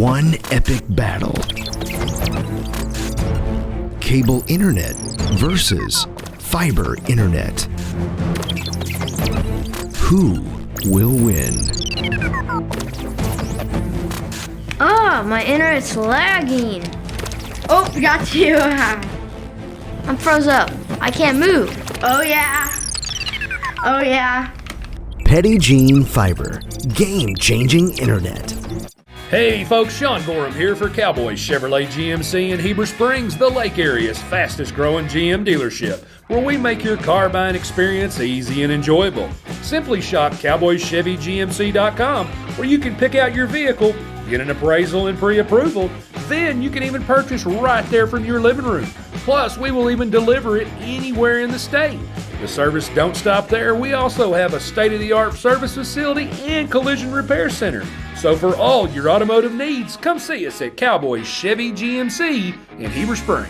One epic battle. Cable internet versus fiber internet. Who will win? My internet's lagging. Oh, got you. I'm froze up. I can't move. Oh yeah. Petty Gene Fiber. Game-changing internet. Hey folks, Sean Gorham here for Cowboys Chevrolet GMC in Heber Springs, the Lake Area's fastest growing GM dealership, where we make your car buying experience easy and enjoyable. Simply shop CowboysChevyGMC.com, where you can pick out your vehicle, get an appraisal and pre-approval, then you can even purchase right there from your living room. Plus, we will even deliver it anywhere in the state. The service don't stop there. We also have a state-of-the-art service facility and collision repair center. So for all your automotive needs, come see us at Cowboys Chevy GMC in Heber Springs.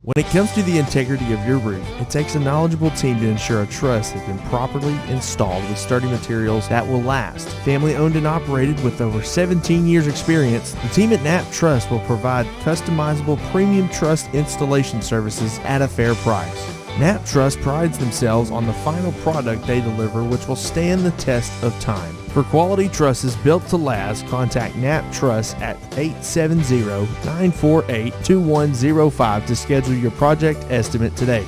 When it comes to the integrity of your roof, it takes a knowledgeable team to ensure a truss has been properly installed with sturdy materials that will last. Family owned and operated with over 17 years experience, the team at Knapp Truss will provide customizable premium truss installation services at a fair price. Knapp Truss prides themselves on the final product they deliver, which will stand the test of time. For quality trusses built to last, contact Knapp Truss at 870-948-2105 to schedule your project estimate today.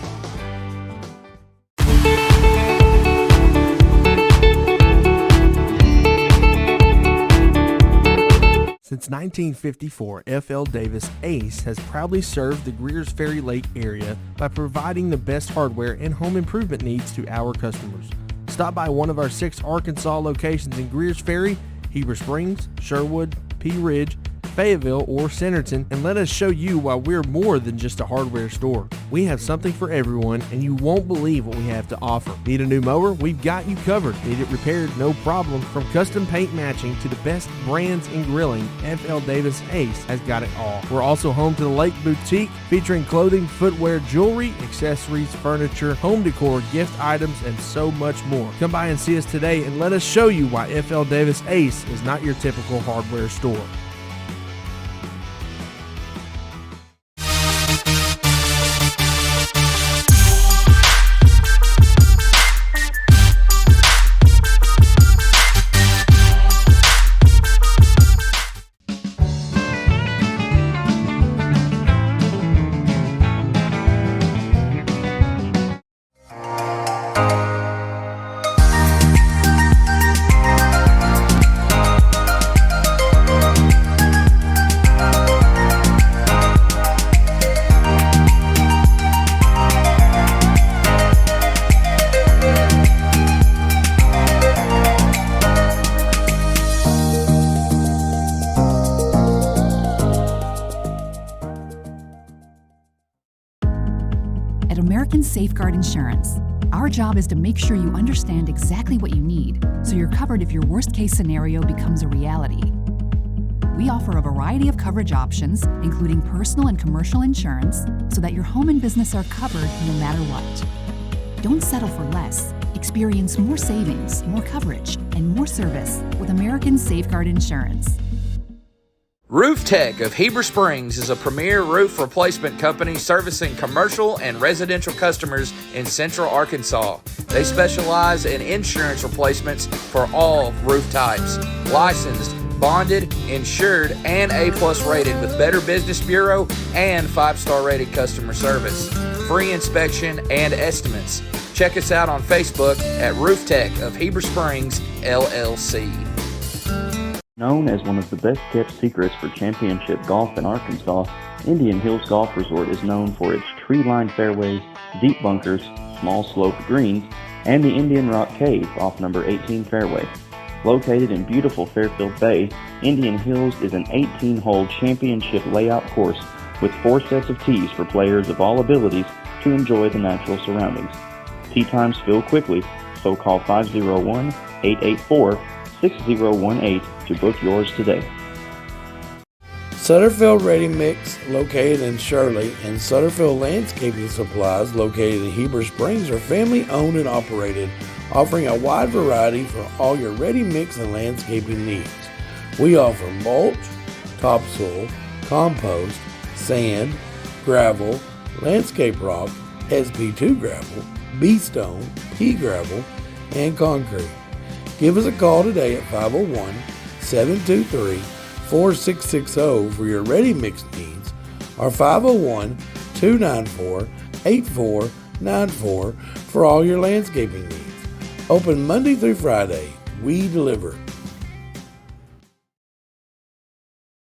Since 1954, F.L. Davis Ace has proudly served the Greers Ferry Lake area by providing the best hardware and home improvement needs to our customers. Stop by one of our 6 Arkansas locations in Greers Ferry, Heber Springs, Sherwood, Pea Ridge, Fayetteville, or Centerton, and let us show you why we're more than just a hardware store. We have something for everyone, and you won't believe what we have to offer. Need a new mower? We've got you covered. Need it repaired? No problem. From custom paint matching to the best brands in grilling, F.L. Davis Ace has got it all. We're also home to the Lake Boutique, featuring clothing, footwear, jewelry, accessories, furniture, home decor, gift items, and so much more. Come by and see us today and let us show you why F.L. Davis Ace is not your typical hardware store. At American Safeguard Insurance, our job is to make sure you understand exactly what you need so you're covered if your worst-case scenario becomes a reality. We offer a variety of coverage options, including personal and commercial insurance, so that your home and business are covered no matter what. Don't settle for less. Experience more savings, more coverage, and more service with American Safeguard Insurance. Roof Tech of Heber Springs is a premier roof replacement company servicing commercial and residential customers in central Arkansas. They specialize in insurance replacements for all roof types. Licensed, bonded, insured, and A+ rated with Better Business Bureau and 5-star rated customer service. Free inspection and estimates. Check us out on Facebook at Roof Tech of Heber Springs, LLC. Known as one of the best-kept secrets for championship golf in Arkansas, Indian Hills Golf Resort is known for its tree-lined fairways, deep bunkers, small sloped greens, and the Indian Rock Cave off number 18 fairway. Located in beautiful Fairfield Bay, Indian Hills is an 18-hole championship layout course with 4 sets of tees for players of all abilities to enjoy the natural surroundings. Tee times fill quickly, so call 501-884-6018 to book yours today. Sutterfield Ready Mix, located in Shirley, and Sutterfield Landscaping Supplies, located in Heber Springs, are family owned and operated, offering a wide variety for all your ready mix and landscaping needs. We offer mulch, topsoil, compost, sand, gravel, landscape rock, SP2 gravel, B-stone, pea gravel, and concrete. Give us a call today at 501-723-4660 for your ready mix needs, or 501-294-8494 for all your landscaping needs. Open Monday through Friday. We deliver.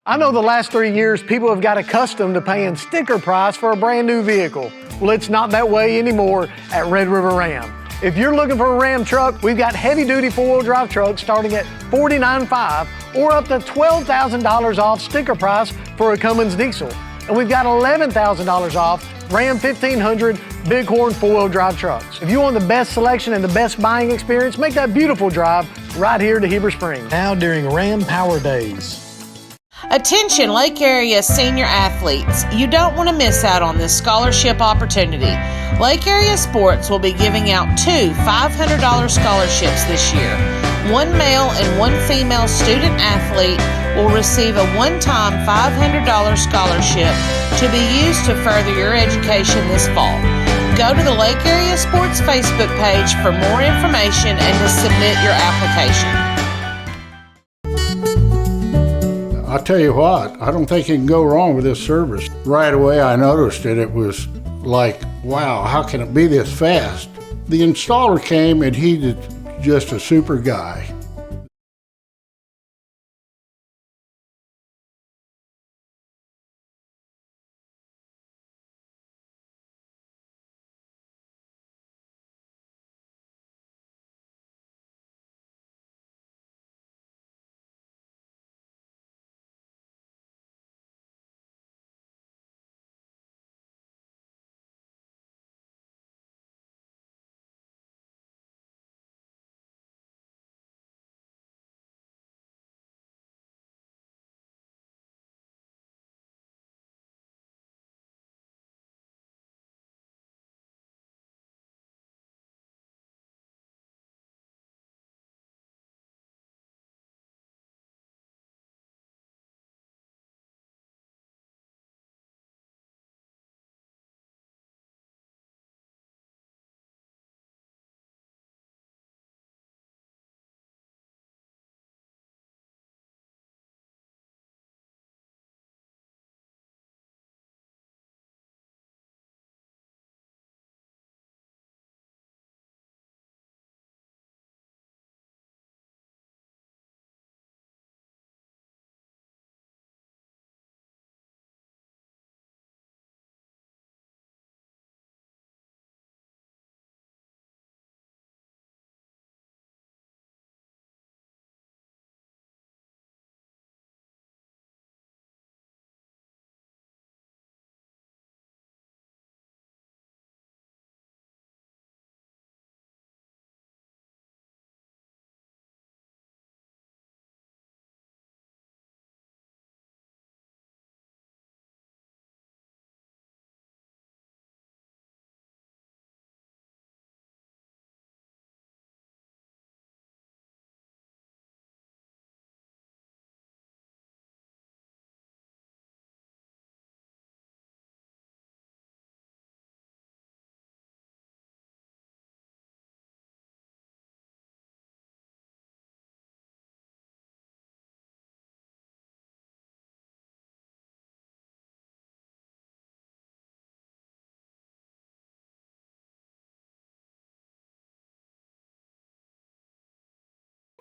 I know the last 3 years people have got accustomed to paying sticker price for a brand new vehicle. Well, it's not that way anymore at Red River Ram. If you're looking for a Ram truck, we've got heavy-duty four-wheel drive trucks starting at $49,500 or up to $12,000 off sticker price for a Cummins diesel. And we've got $11,000 off Ram 1500 Bighorn four-wheel drive trucks. If you want the best selection and the best buying experience, make that beautiful drive right here to Heber Springs. Now during Ram Power Days. Attention Lake Area senior athletes, you don't want to miss out on this scholarship opportunity. Lake Area Sports will be giving out 2 $500 scholarships this year. One male and one female student athlete will receive a one-time $500 scholarship to be used to further your education this fall. Go to the Lake Area Sports Facebook page for more information and to submit your application. I'll tell you what, I don't think you can go wrong with this service. Right away I noticed it. It was like, wow, how can it be this fast? The installer came and he's just a super guy.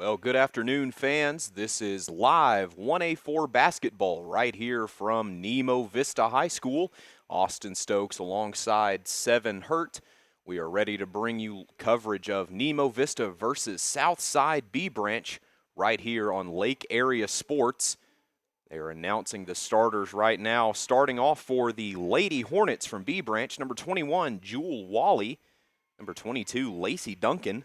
Well, good afternoon, fans. This is live 1A4 basketball right here from Nemo Vista High School. Austin Stokes alongside Seven Hurt. We are ready to bring you coverage of Nemo Vista versus Southside B Branch right here on Lake Area Sports. They are announcing the starters right now. Starting off for the Lady Hornets from B Branch, number 21, Jewel Wally. Number 22, Lacey Duncan.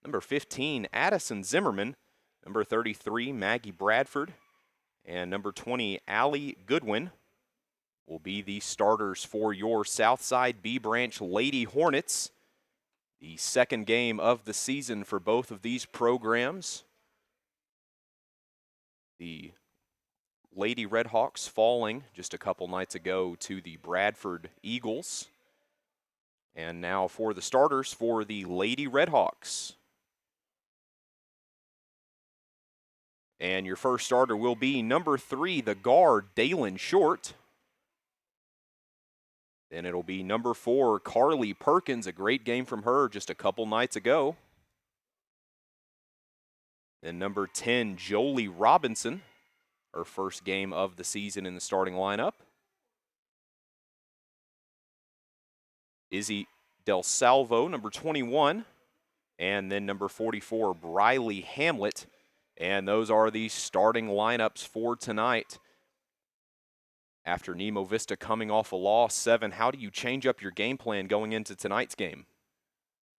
Number 15, Addison Zimmerman. Number 33, Maggie Bradford. And number 20, Allie Goodwin will be the starters for your Southside B Branch Lady Hornets. The second game of the season for both of these programs. The Lady Redhawks falling just a couple nights ago to the Bradford Eagles. And now for the starters for the Lady Redhawks. And your first starter will be number 3, the guard, Dalen Short. Then it'll be number 4, Carly Perkins, a great game from her just a couple nights ago. Then number 10, Jolie Robinson, her first game of the season in the starting lineup. Izzy Del Salvo, number 21. And then number 44, Briley Hamlet. And those are the starting lineups for tonight. After Nemo Vista coming off a loss, 7, how do you change up your game plan going into tonight's game?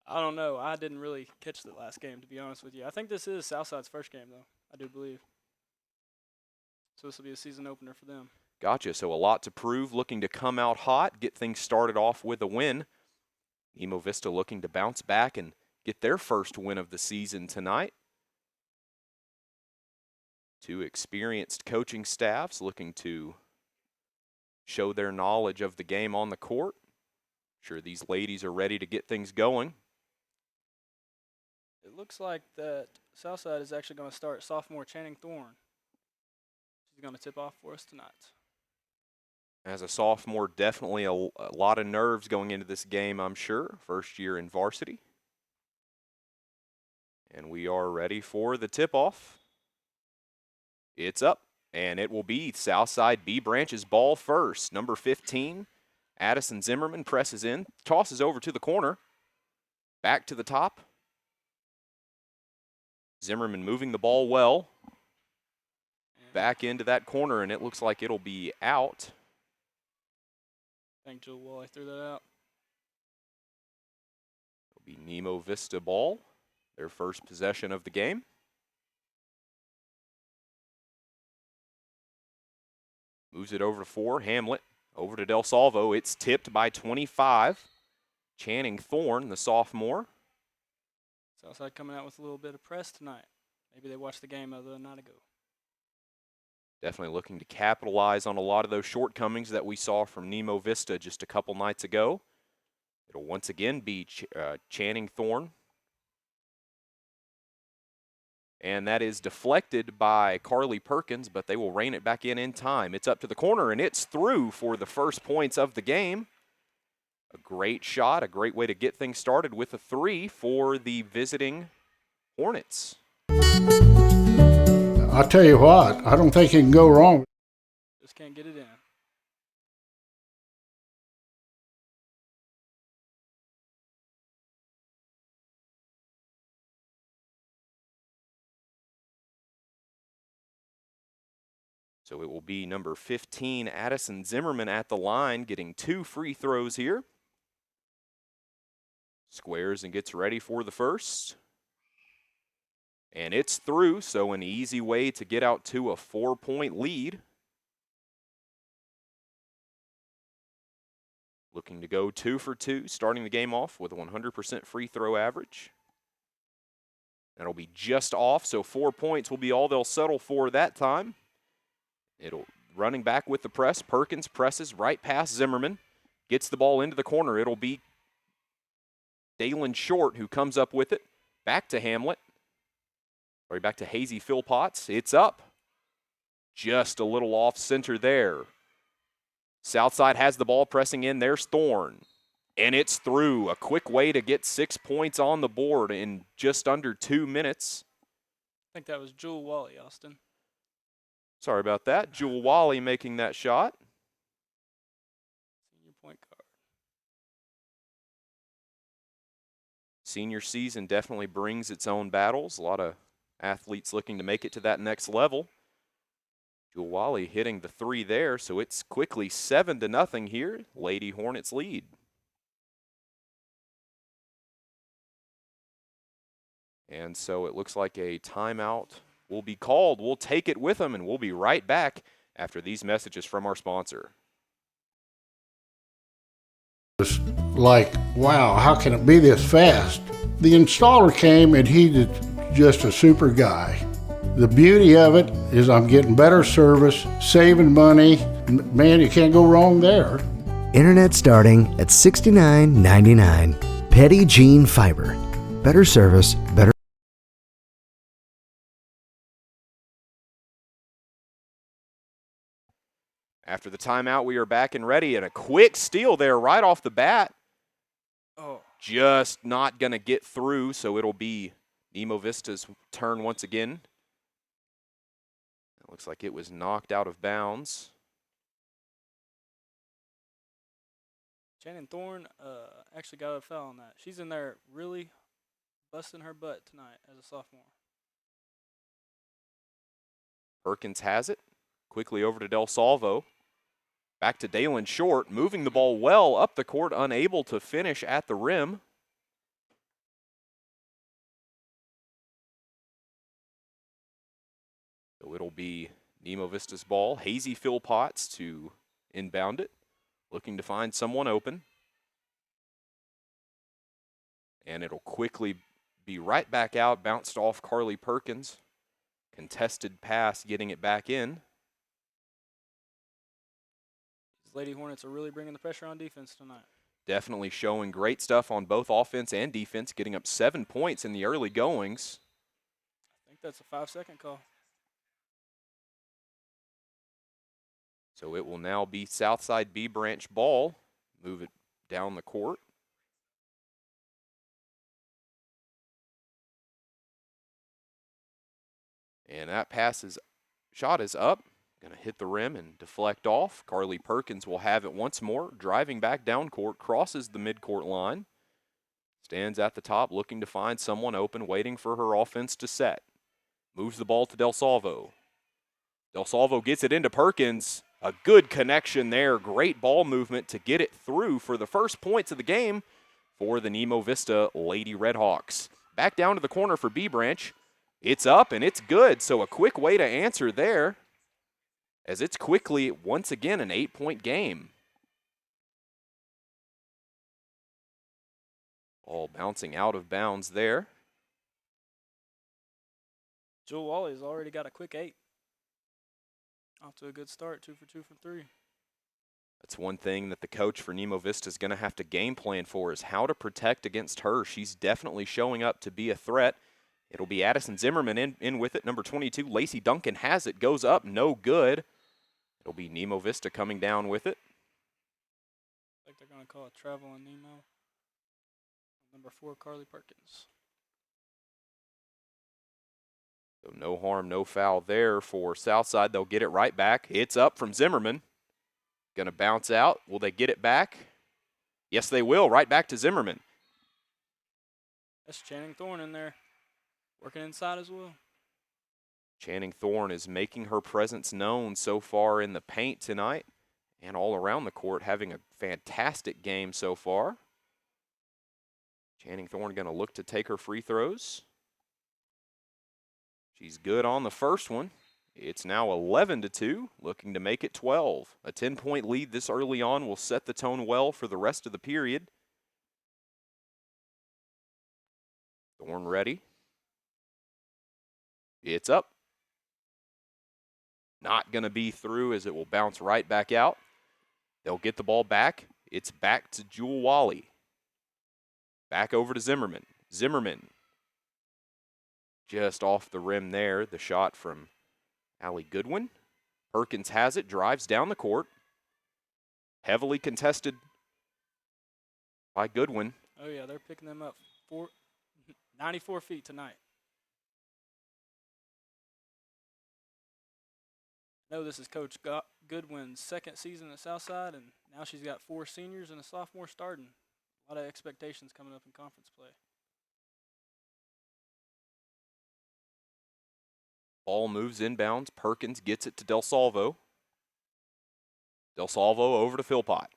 I don't know. I didn't really catch the last game, to be honest with you. I think this is Southside's first game, though. I do believe. So this will be a season opener for them. Gotcha. So a lot to prove, looking to come out hot, get things started off with a win. Nemo Vista looking to bounce back and get their first win of the season tonight. Two experienced coaching staffs looking to show their knowledge of the game on the court. Sure, these ladies are ready to get things going. It looks like that Southside is actually going to start sophomore Channing Thorne. She's going to tip off for us tonight. As a sophomore, definitely a lot of nerves going into this game, I'm sure. First year in varsity. And we are ready for the tip-off. It's up, and it will be Southside B Branch's ball first. Number 15, Addison Zimmerman presses in, tosses over to the corner. Back to the top. Zimmerman moving the ball well. Back into that corner, and it looks like it'll be out. I think Joe Wally threw that out. It'll be Nemo Vista ball, their first possession of the game. Moves it over to 4, Hamlet, over to Del Salvo. It's tipped by 25. Channing Thorne, the sophomore. Southside coming out with a little bit of press tonight. Maybe they watched the game the other night ago. Definitely looking to capitalize on a lot of those shortcomings that we saw from Nemo Vista just a couple nights ago. It'll once again be Channing Thorne. And that is deflected by Carly Perkins, but they will rein it back in time. It's up to the corner, and it's through for the first points of the game. A great shot, a great way to get things started with a 3 for the visiting Hornets. I'll tell you what, I don't think it can go wrong. Just can't get it in. So it will be number 15, Addison Zimmerman at the line, getting 2 free throws here. Squares and gets ready for the first. And it's through, so an easy way to get out to a 4-point lead. Looking to go 2 for 2, starting the game off with a 100% free throw average. That'll be just off, so 4 points will be all they'll settle for that time. It'll running back with the press. Perkins presses right past Zimmerman. Gets the ball into the corner. It'll be Dalen Short who comes up with it. Back to Hamlet. Sorry, back to Hazy Philpotts. It's up. Just a little off center there. Southside has the ball pressing in. There's Thorne. And it's through. A quick way to get 6 points on the board in just under 2 minutes. I think that was Jewel Wally, Austin. Sorry about that. Jewel Wally making that shot. Senior point guard. Senior season definitely brings its own battles. A lot of athletes looking to make it to that next level. Jewel Wally hitting the 3 there, so it's quickly 7-0 here. Lady Hornets lead. And so it looks like a timeout will be called. We'll take it with them, and we'll be right back after these messages from our sponsor. It's like, wow, how can it be this fast? The installer came and he's just a super guy. The beauty of it is I'm getting better service, saving money. Man, you can't go wrong there. Internet starting at $69.99. Petit Jean Fiber. Better service, better. After the timeout, we are back and ready, and a quick steal there right off the bat. Oh. Just not going to get through, so it'll be Nemo Vista's turn once again. It looks like it was knocked out of bounds. Shannon Thorne actually got a foul on that. She's in there really busting her butt tonight as a sophomore. Perkins has it. Quickly over to Del Salvo. Back to Dalen Short, moving the ball well up the court, unable to finish at the rim. So it'll be Nemo Vista's ball. Hazy Philpotts to inbound it, looking to find someone open. And it'll quickly be right back out, bounced off Carly Perkins. Contested pass, getting it back in. These Lady Hornets are really bringing the pressure on defense tonight. Definitely showing great stuff on both offense and defense, getting up 7 points in the early goings. I think that's a 5-second call. So it will now be Southside B Branch ball. Move it down the court. And that shot is up. Going to hit the rim and deflect off. Carly Perkins will have it once more. Driving back down court, crosses the midcourt line. Stands at the top, looking to find someone open, waiting for her offense to set. Moves the ball to Del Salvo. Del Salvo gets it into Perkins. A good connection there. Great ball movement to get it through for the first points of the game for the Nemo Vista Lady Redhawks. Back down to the corner for B Branch. It's up and it's good, so a quick way to answer there, as it's quickly, once again, an 8-point game. Ball bouncing out of bounds there. Jewel Wally's already got a quick 8. Off to a good start, 2 for 2 from 3. That's one thing that the coach for Nemo Vista is going to have to game plan for, is how to protect against her. She's definitely showing up to be a threat. It'll be Addison Zimmerman in with it. Number 22, Lacey Duncan has it. Goes up, no good. It'll be Nemo Vista coming down with it. I think they're going to call it travel on Nemo. Number 4, Carly Perkins. So no harm, no foul there for Southside. They'll get it right back. It's up from Zimmerman. Going to bounce out. Will they get it back? Yes, they will. Right back to Zimmerman. That's Channing Thorne in there. Working inside as well. Channing Thorne is making her presence known so far in the paint tonight and all around the court, having a fantastic game so far. Channing Thorne going to look to take her free throws. She's good on the first one. It's now 11-2, looking to make it 12. A 10-point lead this early on will set the tone well for the rest of the period. Thorne ready. It's up. Not going to be through, as it will bounce right back out. They'll get the ball back. It's back to Jewel Wally. Back over to Zimmerman. Zimmerman just off the rim there. The shot from Allie Goodwin. Perkins has it, drives down the court. Heavily contested by Goodwin. Oh, yeah, they're picking them up 94 feet tonight. I know this is Coach Goodwin's second season at Southside, and now she's got 4 seniors and a sophomore starting. A lot of expectations coming up in conference play. Ball moves inbounds. Perkins gets it to Del Salvo. Del Salvo over to Philpott.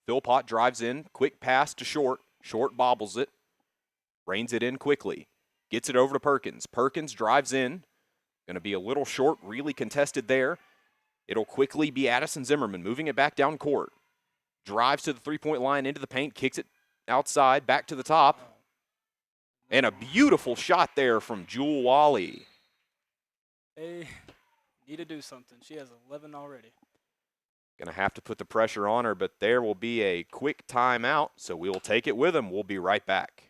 Philpott drives in. Quick pass to Short. Short bobbles it. Reins it in quickly. Gets it over to Perkins. Perkins drives in. Going to be a little short, really contested there. It'll quickly be Addison Zimmerman moving it back down court. Drives to the three-point line, into the paint, kicks it outside, back to the top. And a beautiful shot there from Jewel Wally. They need to do something. She has 11 already. Going to have to put the pressure on her, but there will be a quick timeout, so we'll take it with them. We'll be right back.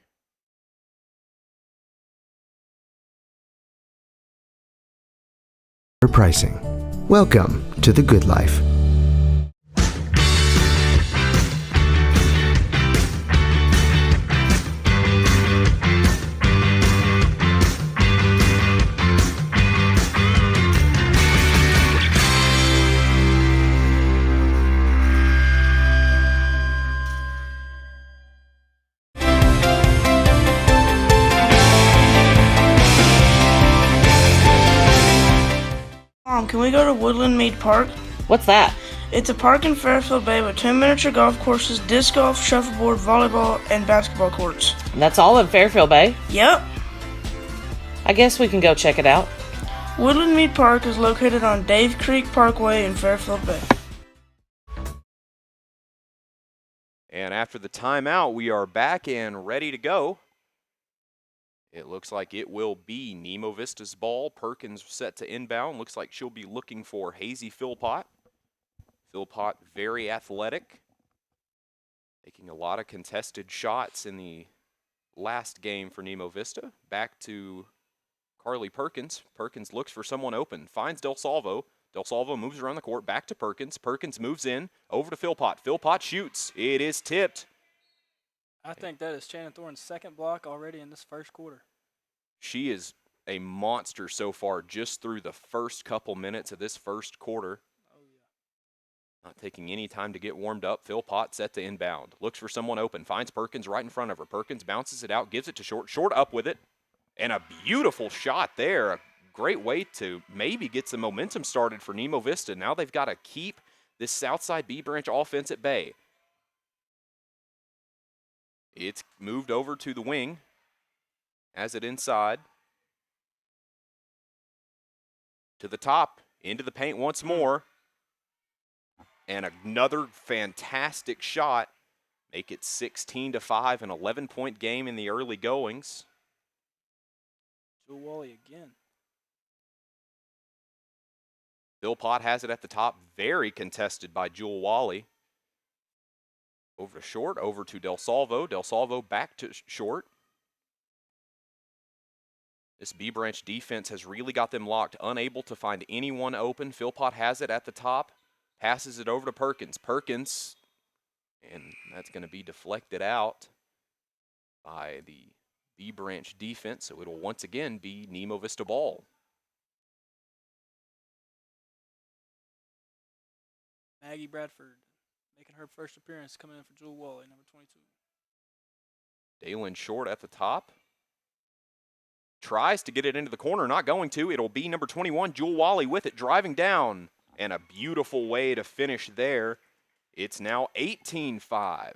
For pricing. Welcome to the good life. Mom, can we go to Woodland Mead Park? What's that? It's a park in Fairfield Bay with 2 miniature golf courses, disc golf, shuffleboard, volleyball, and basketball courts. And that's all in Fairfield Bay? Yep. I guess we can go check it out. Woodland Mead Park is located on Dave Creek Parkway in Fairfield Bay. And after the timeout, we are back and ready to go. It looks like it will be Nemo Vista's ball. Perkins set to inbound. Looks like she'll be looking for Hazy Philpott. Philpott very athletic, making a lot of contested shots in the last game for Nemo Vista. Back to Carly Perkins. Perkins looks for someone open, finds Del Salvo. Del Salvo moves around the court, back to Perkins. Perkins moves in, over to Philpott. Philpott shoots. It is tipped. I think that is Shannon Thorne's second block already in this first quarter. She is a monster so far just through the first couple minutes of this first quarter. Oh, yeah. Not taking any time to get warmed up. Philpott set to inbound. Looks for someone open. Finds Perkins right in front of her. Perkins bounces it out, gives it to Short. Short up with it. And a beautiful shot there. A great way to maybe get some momentum started for Nemo Vista. Now they've got to keep this Southside B Branch offense at bay. It's moved over to the wing. Has it inside. To the top. Into the paint once more. And another fantastic shot. Make it 16-5, an 11-point game in the early goings. Jewel Wally again. Philpott has it at the top. Very contested by Jewel Wally. Over to Short, over to Del Salvo. Del Salvo back to Short. This B Branch defense has really got them locked, unable to find anyone open. Philpott has it at the top, passes it over to Perkins. Perkins, and that's going to be deflected out by the B Branch defense, so it'll once again be Nemo Vista ball. Maggie Bradford making her first appearance, coming in for Jewel Wally, number 22. Dalen Short at the top. Tries to get it into the corner, not going to. It'll be number 21, Jewel Wally with it, driving down. And a beautiful way to finish there. It's now 18-5.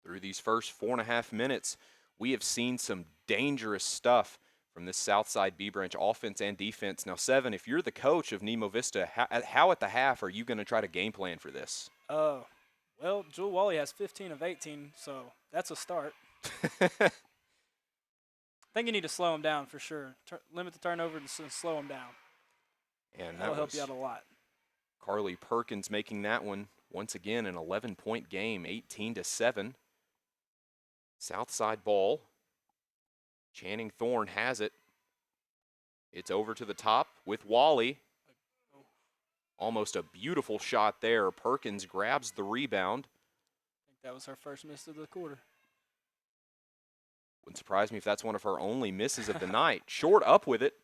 Through these first 4.5 minutes, we have seen some dangerous stuff from this Southside B Branch offense and defense. Now, Seven, if you're the coach of Nemo Vista, how at the half are you going to try to game plan for this? Well, Jewel Wally has 15 of 18, so that's a start. I think you need to slow him down for sure. Limit the turnover and slow him down. And that'll help you out a lot. Carly Perkins making that one once again an 11-point game, 18-7. Southside ball. Channing Thorne has it. It's over to the top with Wally. Almost a beautiful shot there. Perkins grabs the rebound. I think that was her first miss of the quarter. Wouldn't surprise me if that's one of her only misses of the night. Short up with it.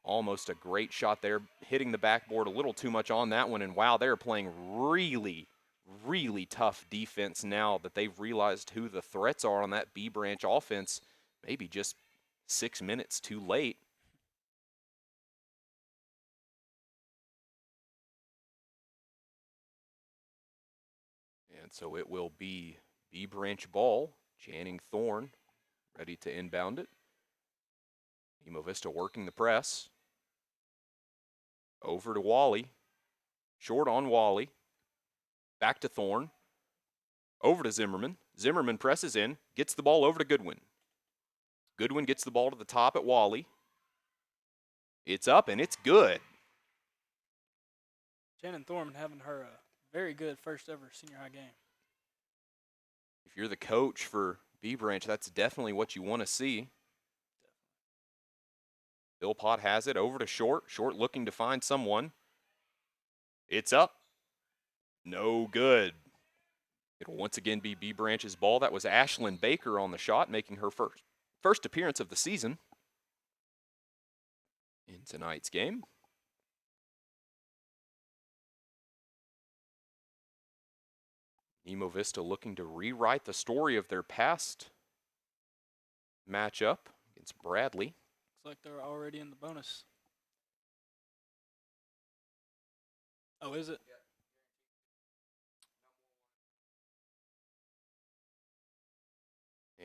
Almost a great shot there, hitting the backboard a little too much on that one. And wow, they're playing really, really tough defense now that they've realized who the threats are on that B Branch offense. Maybe just 6 minutes too late. And so it will be B Branch ball. Channing Thorne ready to inbound it. Nemo Vista working the press. Over to Wally. Short on Wally. Back to Thorne. Over to Zimmerman. Zimmerman presses in. Gets the ball over to Goodwin. Goodwin gets the ball to the top at Wally. It's up and it's good. Shannon Thorman having her very good first ever senior high game. If you're the coach for B Branch, that's definitely what you want to see. Bill Pott has it over to Short. Short looking to find someone. It's up. No good. It'll once again be B Branch's ball. That was Ashlyn Baker on the shot, making her first appearance of the season in tonight's game. Nemo Vista looking to rewrite the story of their past matchup against Bradley. Looks like they're already in the bonus. Oh, is it?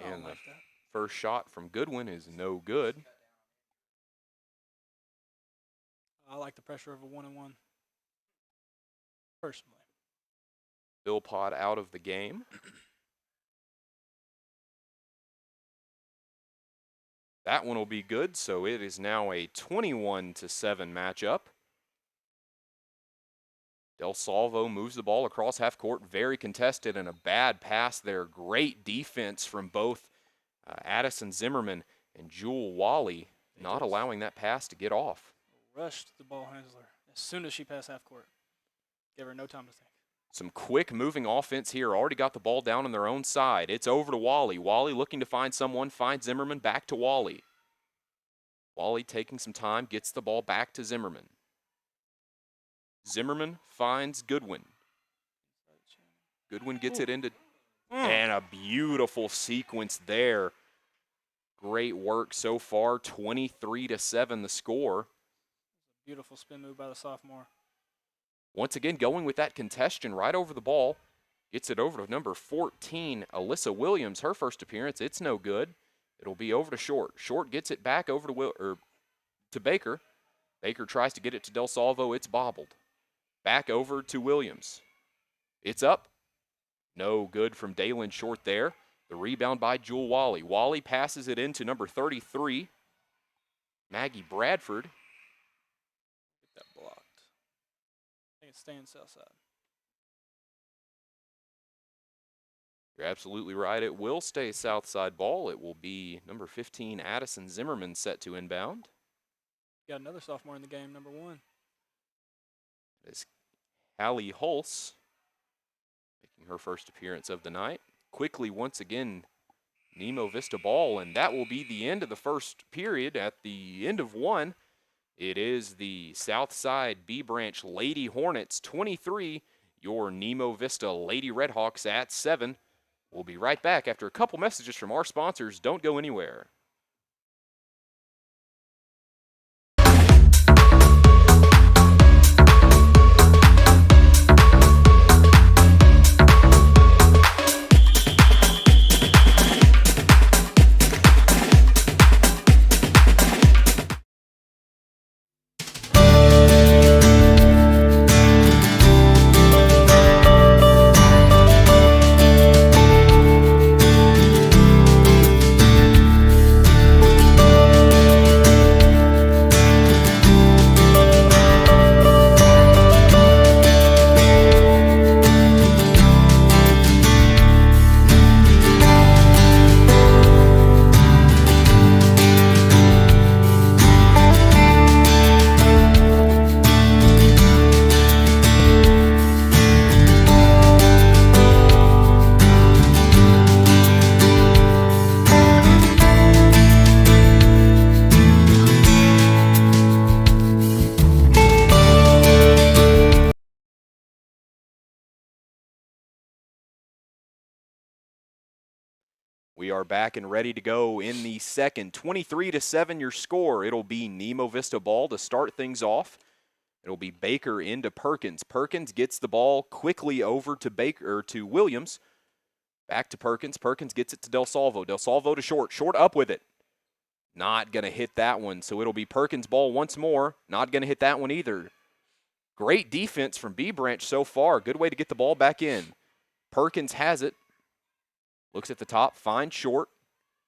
And the first shot from Goodwin is no good. I like the pressure of a 1-1, personally. Bill Pott out of the game. That one will be good, so it is now a 21-7 matchup. Del Salvo moves the ball across half court, very contested, and a bad pass there. Great defense from both Addison Zimmerman and Jewel Wally, not allowing that pass to get off. Rushed the ball handler as soon as she passed half court. Gave her no time to think. Some quick moving offense here. Already got the ball down on their own side. It's over to Wally. Wally looking to find someone, finds Zimmerman, back to Wally. Wally taking some time, gets the ball back to Zimmerman. Zimmerman finds Goodwin. Goodwin gets it into, and a beautiful sequence there. Great work so far, 23-7 the score. Beautiful spin move by the sophomore. Once again, going with that congestion right over the ball. Gets it over to number 14, Alyssa Williams. Her first appearance, it's no good. It'll be over to Short. Short gets it back over to Baker. Baker tries to get it to Del Salvo. It's bobbled. Back over to Williams. It's up. No good from Dalen Short there. The rebound by Jewel Wally. Wally passes it into number 33, Maggie Bradford. Get that blocked. I think it's staying south side. You're absolutely right. It will stay south side ball. It will be number 15, Addison Zimmerman, set to inbound. Got another sophomore in the game, number 1. It's Hallie Hulse making her first appearance of the night. Quickly, once again, Nemo Vista ball, and that will be the end of the first period. At the end of one, it is the Southside B Branch Lady Hornets 23, your Nemo Vista Lady Redhawks at 7. We'll be right back after a couple messages from our sponsors. Don't go anywhere. We are back and ready to go in the second. 23-7 your score. It'll be Nemo Vista ball to start things off. It'll be Baker into Perkins. Perkins gets the ball quickly over to Williams. Back to Perkins. Perkins gets it to Del Salvo. Del Salvo to Short. Short up with it. Not going to hit that one, so it'll be Perkins' ball once more. Not going to hit that one either. Great defense from B Branch so far. Good way to get the ball back in. Perkins has it. Looks at the top, finds Short.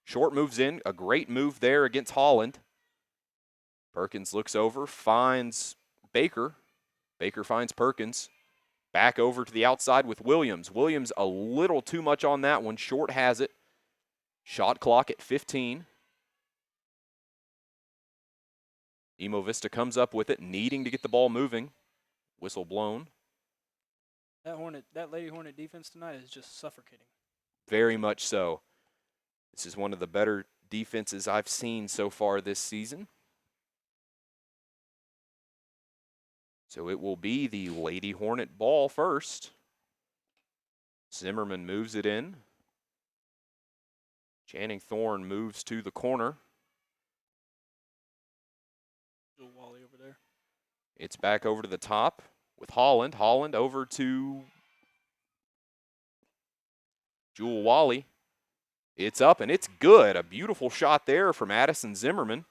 Short moves in. A great move there against Holland. Perkins looks over, finds Baker. Baker finds Perkins. Back over to the outside with Williams. Williams a little too much on that one. Short has it. Shot clock at 15. Nemo Vista comes up with it, needing to get the ball moving. Whistle blown. That Lady Hornet defense tonight is just suffocating. Very much so. This is one of the better defenses I've seen so far this season. So it will be the Lady Hornet ball first. Zimmerman moves it in. Channing Thorne moves to the corner. Wally over there. It's back over to the top with Holland. Holland over to Jewel Wally. It's up and it's good. A beautiful shot there from Addison Zimmerman.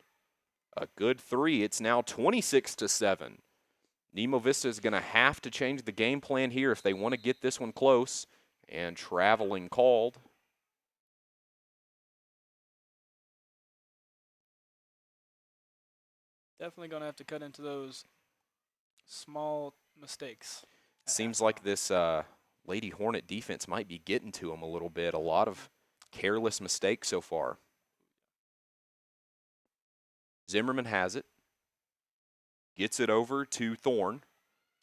A good three. It's now 26-7. Nemo Vista is going to have to change the game plan here if they want to get this one close. And traveling called. Definitely going to have to cut into those small mistakes. Seems like this Lady Hornet defense might be getting to them a little bit. A lot of careless mistakes so far. Zimmerman has it. Gets it over to Thorne.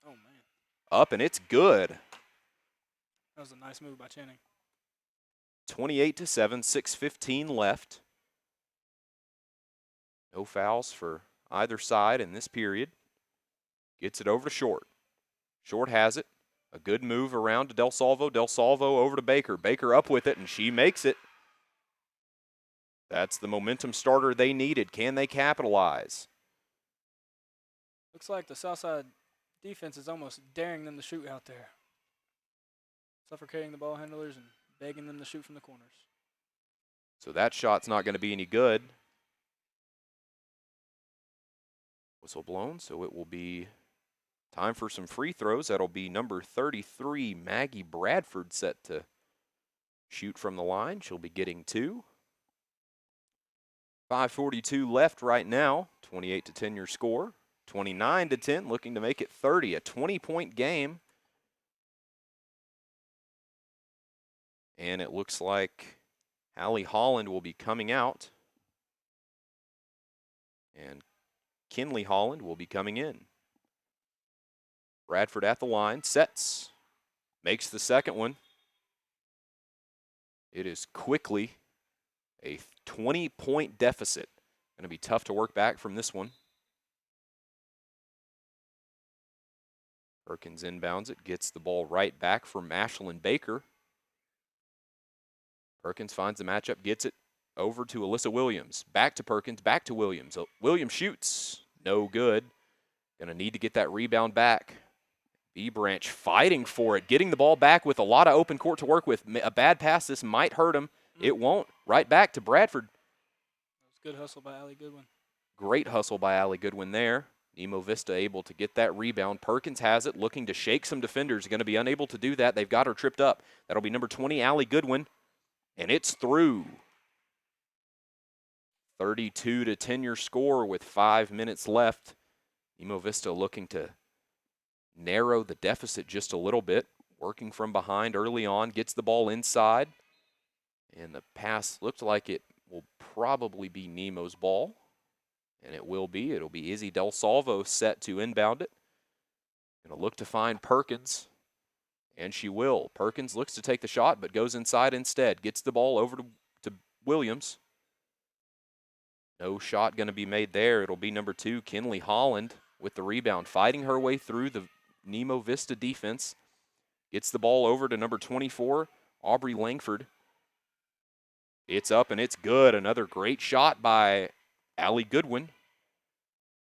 Oh, man. Up, and it's good. That was a nice move by Channing. 28-7, 6:15 left. No fouls for either side in this period. Gets it over to Short. Short has it. A good move around to Del Salvo. Del Salvo over to Baker. Baker up with it, and she makes it. That's the momentum starter they needed. Can they capitalize? Looks like the Southside defense is almost daring them to shoot out there. Suffocating the ball handlers and begging them to shoot from the corners. So that shot's not going to be any good. Whistle blown, so it will be time for some free throws. That'll be number 33, Maggie Bradford, set to shoot from the line. She'll be getting 2. 5:42 left right now. 28-10 your score. 29-10, looking to make it 30. A 20-point game. And it looks like Allie Holland will be coming out. And Kinley Holland will be coming in. Bradford at the line, sets, makes the second one. It is quickly a 20-point deficit. Going to be tough to work back from this one. Perkins inbounds it, gets the ball right back from Ashlyn Baker. Perkins finds the matchup, gets it over to Alyssa Williams. Back to Perkins, back to Williams. Williams shoots. No good. Going to need to get that rebound back. B Branch fighting for it, getting the ball back with a lot of open court to work with. A bad pass, this might hurt him. It won't. Right back to Bradford. That was good hustle by Allie Goodwin. Great hustle by Allie Goodwin there. Nemo Vista able to get that rebound. Perkins has it, looking to shake some defenders. Going to be unable to do that. They've got her tripped up. That'll be number 20, Allie Goodwin. And it's through. 32-10 your score with 5 minutes left. Nemo Vista looking to narrow the deficit just a little bit. Working from behind early on. Gets the ball inside. And the pass looked like it will probably be Nemo's ball. And it will be. It'll be Izzy Del Salvo set to inbound it. Going to look to find Perkins. And she will. Perkins looks to take the shot, but goes inside instead. Gets the ball over to Williams. No shot going to be made there. It'll be number 2, Kinley Holland, with the rebound. Fighting her way through the Nemo Vista defense. Gets the ball over to number 24, Aubrey Langford. It's up and it's good. Another great shot by Allie Goodwin.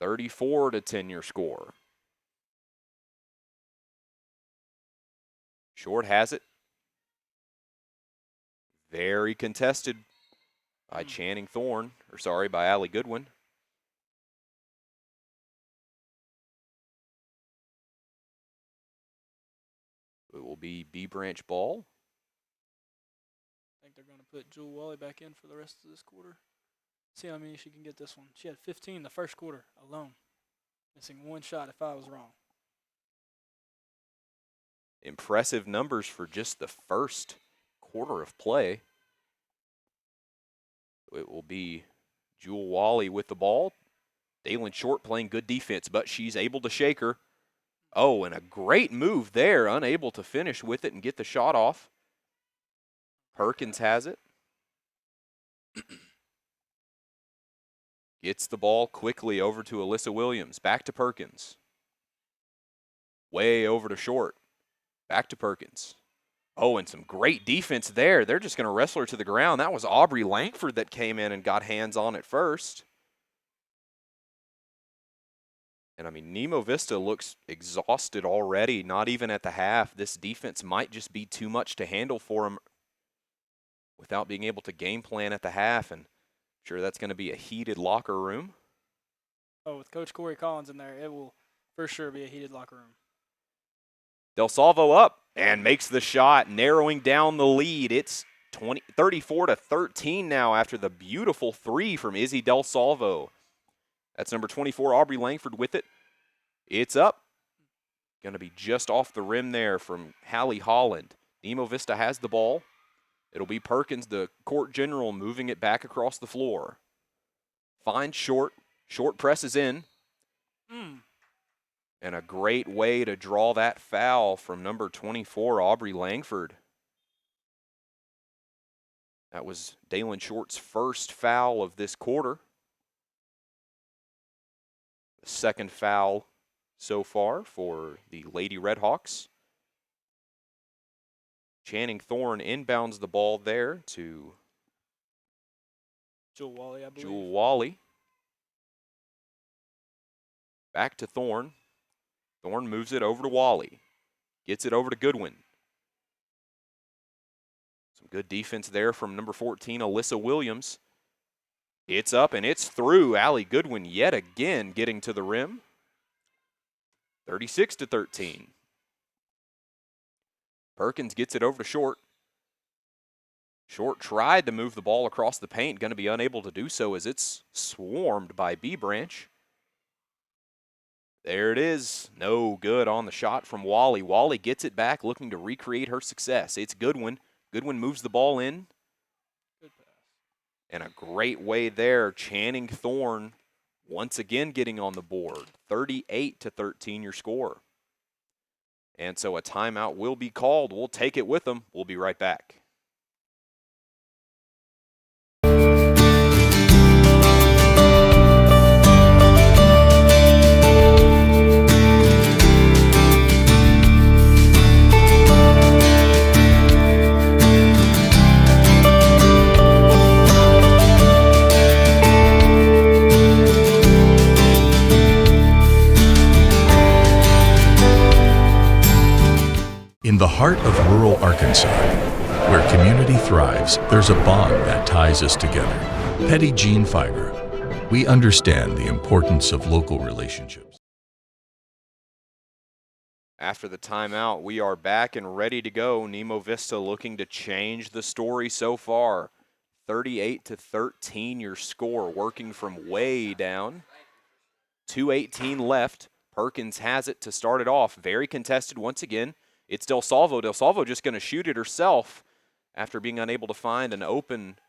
34-10 your score. Short has it. Very contested by Channing Thorne, by Allie Goodwin. It will be B Branch ball. I think they're going to put Jewel Wally back in for the rest of this quarter. See how many she can get this one. She had 15 the first quarter alone. Missing one shot if I was wrong. Impressive numbers for just the first quarter of play. It will be Jewel Wally with the ball. Dalen Short playing good defense, but she's able to shake her. Oh, and a great move there, unable to finish with it and get the shot off. Perkins has it. Gets the ball quickly over to Alyssa Williams. Back to Perkins. Way over to Short. Back to Perkins. Oh, and some great defense there. They're just going to wrestle her to the ground. That was Aubrey Langford that came in and got hands on it first. And, I mean, Nemo Vista looks exhausted already, not even at the half. This defense might just be too much to handle for them without being able to game plan at the half. And I'm sure that's going to be a heated locker room. Oh, with Coach Corey Collins in there, it will for sure be a heated locker room. Del Salvo up and makes the shot, narrowing down the lead. It's 34-13 now after the beautiful three from Izzy Del Salvo. That's number 24, Aubrey Langford with it. It's up. Going to be just off the rim there from Hallie Holland. Nemo Vista has the ball. It'll be Perkins, the court general, moving it back across the floor. Finds Short. Short presses in. And a great way to draw that foul from number 24, Aubrey Langford. That was Dalen Short's first foul of this quarter. The second foul so far for the Lady Redhawks. Channing Thorne inbounds the ball there to Jewel Wally, I believe. Jewel Wally. Back to Thorne. Thorne moves it over to Wally. Gets it over to Goodwin. Some good defense there from number 14, Alyssa Williams. It's up and it's through. Allie Goodwin yet again getting to the rim. 36-13. Perkins gets it over to Short. Short tried to move the ball across the paint, going to be unable to do so as it's swarmed by B Branch. There it is. No good on the shot from Wally. Wally gets it back, looking to recreate her success. It's Goodwin. Goodwin moves the ball in. Good pass. And a great way there. Channing Thorne once again getting on the board. 38-13 your score. And so a timeout will be called. We'll take it with them. We'll be right back. In the heart of rural Arkansas, where community thrives, there's a bond that ties us together. Petit Jean Fiber. We understand the importance of local relationships. After the timeout, we are back and ready to go. Nemo Vista looking to change the story so far. 38-13 your score, working from way down. 2:18 left. Perkins has it to start it off. Very contested once again. It's Del Salvo. Del Salvo just going to shoot it herself after being unable to find an open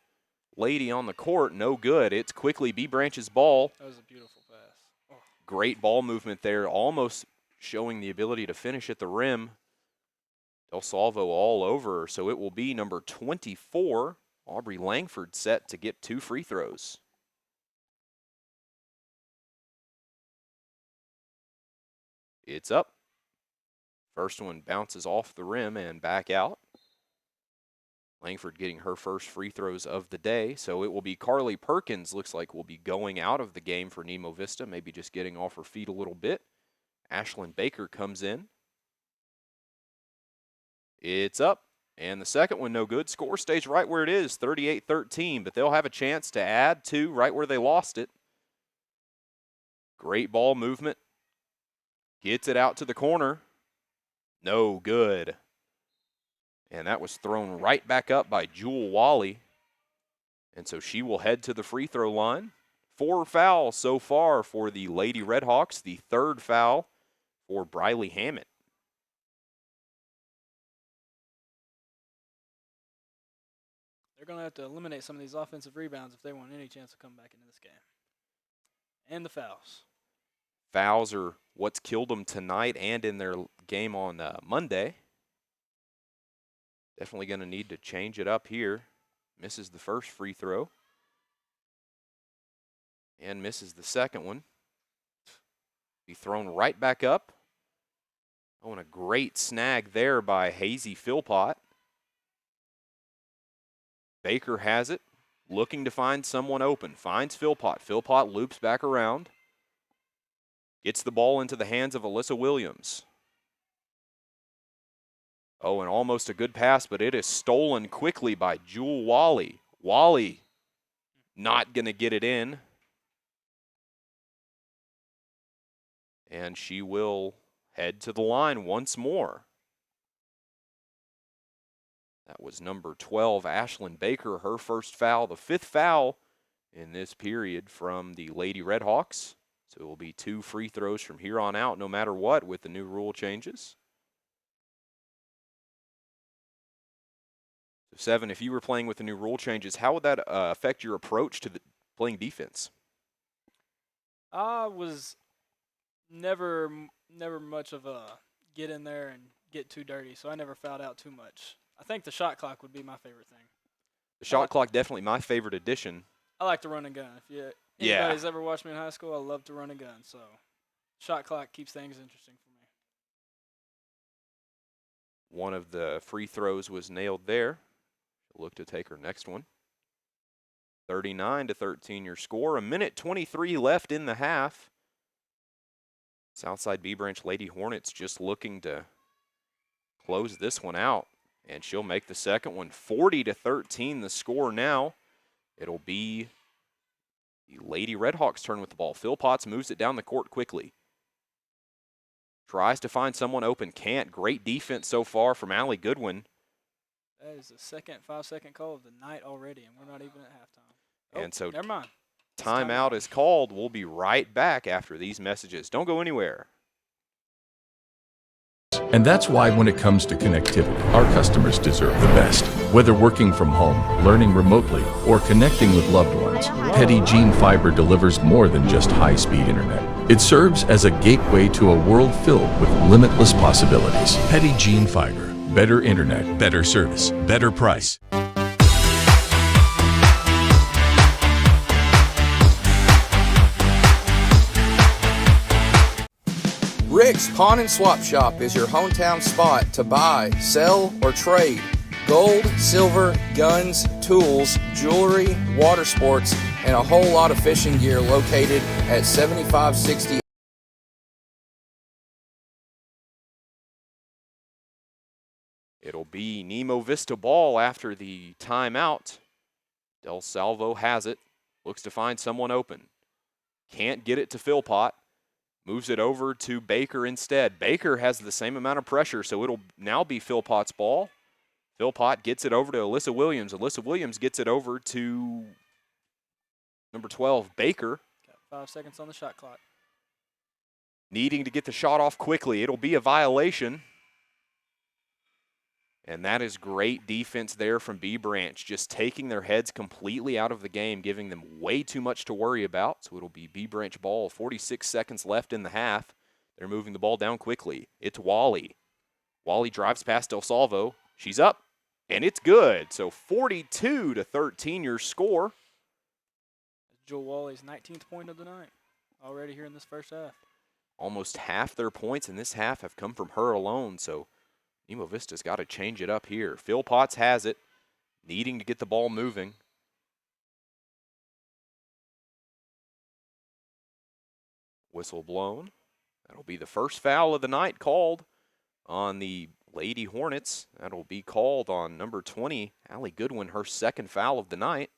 lady on the court. No good. It's quickly B Branch's ball. That was a beautiful pass. Oh. Great ball movement there, almost showing the ability to finish at the rim. Del Salvo all over, so it will be number 24, Aubrey Langford, set to get 2 free throws. It's up. First one bounces off the rim and back out. Langford getting her first free throws of the day. So it will be Carly Perkins, looks like will be going out of the game for Nemo Vista, maybe just getting off her feet a little bit. Ashlyn Baker comes in. It's up. And the second one, no good. Score stays right where it is, 38-13, but they'll have a chance to add to right where they lost it. Great ball movement. Gets it out to the corner. No good. And that was thrown right back up by Jewel Wally. And so she will head to the free throw line. 4 fouls so far for the Lady Redhawks. The third foul for Briley Hammett. They're going to have to eliminate some of these offensive rebounds if they want any chance to come back into this game. And the fouls. Fouls are what's killed them tonight and in their game on Monday. Definitely going to need to change it up here. Misses the first free throw. And misses the second one. Be thrown right back up. Oh, and a great snag there by Hazy Philpott. Baker has it, looking to find someone open. Finds Philpott. Philpott loops back around. Gets the ball into the hands of Alyssa Williams. Oh, and almost a good pass, but it is stolen quickly by Jewel Wally. Wally not going to get it in. And she will head to the line once more. That was number 12, Ashlyn Baker, her first foul, the 5th foul in this period from the Lady Redhawks. So it will be 2 free throws from here on out, no matter what, with the new rule changes. So, Seven, if you were playing with the new rule changes, how would that affect your approach to playing defense? I was never much of a get in there and get too dirty, so I never fouled out too much. I think the shot clock would be my favorite thing. The shot clock, definitely my favorite addition. I like to run and gun. If anybody's ever watched me in high school, I love to run and gun. So shot clock keeps things interesting for me. One of the free throws was nailed there. She'll look to take her next one. 39-13 your score. 1:23 left in the half. Southside B Branch Lady Hornets just looking to close this one out. And she'll make the second one. 40-13 the score now. It'll be the Lady Redhawks' turn with the ball. Philpotts moves it down the court quickly. Tries to find someone open. Can't. Great defense so far from Allie Goodwin. That is the second 5-second call of the night already, and we're not even at halftime. And so never mind. Timeout is called. We'll be right back after these messages. Don't go anywhere. And that's why when it comes to connectivity, our customers deserve the best. Whether working from home, learning remotely, or connecting with loved ones, Petit Jean Fiber delivers more than just high-speed internet. It serves as a gateway to a world filled with limitless possibilities. Petit Jean Fiber. Better internet, better service, better price. Rick's Pawn and Swap Shop is your hometown spot to buy, sell, or trade gold, silver, guns, tools, jewelry, water sports, and a whole lot of fishing gear located at 7560. It'll be Nemo Vista ball after the timeout. Del Salvo has it. Looks to find someone open. Can't get it to Philpott. Moves it over to Baker instead. Baker has the same amount of pressure, so it'll now be Philpott's ball. Philpott gets it over to Alyssa Williams. Alyssa Williams gets it over to number 12, Baker. Got 5 seconds on the shot clock. Needing to get the shot off quickly. It'll be a violation. And that is great defense there from B Branch, just taking their heads completely out of the game, giving them way too much to worry about. So it'll be B Branch ball, 46 seconds left in the half. They're moving the ball down quickly. It's Wally. Wally drives past Del Salvo. She's up, and it's good. So 42-13 your score. Joel Wally's 19th point of the night already here in this first half. Almost half their points in this half have come from her alone, so Nemo Vista's got to change it up here. Philpotts has it. needing to get the ball moving. Whistle blown. That'll be the first foul of the night called on the Lady Hornets. That'll be called on number 20, Allie Goodwin, her second foul of the night.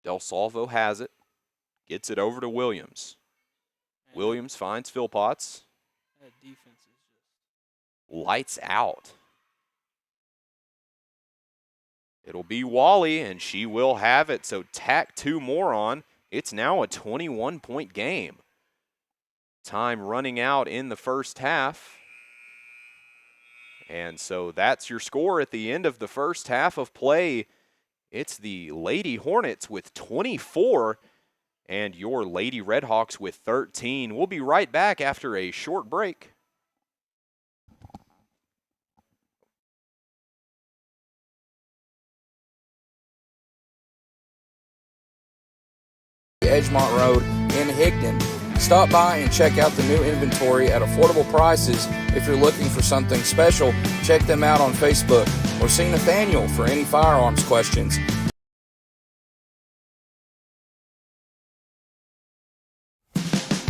Del Salvo has it. Gets it over to Williams. Williams finds Philpotts. That defense is just Lights out. It'll be Wally, and she will have it. So tack 2 more on. It's now a 21-point game. Time running out in the first half. And so that's your score at the end of the first half of play. It's the Lady Hornets with 24 and your Lady Redhawks with 13. We'll be right back after a short break. Edgemont Road in Higdon. Stop by and check out the new inventory at affordable prices. If you're looking for something special, check them out on Facebook or see Nathaniel for any firearms questions.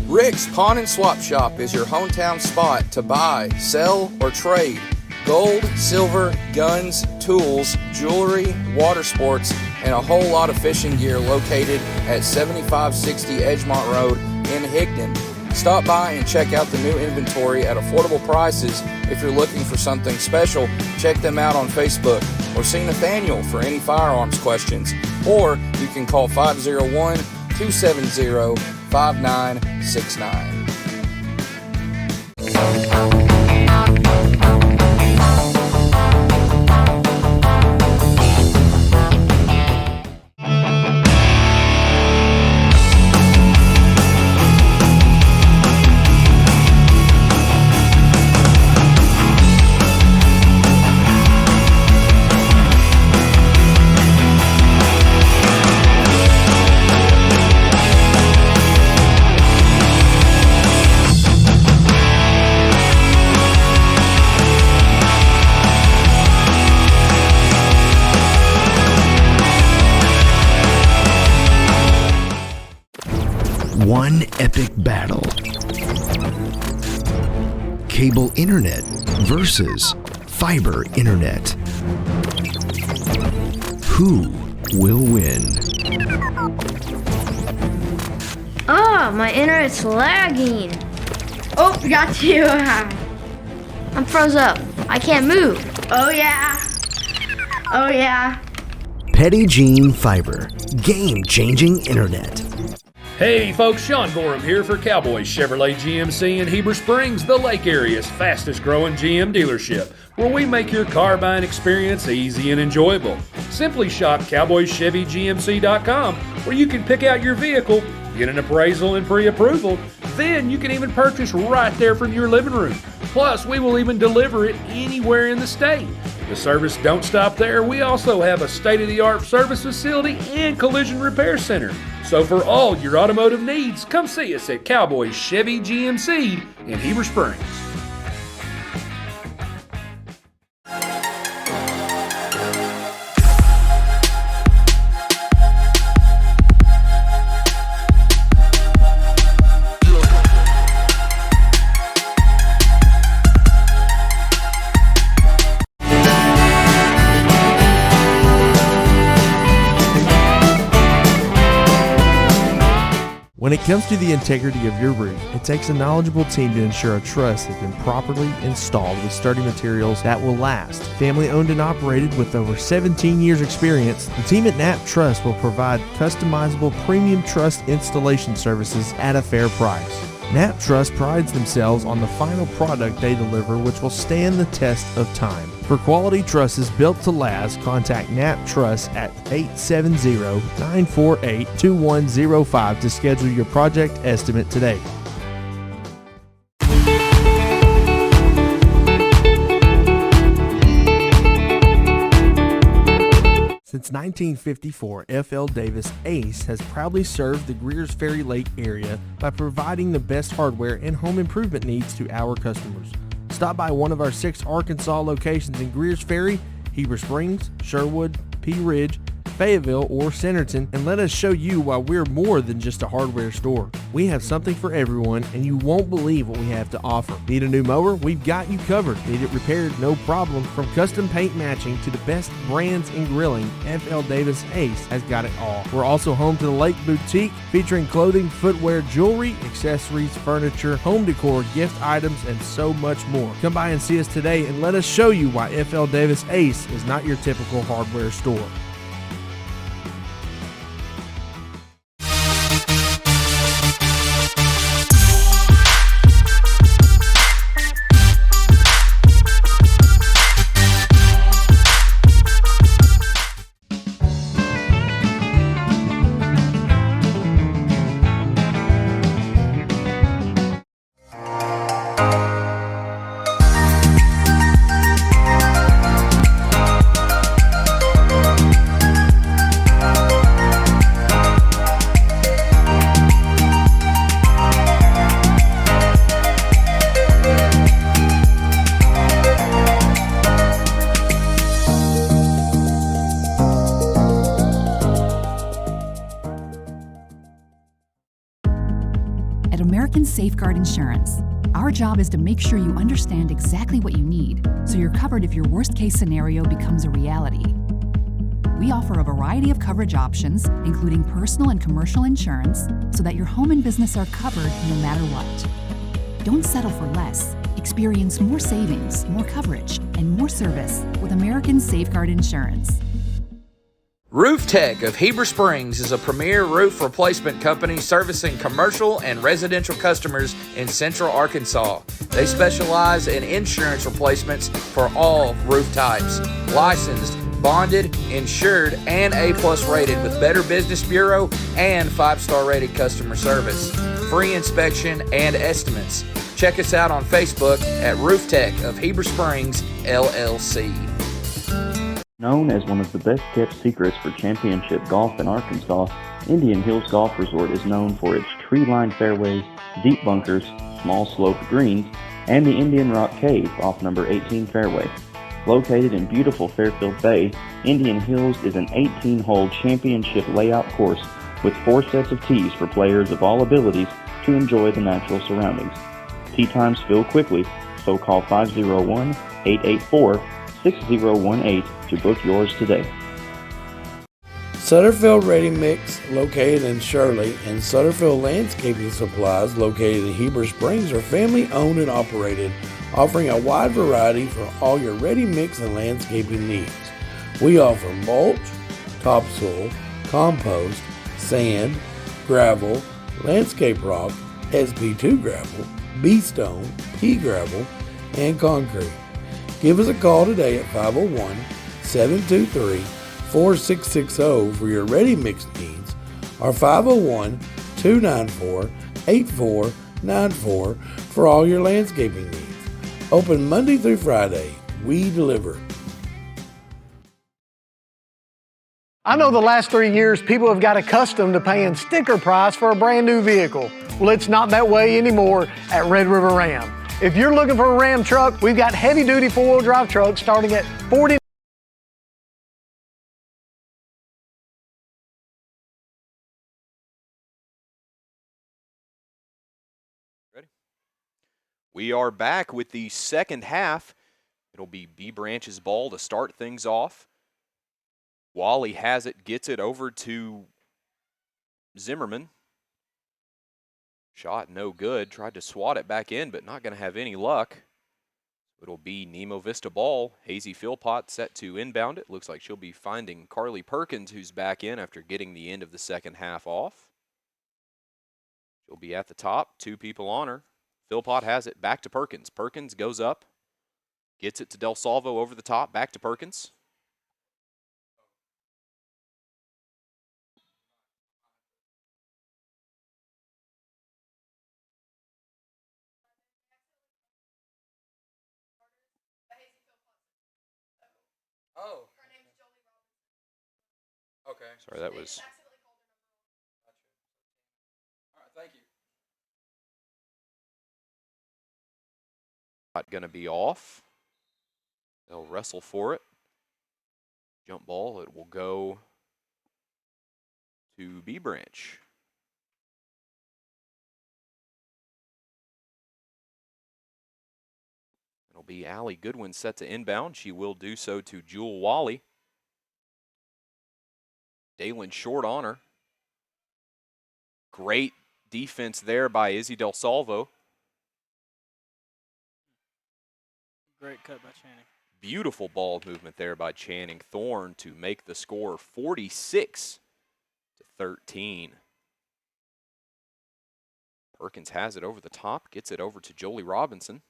Rick's Pawn and Swap Shop is your hometown spot to buy, sell, or trade gold, silver, guns, tools, jewelry, water sports, and a whole lot of fishing gear located at 7560 Edgemont Road in Higdon. Stop by and check out the new inventory at affordable prices. If you're looking for something special, check them out on Facebook or see Nathaniel for any firearms questions. Or you can call 501-270-5969. One epic battle. Cable internet versus fiber internet. Who will win? Oh, my internet's lagging. Oh, got you. I'm froze up. I can't move. Oh, yeah. Oh, yeah. Petty Jean Fiber. Game-changing internet. Hey folks, Sean Gorham here for Cowboys Chevrolet GMC in Heber Springs, the Lake Area's fastest growing GM dealership, where we make your car buying experience easy and enjoyable. Simply shop CowboysChevyGMC.com, where you can pick out your vehicle, get an appraisal and pre-approval, then you can even purchase right there from your living room. Plus, we will even deliver it anywhere in the state. The service don't stop there. We also have a state-of-the-art service facility and collision repair center. So for all your automotive needs, come see us at Cowboys Chevy GMC in Heber Springs. When it comes to the integrity of your roof, it takes a knowledgeable team to ensure a truss has been properly installed with sturdy materials that will last. Family owned and operated with over 17 years experience, the team at Knapp Truss will provide customizable premium truss installation services at a fair price. Knapp Truss prides themselves on the final product they deliver, which will stand the test of time. For quality trusses built to last, contact Knapp Truss at 870-948-2105 to schedule your project estimate today. Since 1954, F.L. Davis Ace has proudly served the Greers Ferry Lake area by providing the best hardware and home improvement needs to our customers. Stop by one of our 6 Arkansas locations in Greers Ferry, Heber Springs, Sherwood, Pea Ridge, Fayetteville, or Centerton, and let us show you why we're more than just a hardware store. We have something for everyone, and you won't believe what we have to offer. Need a new mower? We've got you covered. Need it repaired? No problem. From custom paint matching to the best brands in grilling, FL Davis Ace has got it all. We're also home to the Lake Boutique, featuring clothing, footwear, jewelry, accessories, furniture, home decor, gift items, and so much more. Come by and see us today, and let us show you why FL Davis Ace is not your typical hardware store. At American Safeguard Insurance, our job is to make sure you understand exactly what you need so you're covered if your worst-case scenario becomes a reality. We offer a variety of coverage options, including personal and commercial insurance, so that your home and business are covered no matter what. Don't settle for less. Experience more savings, more coverage, and more service with American Safeguard Insurance. Roof Tech of Heber Springs is a premier roof replacement company servicing commercial and residential customers in central Arkansas. They specialize in insurance replacements for all roof types. Licensed, bonded, insured, and A+ rated with Better Business Bureau and 5-star rated customer service. Free inspection and estimates. Check us out on Facebook at Roof Tech of Heber Springs, LLC. Known as one of the best-kept secrets for championship golf in Arkansas, Indian Hills Golf Resort is known for its tree-lined fairways, deep bunkers, small sloped greens, and the Indian Rock Cave off number 18 fairway. Located in beautiful Fairfield Bay, Indian Hills is an 18-hole championship layout course with 4 sets of tees for players of all abilities to enjoy the natural surroundings. Tee times fill quickly, so call 501-884-6018 to book yours today. Sutterfield Ready Mix, located in Shirley, and Sutterfield Landscaping Supplies, located in Heber Springs, are family owned and operated, offering a wide variety for all your ready mix and landscaping needs. We offer mulch, topsoil, compost, sand, gravel, landscape rock, SP2 gravel, B-stone, pea gravel, and concrete. Give us a call today at 501-723-4660 for your ready mix needs, or 501-294-8494 for all your landscaping needs. Open Monday through Friday. We deliver. I know the last 3 years people have got accustomed to paying sticker price for a brand new vehicle. Well, it's not that way anymore at Red River Ram. If you're looking for a Ram truck, we've got heavy-duty four-wheel drive trucks starting at $40. Ready? We are back with the second half. It'll be B Branch's ball to start things off. Wally has it, gets it over to Zimmerman. Shot no good. Tried to swat it back in, but not going to have any luck. It'll be Nemo Vista ball. Hazy Philpott set to inbound it. Looks like she'll be finding Carly Perkins, who's back in after getting the end of the second half off. She'll be at the top. 2 people on her. Philpott has it back to Perkins. Perkins goes up. Gets it to Del Salvo over the top. Back to Perkins. Oh. Okay. Sorry, that was... All right, thank you. Not going to be off. They'll wrestle for it. Jump ball, it will go to B Branch. It'll be Allie Goodwin set to inbound. She will do so to Jewel Wally. Dalen Short on her. Great defense there by Izzy Del Salvo. Great cut by Channing. Beautiful ball movement there by Channing Thorne to make the score 46-13. Perkins has it over the top, gets it over to Jolie Robinson.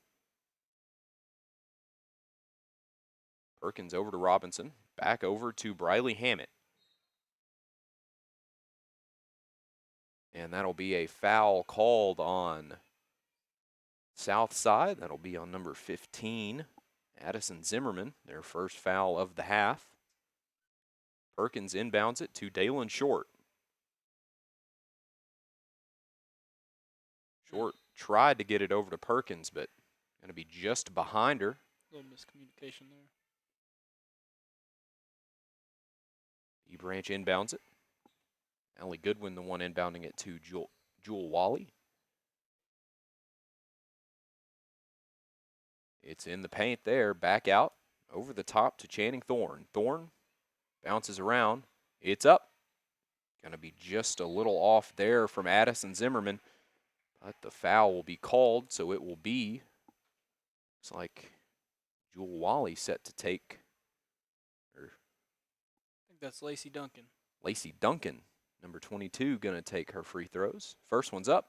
Perkins over to Robinson, back over to Briley Hammett. And that'll be a foul called on South Side. That'll be on number 15, Addison Zimmerman, their first foul of the half. Perkins inbounds it to Dalen Short. Short tried to get it over to Perkins, but going to be just behind her. A little miscommunication there. E Branch inbounds it. Allie Goodwin, the one inbounding it to Jewel Wally. It's in the paint there, back out, over the top to Channing Thorne. Thorne bounces around, it's up. Gonna be just a little off there from Addison Zimmerman, but the foul will be called, so it will be, looks like Jewel Wally set to take, I think that's Lacey Duncan. Lacey Duncan, number 22, gonna take her free throws. First one's up.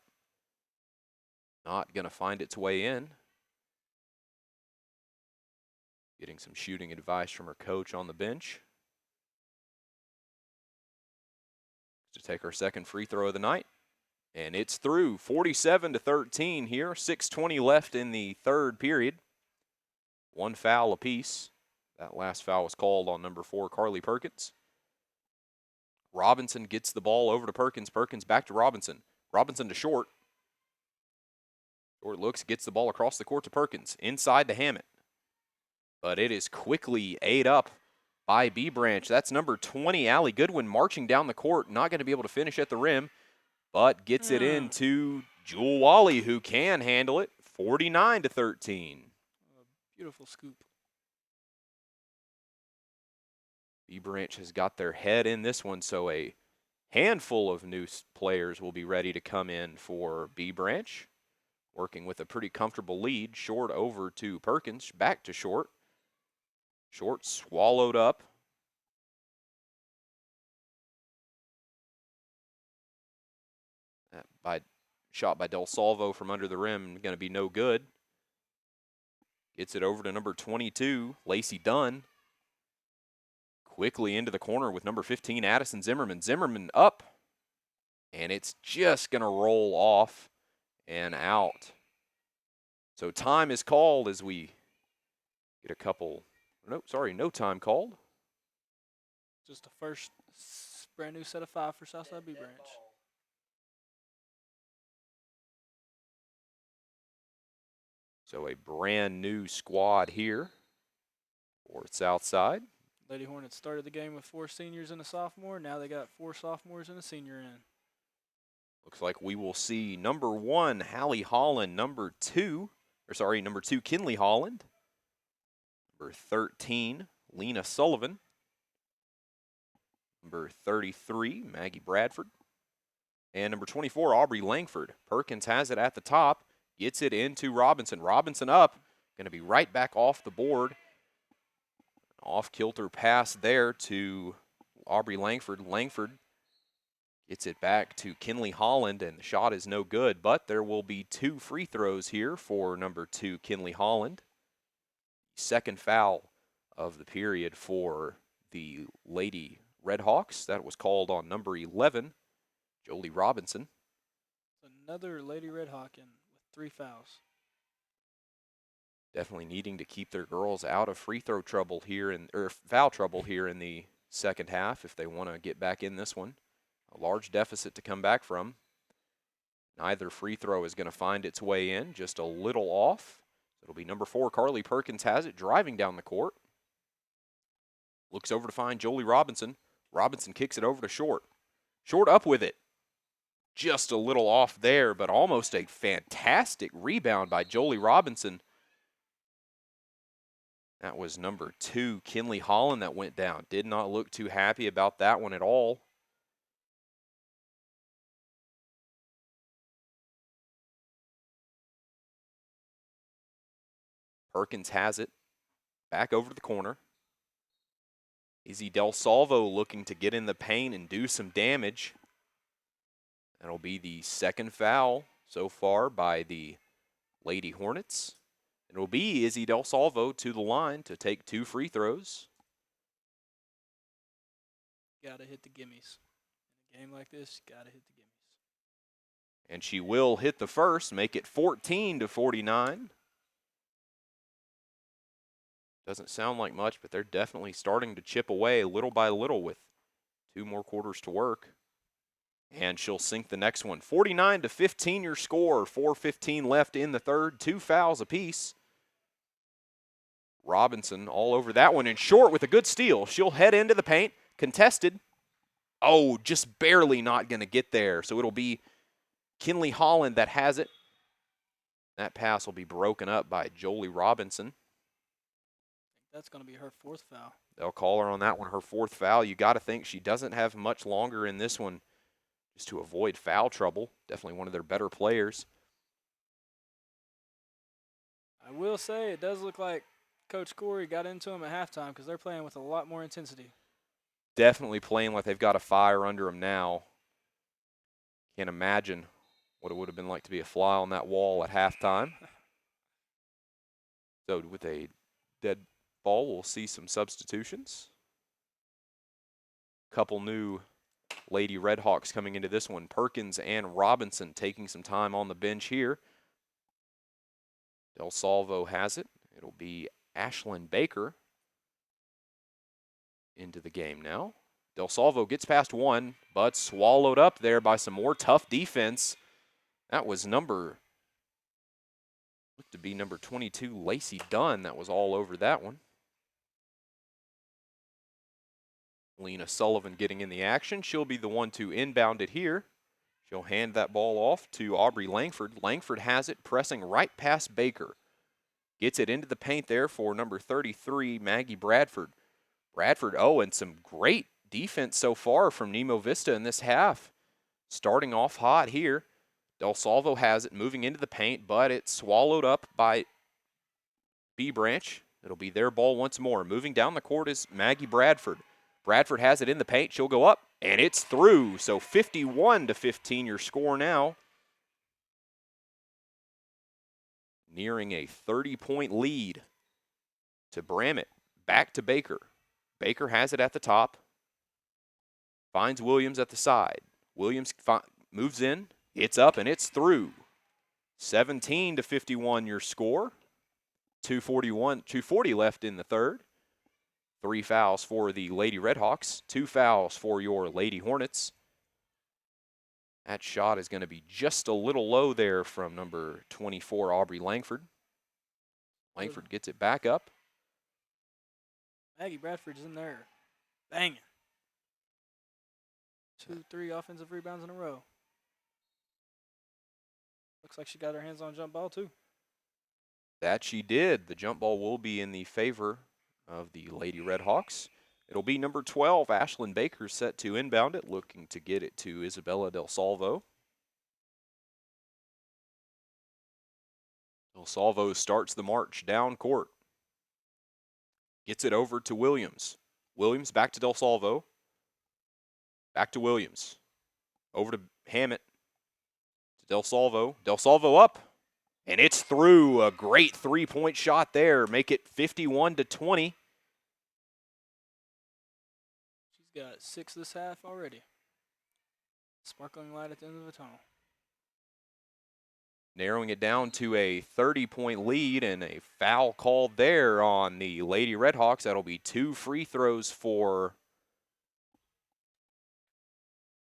Not gonna find its way in. Getting some shooting advice from her coach on the bench. To take her second free throw of the night. And it's through, 47-13 here. 6:20 left in the third period. One foul apiece. That last foul was called on number 4, Carly Perkins. Robinson gets the ball over to Perkins. Perkins back to Robinson. Robinson to Short. Short looks, gets the ball across the court to Perkins. Inside to Hammett. But it is quickly ate up by B Branch. That's number 20, Allie Goodwin, marching down the court. Not going to be able to finish at the rim, but gets it into Jewel Wally, who can handle it. 49-13. Beautiful scoop. B Branch has got their head in this one, so a handful of new players will be ready to come in for B Branch. Working with a pretty comfortable lead. Short over to Perkins, back to Short. Short swallowed up. Shot by Del Salvo from under the rim, going to be no good. Gets it over to number 22, Lacey Dunn. Quickly into the corner with number 15, Addison Zimmerman. Zimmerman up, and it's just going to roll off and out. So time is called as we get a couple. No time called. Just the first brand new set of 5 for Southside B Branch. So a brand new squad here for Southside. Lady Hornets started the game with 4 seniors and a sophomore. Now they got 4 sophomores and a senior in. Looks like we will see number 1, Hallie Holland, number 2, Kinley Holland. Number 13, Lena Sullivan. Number 33, Maggie Bradford. And number 24, Aubrey Langford. Perkins has it at the top, gets it into Robinson. Robinson up, going to be right back off the board. Off-kilter pass there to Aubrey Langford. Langford gets it back to Kinley Holland, and the shot is no good, but there will be 2 free throws here for number 2, Kinley Holland. Second foul of the period for the Lady Redhawks. That was called on number 11, Jolie Robinson. Another Lady Redhawk in with 3 fouls. Definitely needing to keep their girls out of foul trouble here in the second half if they want to get back in this one. A large deficit to come back from. Neither free throw is going to find its way in, just a little off. It'll be number 4, Carly Perkins has it, driving down the court. Looks over to find Jolie Robinson. Robinson kicks it over to Short. Short up with it. Just a little off there, but almost a fantastic rebound by Jolie Robinson. That was number 2, Kinley Holland, that went down. Did not look too happy about that one at all. Perkins has it. Back over to the corner. Izzy Del Salvo looking to get in the paint and do some damage. That'll be the second foul so far by the Lady Hornets. It'll be Izzy Del Salvo to the line to take 2 free throws. Gotta hit the gimmies. In a game like this, gotta hit the gimmies. And she will hit the first, make it 14-49. Doesn't sound like much, but they're definitely starting to chip away little by little with 2 more quarters to work. And she'll sink the next one. 49-15 your score. 4:15 left in the third. 2 fouls apiece. Robinson all over that one, and Short with a good steal. She'll head into the paint. Contested. Oh, just barely not going to get there. So it'll be Kinley Holland that has it. That pass will be broken up by Jolie Robinson. That's going to be her 4th foul. They'll call her on that one, her 4th foul. You got to think she doesn't have much longer in this one just to avoid foul trouble. Definitely one of their better players. I will say it does look like Coach Corey got into them at halftime because they're playing with a lot more intensity. Definitely playing like they've got a fire under them now. Can't imagine what it would have been like to be a fly on that wall at halftime. So with a dead ball, we'll see some substitutions. Couple new Lady Redhawks coming into this one. Perkins and Robinson taking some time on the bench here. Del Salvo has it. It'll be Ashlyn Baker into the game now. Del Salvo gets past one, but swallowed up there by some more tough defense. That was looked to be number 22, Lacey Dunn. That was all over that one. Lena Sullivan getting in the action. She'll be the one to inbound it here. She'll hand that ball off to Aubrey Langford. Langford has it, pressing right past Baker. Gets it into the paint there for number 33, Maggie Bradford. Bradford, and some great defense so far from Nemo Vista in this half. Starting off hot here. Del Salvo has it, moving into the paint, but it's swallowed up by B Branch. It'll be their ball once more. Moving down the court is Maggie Bradford. Bradford has it in the paint. She'll go up, and it's through. So 51-15 your score now. Nearing a 30-point lead to Bramett. Back to Baker. Baker has it at the top. Finds Williams at the side. Williams moves in. It's up, and it's through. 17-51 your score. 2:40 left in the third. 3 fouls for the Lady Redhawks. 2 fouls for your Lady Hornets. That shot is going to be just a little low there from number 24, Aubrey Langford. Langford gets it back up. Maggie Bradford's in there. Banging. 2-3 offensive rebounds in a row. Looks like she got her hands on a jump ball, too. That she did. The jump ball will be in the favor of the Lady Redhawks. It'll be number 12, Ashlyn Baker, set to inbound it, looking to get it to Isabella Del Salvo. Del Salvo starts the march down court. Gets it over to Williams. Williams back to Del Salvo. Back to Williams. Over to Hammett. To Del Salvo. Del Salvo up. And it's through. A great 3-point shot there. Make it 51-20. She's got 6 this half already. Sparkling light at the end of the tunnel. Narrowing it down to a 30-point lead, and a foul called there on the Lady Redhawks. That'll be 2 free throws for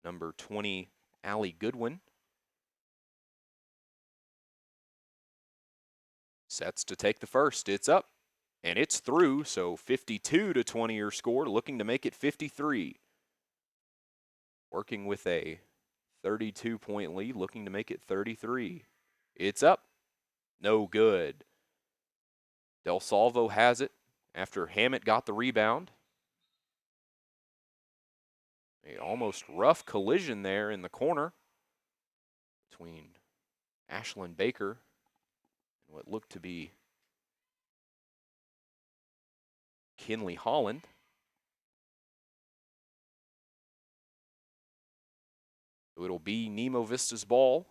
number 20, Allie Goodwin. sets to take the first. It's up, and it's through, so 52-20 your score, looking to make it 53. Working with a 32-point lead, looking to make it 33. It's up. No good. Del Salvo has it after Hammett got the rebound. A almost rough collision there in the corner between Ashlyn Baker and what looked to be Kinley Holland. So it'll be Nemo Vista's ball.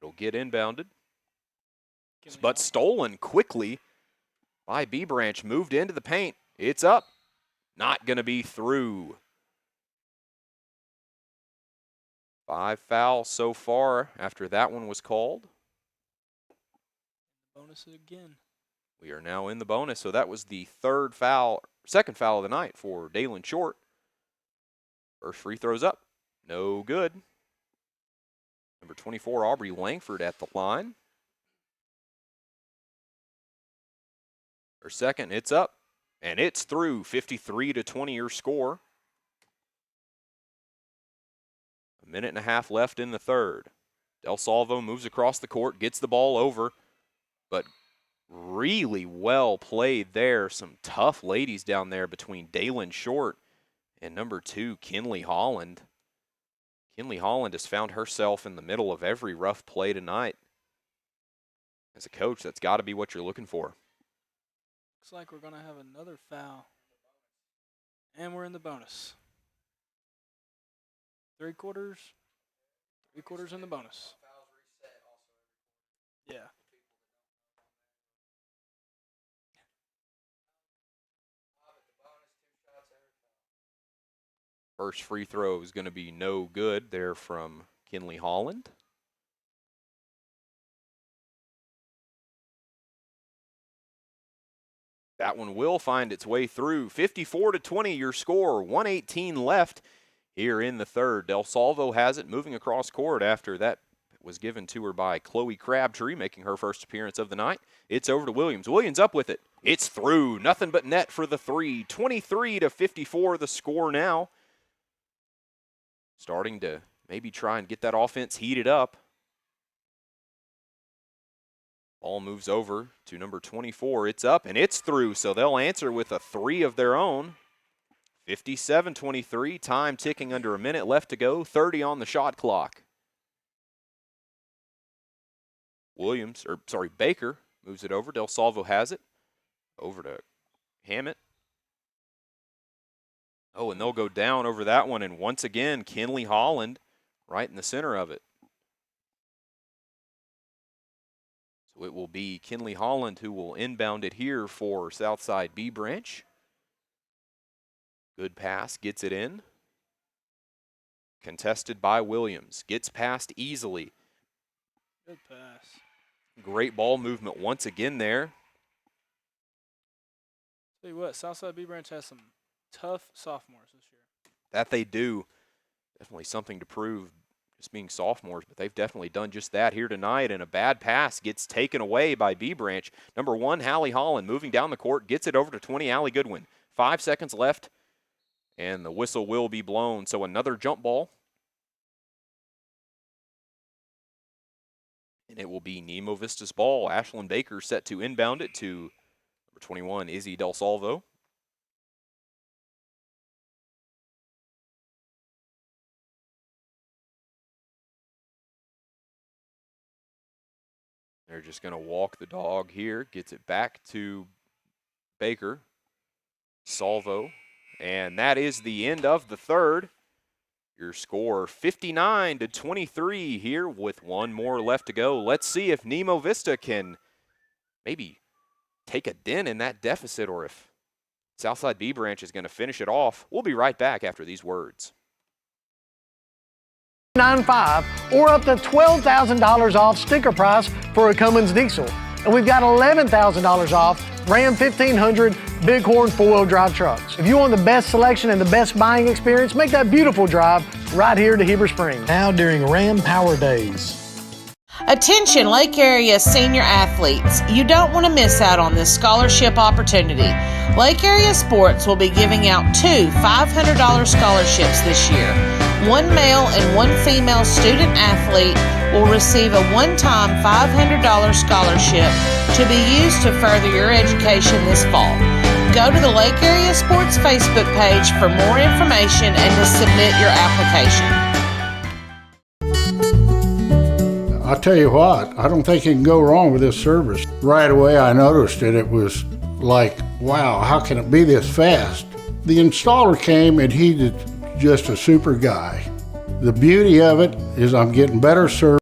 It'll get inbounded, but stolen quickly by B Branch. Moved into the paint. It's up. Not going to be through. 5 fouls so far after that one was called. Bonus again. We are now in the bonus, so that was the second foul of the night for Dalen Short. First free throw's up. No good. Number 24, Aubrey Langford at the line. Her second, it's up, and it's through. 53-20 your score. A minute and a half left in the third. Del Salvo moves across the court, gets the ball over, but really well played there. Some tough ladies down there between Dalen Short and number 2, Kinley Holland. Kinley Holland has found herself in the middle of every rough play tonight. As a coach, that's got to be what you're looking for. Looks like we're going to have another foul. And we're in the bonus. 3/4. 3/4 in the bonus. Yeah. First free throw is going to be no good there from Kinley Holland. That one will find its way through. 54-20 your score. 1:18 left here in the third. Del Salvo has it, moving across court after that was given to her by Chloe Crabtree, making her first appearance of the night. It's over to Williams. Williams up with it. It's through. Nothing but net for the three. 23-54 the score now. Starting to maybe try and get that offense heated up. Ball moves over to number 24. It's up and it's through, so they'll answer with a three of their own. 57-23, time ticking under a minute left to go, 30 on the shot clock. Baker moves it over. Del Salvo has it. Over to Hammett. Oh, and they'll go down over that one, and once again, Kinley Holland right in the center of it. So it will be Kinley Holland who will inbound it here for Southside B Branch. Good pass, gets it in. Contested by Williams. Gets past easily. Good pass. Great ball movement once again there. Tell you what, Southside B Branch has some tough sophomores this year. That they do. Definitely something to prove just being sophomores, but they've definitely done just that here tonight, and a bad pass gets taken away by B Branch. Number 1, Hallie Holland, moving down the court, gets it over to 20, Allie Goodwin. 5 seconds left, and the whistle will be blown. So another jump ball. And it will be Nemo Vista's ball. Ashlyn Baker set to inbound it to number 21, Izzy Del Salvo. They're just going to walk the dog here. Gets it back to Baker. Salvo. And that is the end of the third. Your score 59-23 here with one more left to go. Let's see if Nemo Vista can maybe take a dent in that deficit, or if Southside B Branch is going to finish it off. We'll be right back after these words. 95 or up to $12,000 off sticker price for a Cummins diesel. And we've got $11,000 off Ram 1500 Bighorn 4-wheel drive trucks. If you want the best selection and the best buying experience, make that beautiful drive right here to Heber Springs. Now during Ram Power Days. Attention Lake Area senior athletes, you don't want to miss out on this scholarship opportunity. Lake Area Sports will be giving out 2 $500 scholarships this year. One male and one female student athlete will receive a one-time $500 scholarship to be used to further your education this fall. Go to the Lake Area Sports Facebook page for more information and to submit your application. I'll tell you what, I don't think you can go wrong with this service. Right away I noticed it. It was like, wow, how can it be this fast? The installer came and he did just a super guy. The beauty of it is I'm getting better service.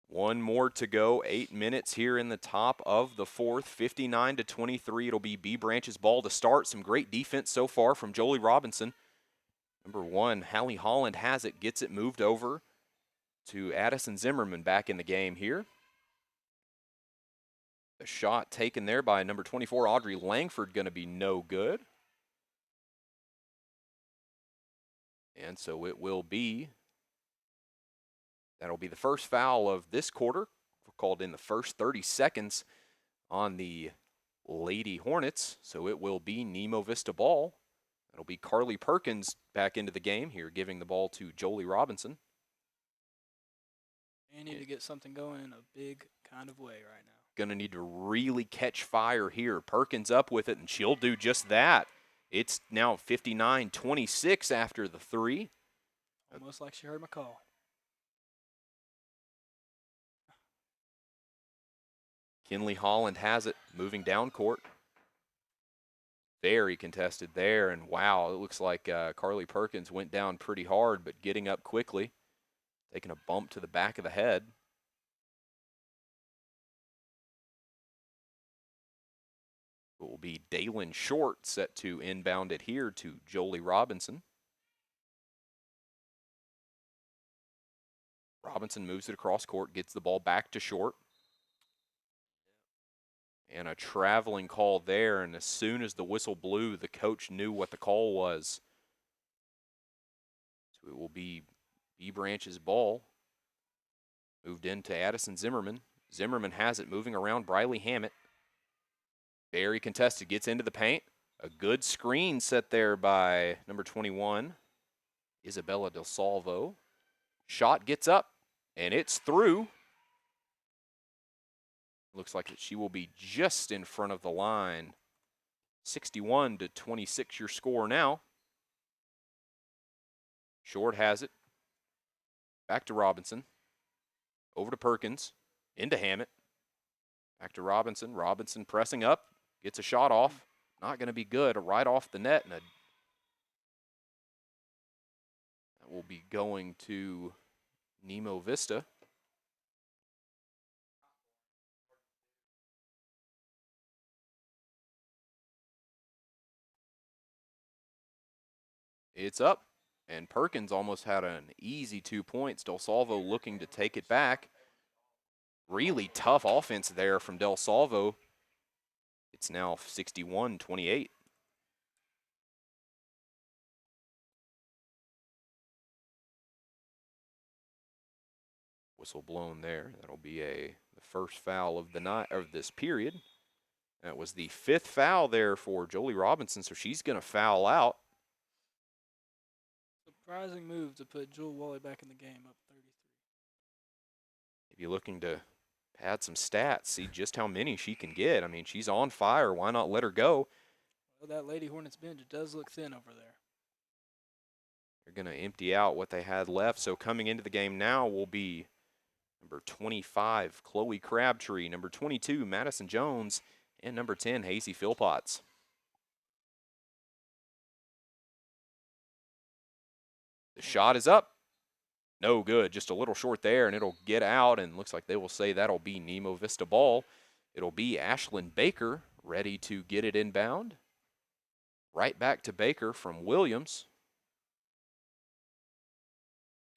One more to go, 8 minutes here in the top of the fourth, 59-23. It'll be B Branch's ball to start. Some great defense so far from Jolie Robinson. Number 1, Hallie Holland has it, gets it moved over to Addison Zimmerman back in the game here. The shot taken there by number 24, Audrey Langford, going to be no good. And so it will be, that'll be the first foul of this quarter, called in the first 30 seconds on the Lady Hornets. So it will be Nemo Vista ball. It'll be Carly Perkins back into the game here, giving the ball to Jolie Robinson. They need to get something going in a big kind of way right now. Going to need to really catch fire here. Perkins up with it, and she'll do just that. It's now 59-26 after the 3. Almost like she heard my call. Kinley Holland has it, moving down court. Very contested there, and wow, it looks like Carly Perkins went down pretty hard, but getting up quickly, taking a bump to the back of the head. It will be Dalen Short set to inbound it here to Jolie Robinson. Robinson moves it across court, gets the ball back to Short. And a traveling call there, and as soon as the whistle blew, the coach knew what the call was. So it will be B Branch's ball. Moved into Addison Zimmerman. Zimmerman has it, moving around Briley Hammett. Very contested, gets into the paint. A good screen set there by number 21, Isabella Del Salvo. Shot gets up, and it's through. Looks like she will be just in front of the line. 61-26 your score now. Short has it. Back to Robinson. Over to Perkins. Into Hammett. Back to Robinson. Robinson pressing up. Gets a shot off. Not going to be good. Right off the net. And that will be going to Nemo Vista. It's up, and Perkins almost had an easy 2 points. Del Salvo looking to take it back. Really tough offense there from Del Salvo. It's now 61-28. Whistle blown there. That'll be the first foul of the night, of this period. That was the 5th foul there for Jolie Robinson, so she's going to foul out. Surprising move to put Jewel Wally back in the game, up 33. If you're looking to pad some stats, see just how many she can get. I mean, she's on fire. Why not let her go? Well, that Lady Hornets bench does look thin over there. They're going to empty out what they had left. So coming into the game now will be number 25, Chloe Crabtree, number 22, Madison Jones, and number 10, Hazy Philpotts. The shot is up. No good, just a little short there, and it'll get out, and looks like they will say that'll be Nemo Vista ball. It'll be Ashlyn Baker ready to get it inbound. Right back to Baker from Williams.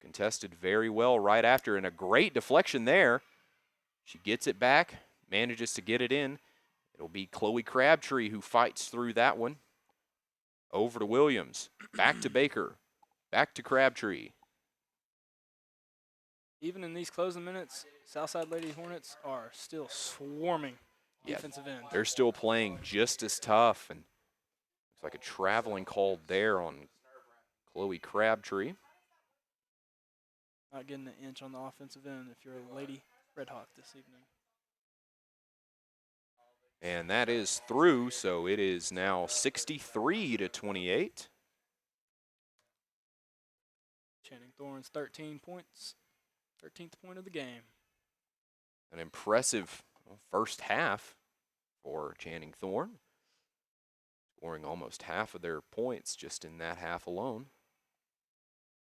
Contested very well right after, and a great deflection there. She gets it back, manages to get it in. It'll be Chloe Crabtree who fights through that one. Over to Williams, back to Baker, back to Crabtree. Even in these closing minutes, Southside Lady Hornets are still swarming defensive end. They're still playing just as tough, and looks like a traveling call there on Chloe Crabtree. Not getting an inch on the offensive end if you're a Lady Red Hawk this evening. And that is through, so it is now 63-28. Channing Thorne's 13 points, 13th point of the game. An impressive first half for Channing Thorne, scoring almost half of their points just in that half alone.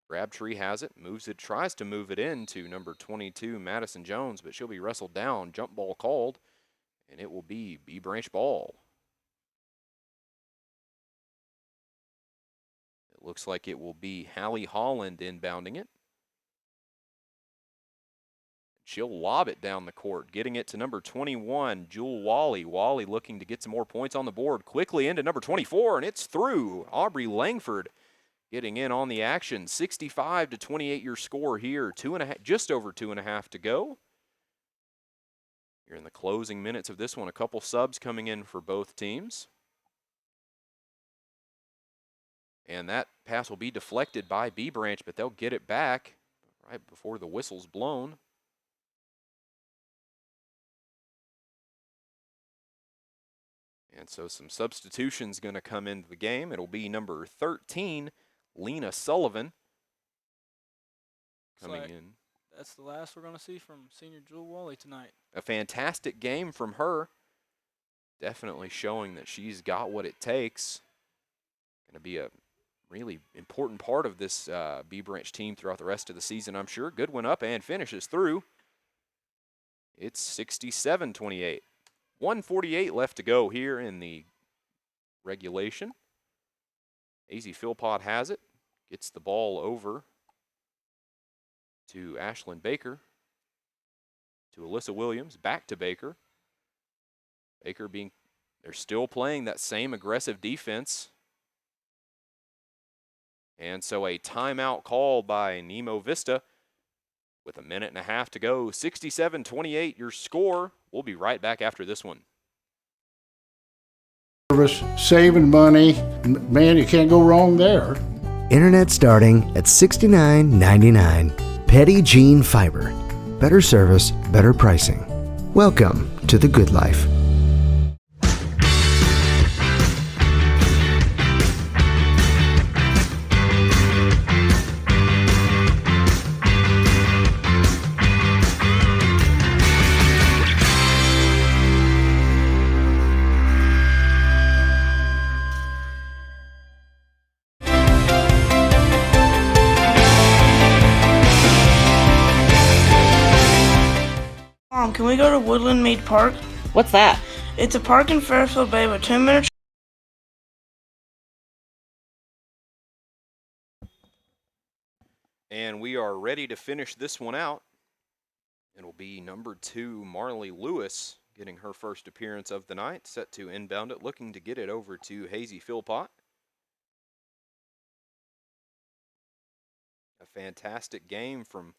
Crabtree has it, moves it, tries to move it into number 22, Madison Jones, but she'll be wrestled down. Jump ball called, and it will be B Branch ball. It looks like it will be Hallie Holland inbounding it. She'll lob it down the court, getting it to number 21, Jewel Wally. Wally looking to get some more points on the board. Quickly into number 24, and it's through. Aubrey Langford getting in on the action. 65-28 your score here. Just over 2.5 to go. You're in the closing minutes of this one. A couple subs coming in for both teams. And that pass will be deflected by B Branch, but they'll get it back right before the whistle's blown. And so some substitutions going to come into the game. It'll be number 13, Lena Sullivan, coming in. That's the last we're going to see from senior Jewel Wally tonight. A fantastic game from her. Definitely showing that she's got what it takes. Going to be a really important part of this B Branch team throughout the rest of the season, I'm sure. Good one up and finishes through. It's 67-28. 1:48 left to go here in the regulation. AZ Philpott has it. Gets the ball over to Ashlyn Baker. To Alyssa Williams. Back to Baker. Baker they're still playing that same aggressive defense. And so a timeout call by Nemo Vista with 1.5 minutes to go. 67-28 your score. We'll be right back after this one. Saving money, man, you can't go wrong there. Internet starting at $69.99. Petty Jean Fiber. Better service, better pricing. Welcome to the good life. Mom, can we go to Woodland Mead Park? What's that? It's a park in Fairfield Bay with 10 minutes. And we are ready to finish this one out. It'll be number 2, Marley Lewis, getting her first appearance of the night, set to inbound it, looking to get it over to Hazy Philpott. A fantastic game from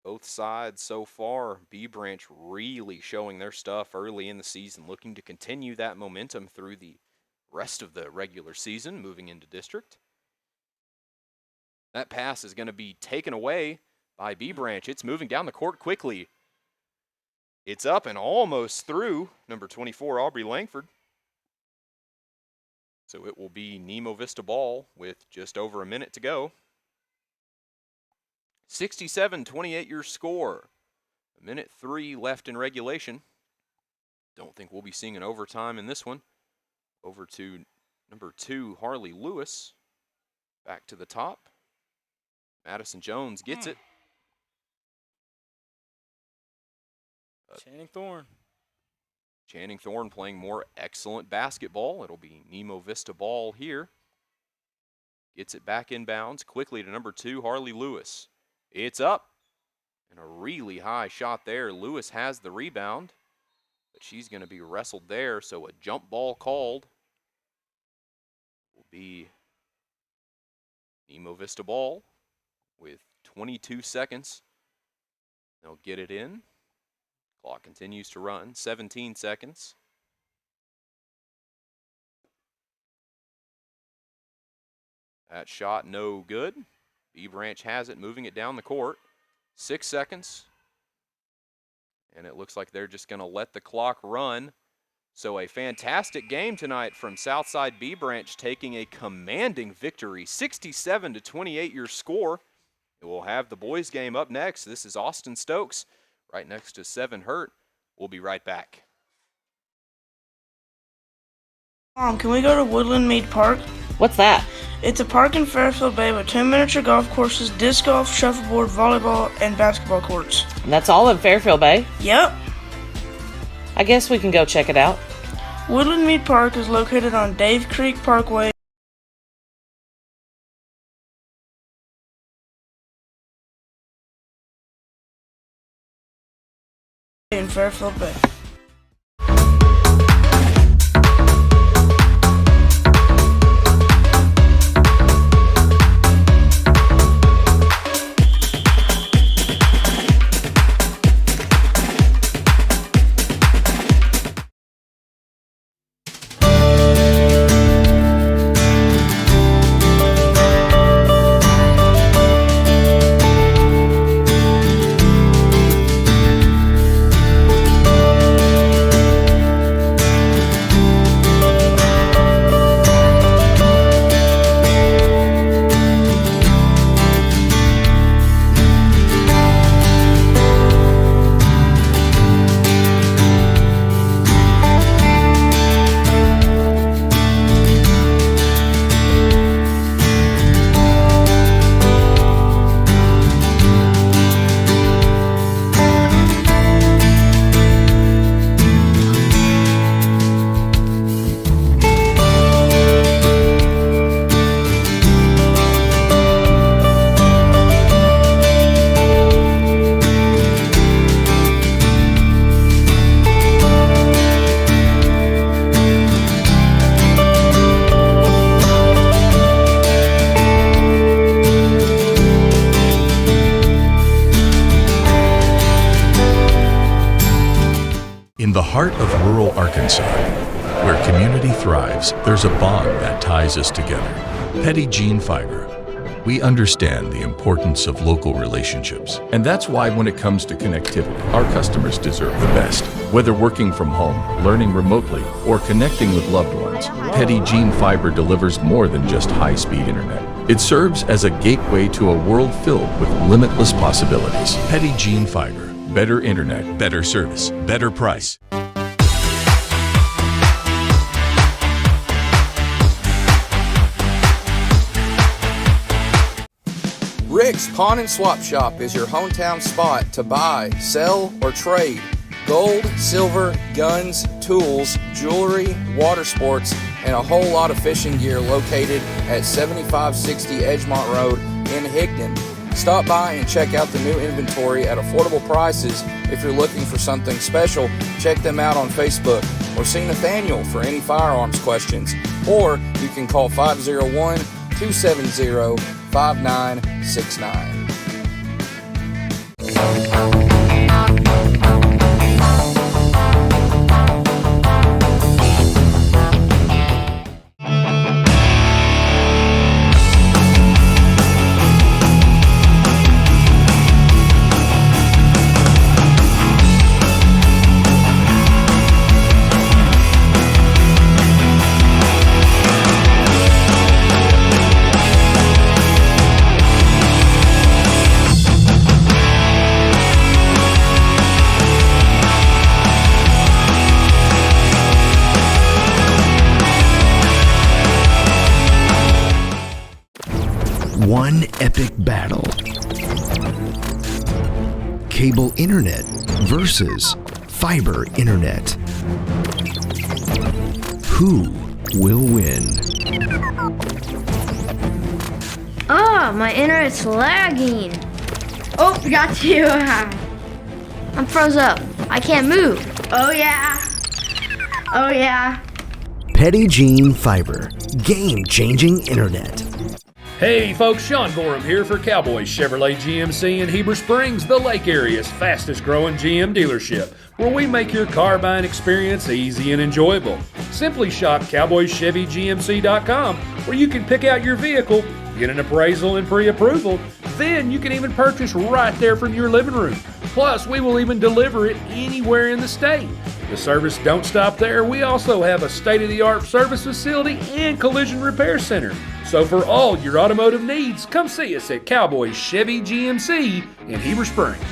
both sides so far. B Branch really showing their stuff early in the season, looking to continue that momentum through the rest of the regular season, moving into district. That pass is going to be taken away by B Branch. It's moving down the court quickly. It's up and almost through number 24, Aubrey Langford. So it will be Nemo Vista ball with just over 1 minute to go. 67-28 your score. 1:03 minutes left in regulation. Don't think we'll be seeing an overtime in this one. Over to number 2, Harley Lewis. Back to the top. Madison Jones gets it. Channing Thorne. Channing Thorne playing more excellent basketball. It'll be Nemo Vista ball here. Gets it back inbounds quickly to number 2, Harley Lewis. It's up. And a really high shot there. Lewis has the rebound, but she's going to be wrestled there, so a jump ball called. Will be Nemo Vista ball with 22 seconds. They'll get it in. Clock continues to run, 17 seconds. That shot no good. B Branch has it, moving it down the court. 6 seconds. And it looks like they're just going to let the clock run. So a fantastic game tonight from Southside B Branch, taking a commanding victory, 67-28 your score. We'll have the boys game up next. This is Austin Stokes right next to 7 Hurt. We'll be right back. Mom, can we go to Woodland Mead Park? What's that? It's a park in Fairfield Bay with 2 miniature golf courses, disc golf, shuffleboard, volleyball, and basketball courts. And that's all in Fairfield Bay? Yep. I guess we can go check it out. Woodland Mead Park is located on Dave Creek Parkway in Fairfield Bay. In the heart of rural Arkansas, where community thrives, there's a bond that ties us together. Petit Jean Fiber. We understand the importance of local relationships. And that's why when it comes to connectivity, our customers deserve the best. Whether working from home, learning remotely, or connecting with loved ones, Petit Jean Fiber delivers more than just high-speed internet. It serves as a gateway to a world filled with limitless possibilities. Petit Jean Fiber. Better internet, better service, better price. Rick's Pawn and Swap Shop is your hometown spot to buy, sell, or trade gold, silver, guns, tools, jewelry, water sports, and a whole lot of fishing gear located at 7560 Edgemont Road in Higdon. Stop by and check out the new inventory at affordable prices. If you're looking for something special, check them out on Facebook or see Nathaniel for any firearms questions. Or you can call 501-270-5969. One epic battle. Cable internet versus fiber internet. Who will win? Oh, my internet's lagging. Oh, got you. I'm froze up. I can't move. Oh yeah. Oh yeah. Petit Jean Fiber. Game-changing internet. Hey folks, Sean Gorham here for Cowboys Chevrolet GMC in Heber Springs, the Lake Area's fastest growing GM dealership, where we make your car buying experience easy and enjoyable. Simply shop cowboyschevygmc.com, where you can pick out your vehicle, get an appraisal and pre-approval, then you can even purchase right there from your living room. Plus, we will even deliver it anywhere in the state. The service don't stop there. We also have a state-of-the-art service facility and collision repair center. So for all your automotive needs, come see us at Cowboys Chevy GMC in Heber Springs.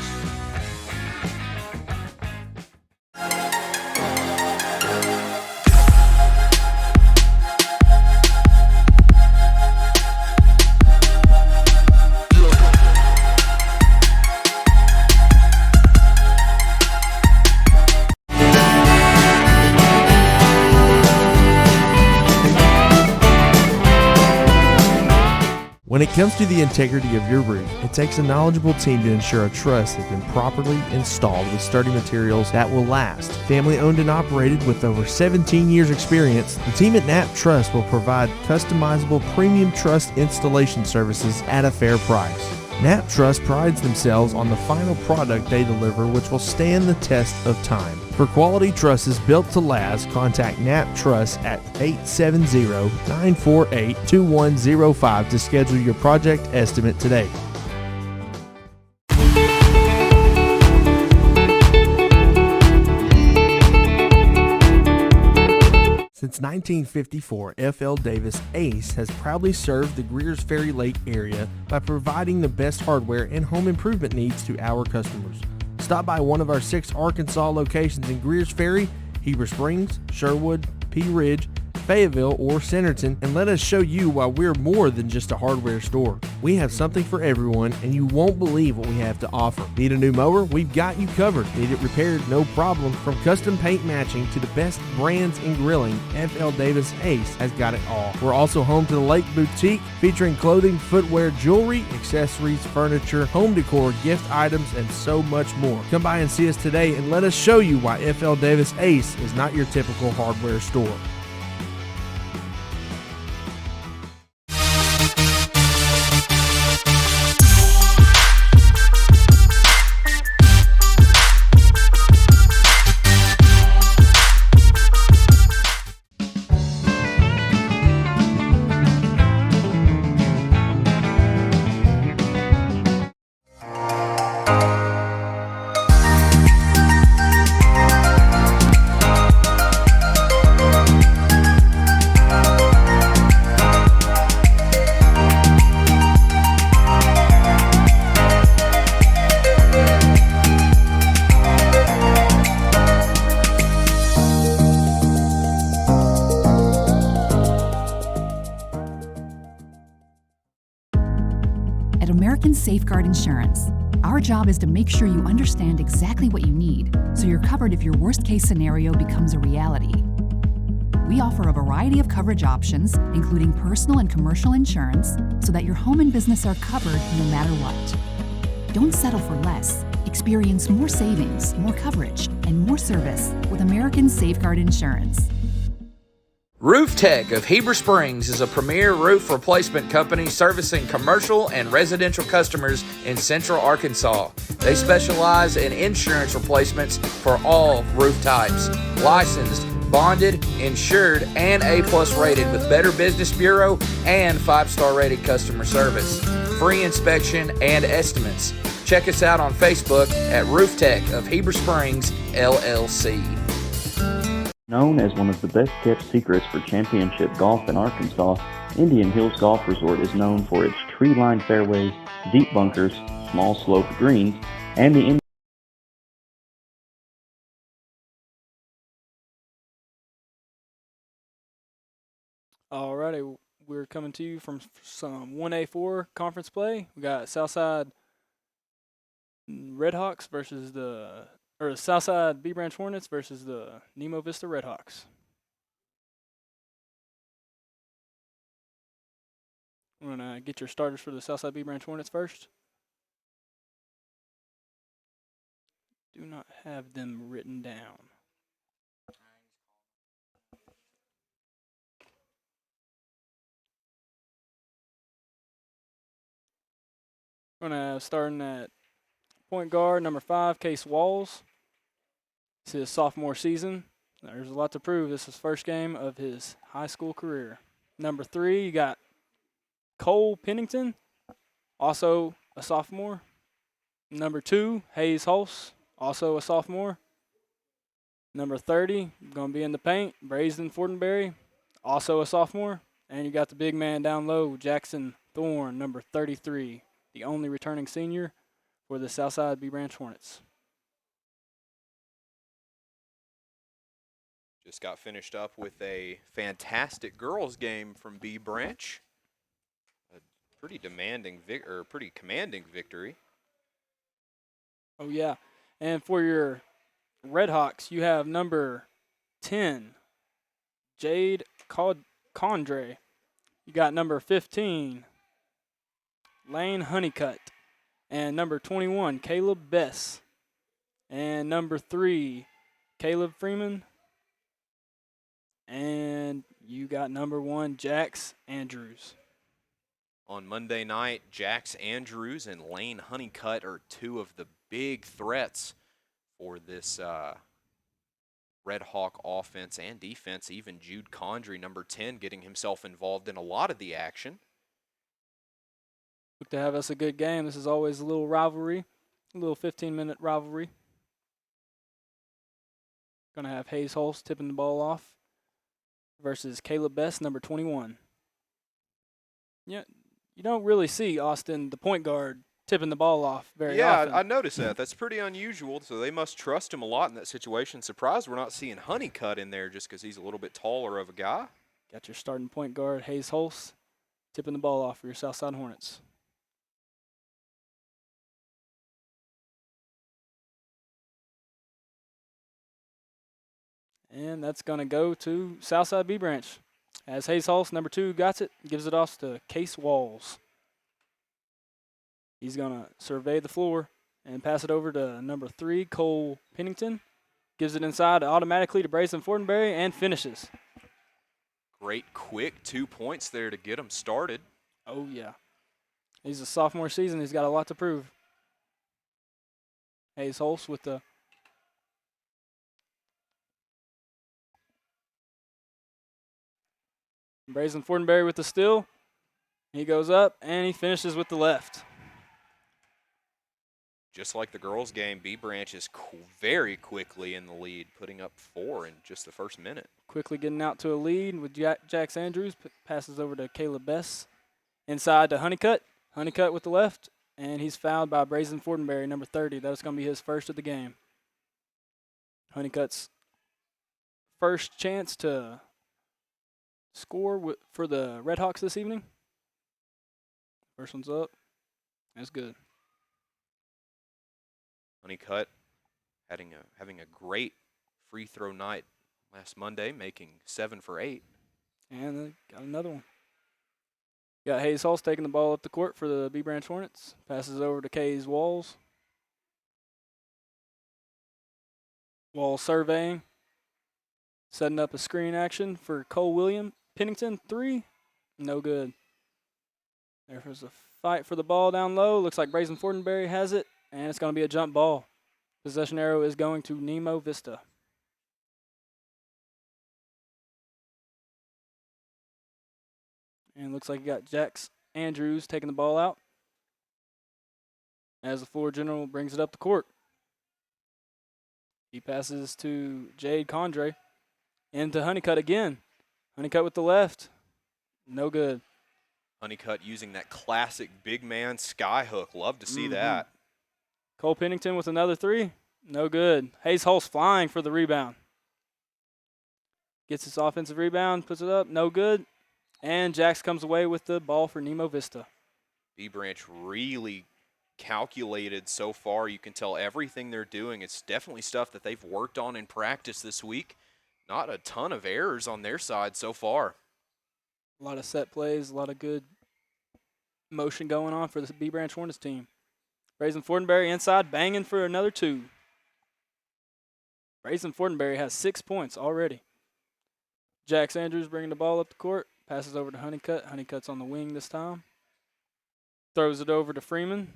When it comes to the integrity of your roof, it takes a knowledgeable team to ensure a truss has been properly installed with sturdy materials that will last. Family owned and operated with over 17 years experience, the team at Knapp Truss will provide customizable premium truss installation services at a fair price. Knapp Truss prides themselves on the final product they deliver, which will stand the test of time. For quality trusses built to last, contact Knapp Truss at 870-948-2105 to schedule your project estimate today. Since 1954, F.L. Davis Ace has proudly served the Greers Ferry Lake area by providing the best hardware and home improvement needs to our customers. Stop by one of our 6 Arkansas locations in Greers Ferry, Heber Springs, Sherwood, Pea Ridge, Fayetteville, or Centerton, and let us show you why we're more than just a hardware store. We have something for everyone, and you won't believe what we have to offer. Need a new mower? We've got you covered. Need it repaired? No problem. From custom paint matching to the best brands in grilling, F.L. Davis Ace has got it all. We're also home to the Lake Boutique, featuring clothing, footwear, jewelry, accessories, furniture, home decor, gift items, and so much more. Come by and see us today and let us show you why F.L. Davis Ace is not your typical hardware store. At American Safeguard Insurance, our job is to make sure you understand exactly what you need so you're covered if your worst case scenario becomes a reality. We offer a variety of coverage options, including personal and commercial insurance, so that your home and business are covered no matter what. Don't settle for less. Experience more savings, more coverage, and more service with American Safeguard Insurance. Roof Tech of Heber Springs is a premier roof replacement company servicing commercial and residential customers in central Arkansas. They specialize in insurance replacements for all roof types. Licensed, bonded, insured, and A+ rated with Better Business Bureau and 5-star rated customer service. Free inspection and estimates. Check us out on Facebook at Roof Tech of Heber Springs, LLC. Known as one of the best kept secrets for championship golf in Arkansas, Indian Hills Golf Resort is known for its tree-lined fairways, deep bunkers, small sloped greens, and the Alrighty, we're coming to you from some 1A4 conference play. We got Southside Redhawks versus the Southside B Branch Hornets versus the Nemo Vista Redhawks. I'm going to get your starters for the Southside B Branch Hornets first. Do not have them written down. We're going to have starting at point guard, number 5, Case Walls. It's his sophomore season. There's a lot to prove. This is his first game of his high school career. Number 3, you got Cole Pennington, also a sophomore. Number 2, Hayes Hulse, also a sophomore. Number 30, going to be in the paint, Brazen Fortenberry, also a sophomore. And you got the big man down low, Jackson Thorne, number 33, the only returning senior for the Southside B Branch Hornets. Just got finished up with a fantastic girls game from B Branch. A pretty pretty commanding victory. Oh, yeah. And for your Redhawks, you have number 10, Jade Condre. You got number 15, Lane Honeycutt. And number 21, Caleb Bess. And number 3, Caleb Freeman. And you got number 1, Jax Andrews. On Monday night, Jax Andrews and Lane Honeycutt are two of the big threats for this Red Hawk offense and defense. Even Jude Condry, number 10, getting himself involved in a lot of the action. Look to have us a good game. This is always a little rivalry, a little 15-minute rivalry. Going to have Hayes Hulse tipping the ball off versus Caleb Best, number 21. Yeah, you don't really see Austin, the point guard, tipping the ball off very often. Yeah, I noticed that. That's pretty unusual, so they must trust him a lot in that situation. Surprised we're not seeing Honeycutt in there just because he's a little bit taller of a guy. Got your starting point guard, Hayes Hulse, tipping the ball off for your Southside Hornets. And that's going to go to Southside B Branch. As Hayes Hulse, number 2, got it, gives it off to Case Walls. He's going to survey the floor and pass it over to number 3, Cole Pennington. Gives it inside automatically to Brazen Fortenberry and finishes. Great quick 2 points there to get him started. Oh, yeah. He's a sophomore season. He's got a lot to prove. Hayes Hulse with the Brazen Fortenberry with the steal. He goes up, and he finishes with the left. Just like the girls' game, B Branch is very quickly in the lead, putting up 4 in just the first minute. Quickly getting out to a lead with Jax Andrews. Passes over to Caleb Bess. Inside to Honeycutt. Honeycutt with the left, and he's fouled by Brazen Fortenberry, number 30. That's going to be his first of the game. Honeycutt's first chance to score for the Redhawks this evening. First one's up. That's good. Honeycutt having a great free throw night last Monday, making 7 for 8. And they got another one. Got Hayes Hulse taking the ball up the court for the B Branch Hornets. Passes over to Case Walls. Walls surveying. Setting up a screen action for Cole Pennington, 3. No good. There's a fight for the ball down low. Looks like Brazen Fortenberry has it, and it's going to be a jump ball. Possession arrow is going to Nemo Vista. And looks like you got Jax Andrews taking the ball out as the floor general brings it up the court. He passes to Jade Condre. Into Honeycutt again. Honeycutt with the left. No good. Honeycutt using that classic big man sky hook. Love to see that. Cole Pennington with another 3. No good. Hayes Hulse flying for the rebound. Gets his offensive rebound, puts it up. No good. And Jax comes away with the ball for Nemo Vista. B Branch really calculated so far. You can tell everything they're doing. It's definitely stuff that they've worked on in practice this week. Not a ton of errors on their side so far. A lot of set plays, a lot of good motion going on for the B Branch Hornets team. Brazen Fortenberry inside, banging for another 2. Brazen Fortenberry has 6 points already. Jax Andrews bringing the ball up the court. Passes over to Honeycutt. Honeycutt's on the wing this time. Throws it over to Freeman.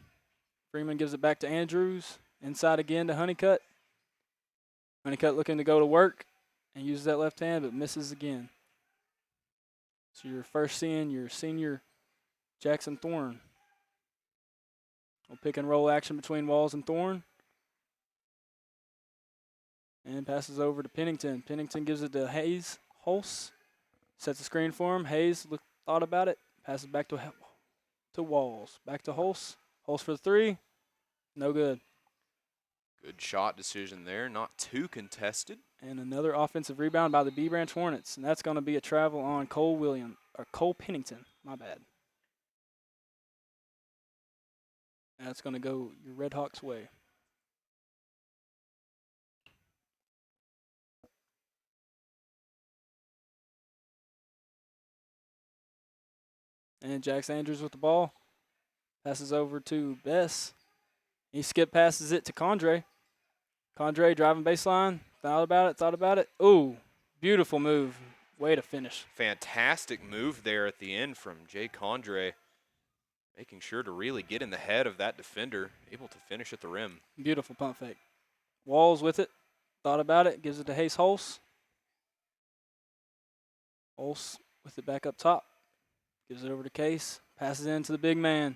Freeman gives it back to Andrews. Inside again to Honeycutt. Honeycutt looking to go to work and uses that left hand, but misses again. So you're first seeing your senior Jackson Thorne. Pick and roll action between Walls and Thorne. And passes over to Pennington. Pennington gives it to Hayes. Hulse sets a screen for him. Hayes thought about it. Passes back to Walls. Back to Hulse. Hulse for the 3. No good. Good shot decision there. Not too contested. And another offensive rebound by the B Branch Hornets. And that's going to be a travel on Cole Pennington. My bad. That's going to go your Red Hawks' way. And Jax Andrews with the ball. Passes over to Bess. He skip passes it to Condre. Condre driving baseline. Thought about it. Ooh, beautiful move. Way to finish. Fantastic move there at the end from Jay Condre. Making sure to really get in the head of that defender. Able to finish at the rim. Beautiful pump fake. Walls with it. Thought about it. Gives it to Hayes Hulse. Hulse with it back up top. Gives it over to Case. Passes in to the big man.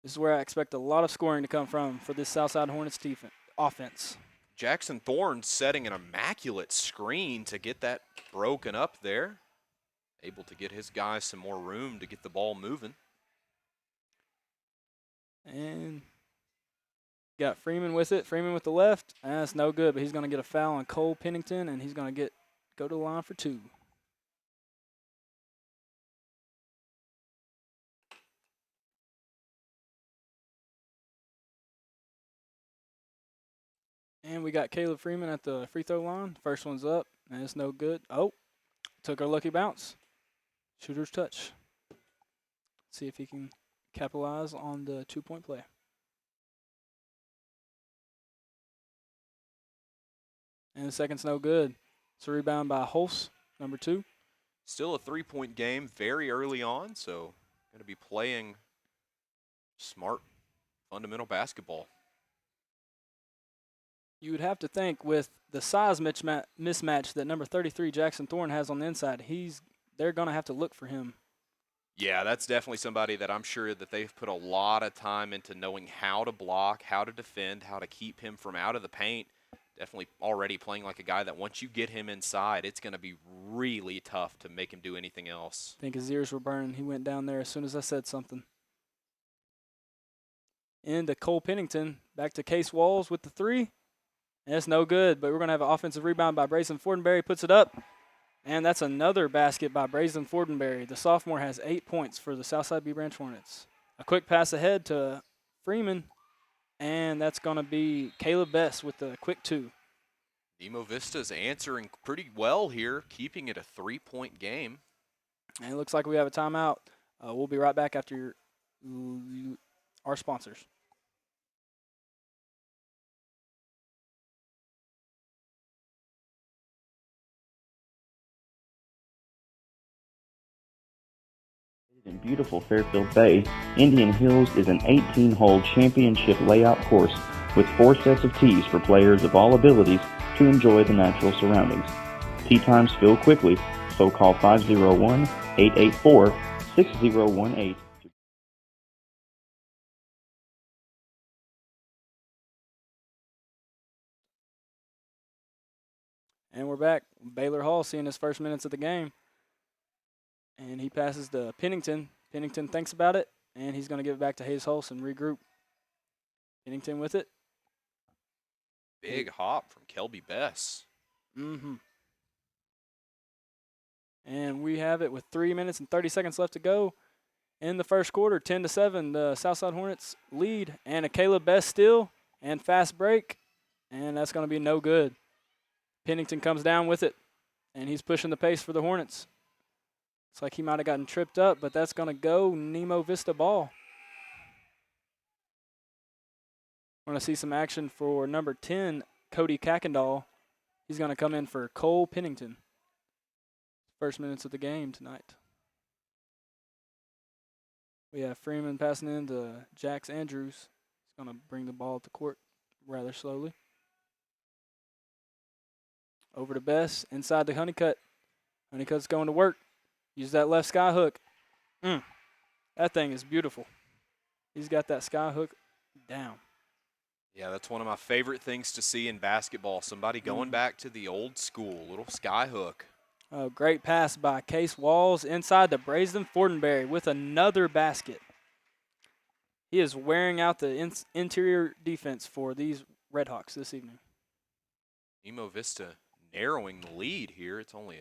This is where I expect a lot of scoring to come from for this Southside Hornets offense. Jackson Thorne setting an immaculate screen to get that broken up there. Able to get his guys some more room to get the ball moving. And got Freeman with it. Freeman with the left. That's no good, but he's going to get a foul on Cole Pennington, and he's going to go to the line for 2. And we got Caleb Freeman at the free throw line. First one's up, and it's no good. Oh, took our lucky bounce. Shooter's touch. See if he can capitalize on the 2-point play. And the second's no good. It's a rebound by Hulse, number 2. Still a 3-point game very early on, so going to be playing smart, fundamental basketball. You would have to think with the size mismatch that number 33 Jackson Thorne has on the inside, they're going to have to look for him. Yeah, that's definitely somebody that I'm sure that they've put a lot of time into knowing how to block, how to defend, how to keep him from out of the paint. Definitely already playing like a guy that once you get him inside, it's going to be really tough to make him do anything else. I think his ears were burning. He went down there as soon as I said something. Into Cole Pennington. Back to Case Walls with the 3. And it's no good, but we're going to have an offensive rebound by Brazen Fortenberry. Puts it up, and that's another basket by Brazen Fortenberry. The sophomore has 8 points for the Southside B Branch Hornets. A quick pass ahead to Freeman, and that's going to be Caleb Bess with the quick 2. Nemo Vista's answering pretty well here, keeping it a 3-point game. And it looks like we have a timeout. We'll be right back after our sponsors. In beautiful Fairfield Bay, Indian Hills is an 18-hole championship layout course with 4 sets of tees for players of all abilities to enjoy the natural surroundings. Tee times fill quickly, so call 501-884-6018. And we're back. Baylor Hall seeing his first minutes of the game. And he passes to Pennington. Pennington thinks about it, and he's going to give it back to Hayes Hulse and regroup. Pennington with it. Big hop from Kelby Bess. Mm-hmm. And we have it with 3 minutes and 30 seconds left to go in the first quarter. 10-7, the Southside Hornets lead. And a Caleb Bess steal and fast break. And that's going to be no good. Pennington comes down with it, and he's pushing the pace for the Hornets. Looks like he might have gotten tripped up, but that's going to go Nemo Vista ball. Want to see some action for number 10, Cody Kackendall. He's going to come in for Cole Pennington. First minutes of the game tonight. We have Freeman passing in to Jax Andrews. He's going to bring the ball to court rather slowly. Over to Bess, inside to Honeycutt. Honeycutt's going to work. Use that left sky hook. That thing is beautiful. He's got that sky hook down. Yeah, that's one of my favorite things to see in basketball. Somebody going back to the old school, little sky hook. Oh, great pass by Case Walls inside to Brazen Fortenberry with another basket. He is wearing out the interior defense for these Redhawks this evening. Nemo Vista narrowing the lead here. It's only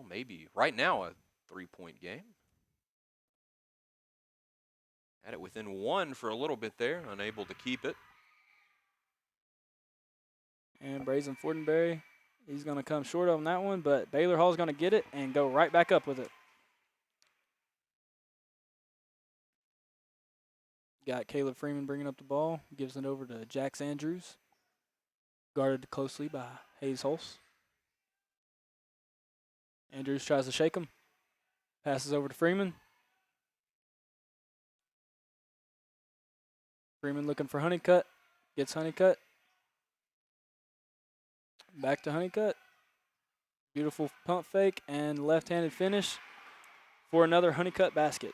maybe right now a 3-point game. Had it within one for a little bit there, unable to keep it. And Brazen Fortenberry, he's going to come short on that one, but Baylor Hall's going to get it and go right back up with it. Got Caleb Freeman bringing up the ball, gives it over to Jax Andrews, guarded closely by Hayes Hulse. Andrews tries to shake him, passes over to Freeman. Freeman looking for Honeycutt, gets Honeycutt. Back to Honeycutt. Beautiful pump fake and left-handed finish for another Honeycutt basket.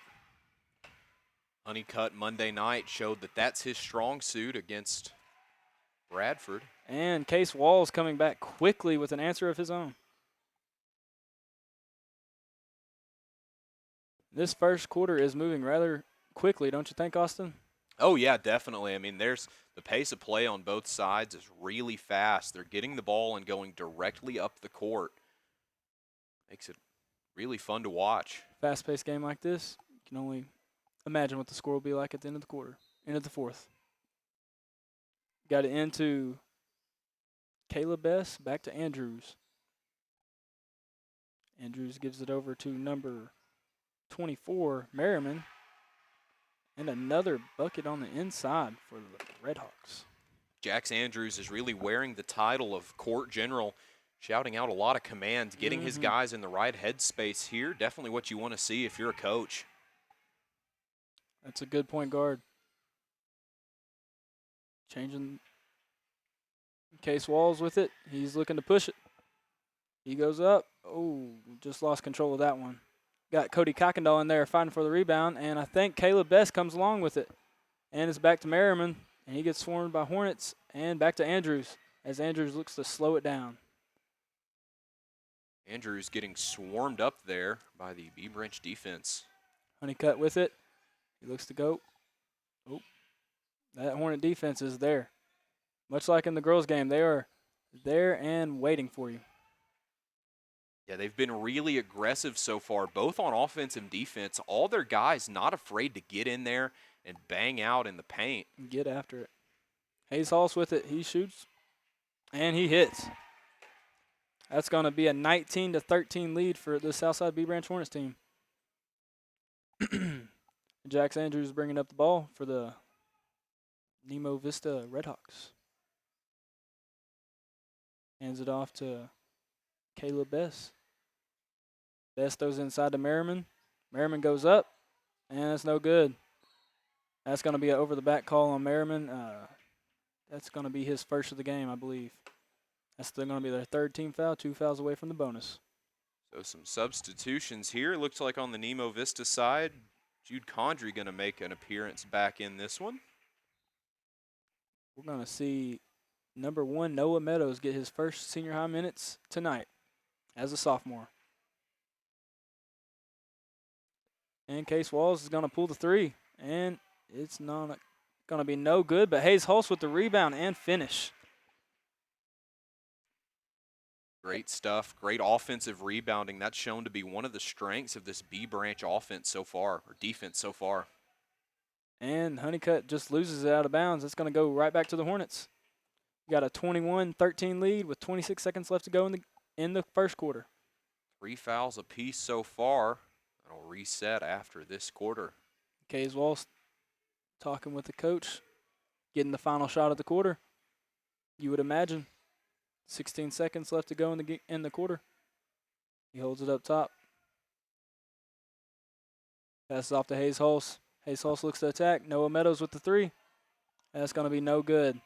Honeycutt Monday night showed that that's his strong suit against Bradford. And Case Walls coming back quickly with an answer of his own. This first quarter is moving rather quickly, don't you think, Austin? Oh, yeah, definitely. I mean, there's the pace of play on both sides is really fast. They're getting the ball and going directly up the court. Makes it really fun to watch. Fast-paced game like this, you can only imagine what the score will be like at the end of the quarter, end of the fourth. Got it into Caleb Bess, back to Andrews. Andrews gives it over to number 24, Merriman. And another bucket on the inside for the Redhawks. Jax Andrews is really wearing the title of court general, shouting out a lot of commands, getting his guys in the right headspace here. Definitely what you want to see if you're a coach. That's a good point guard. Changing Case Walls with it. He's looking to push it. He goes up. Oh, just lost control of that one. Got Cody Kuykendall in there fighting for the rebound, and I think Caleb Best comes along with it. And it's back to Merriman, and he gets swarmed by Hornets, and back to Andrews as Andrews looks to slow it down. Andrews getting swarmed up there by the B-Branch defense. Honeycutt with it. He looks to go. Oh, that Hornet defense is there. Much like in the girls' game, they are there and waiting for you. Yeah, they've been really aggressive so far, both on offense and defense. All their guys not afraid to get in there and bang out in the paint. Get after it. Hayes Hulse with it. He shoots, and he hits. That's going to be a 19-13 lead for the Southside B-Branch Hornets team. Jax Andrews bringing up the ball for the Nemo Vista Redhawks. Hands it off to Caleb Bess. Bess throws inside to Merriman. Merriman goes up, and that's no good. That's going to be an over-the-back call on Merriman. That's going to be his first of the game, I believe. That's still going to be their third team foul, 2 fouls away from the bonus. So some substitutions here. Looks like on the Nemo Vista side, Jude Condry going to make an appearance back in this one. We're going to see number 1, Noah Meadows, get his first senior high minutes tonight as a sophomore. And Case Walls is going to pull the three, and it's not going to be no good, but Hayes Hulse with the rebound and finish. Great stuff, great offensive rebounding. That's shown to be one of the strengths of this B-Branch offense so far, or defense so far. And Honeycutt just loses it out of bounds. It's going to go right back to the Hornets. Got a 21-13 lead with 26 seconds left to go in the first quarter. 3 fouls apiece so far. It'll reset after this quarter. Kays Walls talking with the coach, getting the final shot of the quarter. You would imagine. 16 seconds left to go in the quarter. He holds it up top. Passes off to Hayes Hulse. Hayes Hulse looks to attack. Noah Meadows with the 3. That's going to be no good.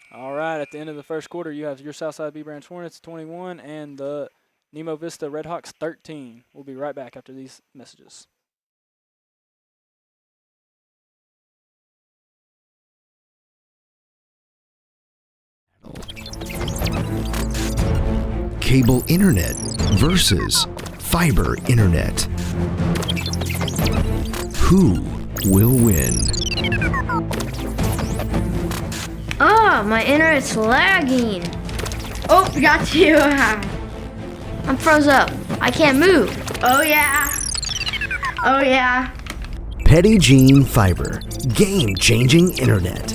All right, at the end of the first quarter, you have your Southside B Branch Hornets 21 and the Nemo Vista Redhawks 13. We'll be right back after these messages. Cable internet versus fiber internet. Who will win? Oh, my internet's lagging. Oh, got you. I'm froze up. I can't move. Oh, yeah. Oh, yeah. Petit Jean Fiber. Game-changing internet.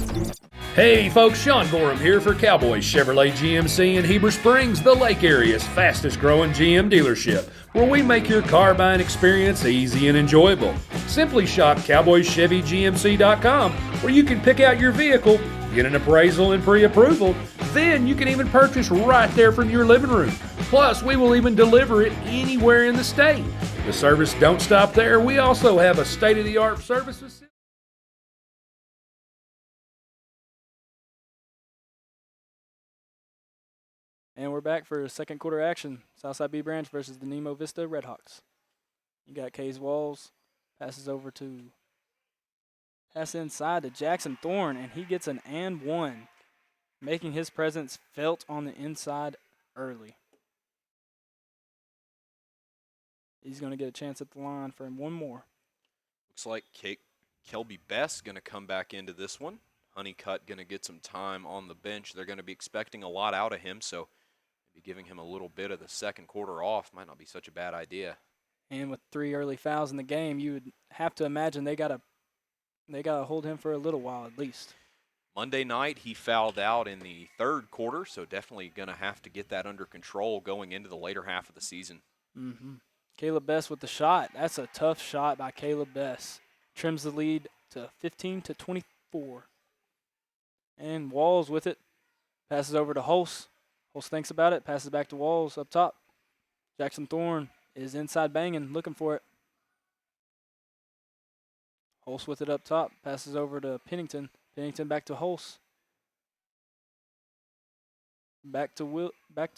Hey folks, Sean Gorham here for Cowboys Chevrolet GMC in Heber Springs, the Lake Area's fastest growing GM dealership, where we make your car buying experience easy and enjoyable. Simply shop CowboysChevyGMC.com, where you can pick out your vehicle, get an appraisal and pre-approval, then you can even purchase right there from your living room. Plus, we will even deliver it anywhere in the state. The service don't stop there. We also have a state-of-the-art service facility. And we're back for second quarter action. Southside B Branch versus the Nemo Vista Redhawks. You got Kays Walls. Pass inside to Jackson Thorne, and he gets an and 1, making his presence felt on the inside early. He's going to get a chance at the line for one more. Looks like Kelby Best going to come back into this one. Honeycutt going to get some time on the bench. They're going to be expecting a lot out of him, so maybe giving him a little bit of the second quarter off might not be such a bad idea. And with 3 early fouls in the game, you would have to imagine they gotta hold him for a little while at least. Monday night, he fouled out in the third quarter, so definitely going to have to get that under control going into the later half of the season. Mm-hmm. Caleb Best with the shot. That's a tough shot by Caleb Best. Trims the lead to 15-24. And Walls with it. Passes over to Hulse. Hulse thinks about it. Passes back to Walls up top. Jackson Thorne is inside banging, looking for it. Hulse with it up top. Passes over to Pennington. Pennington back to Hulse. Back to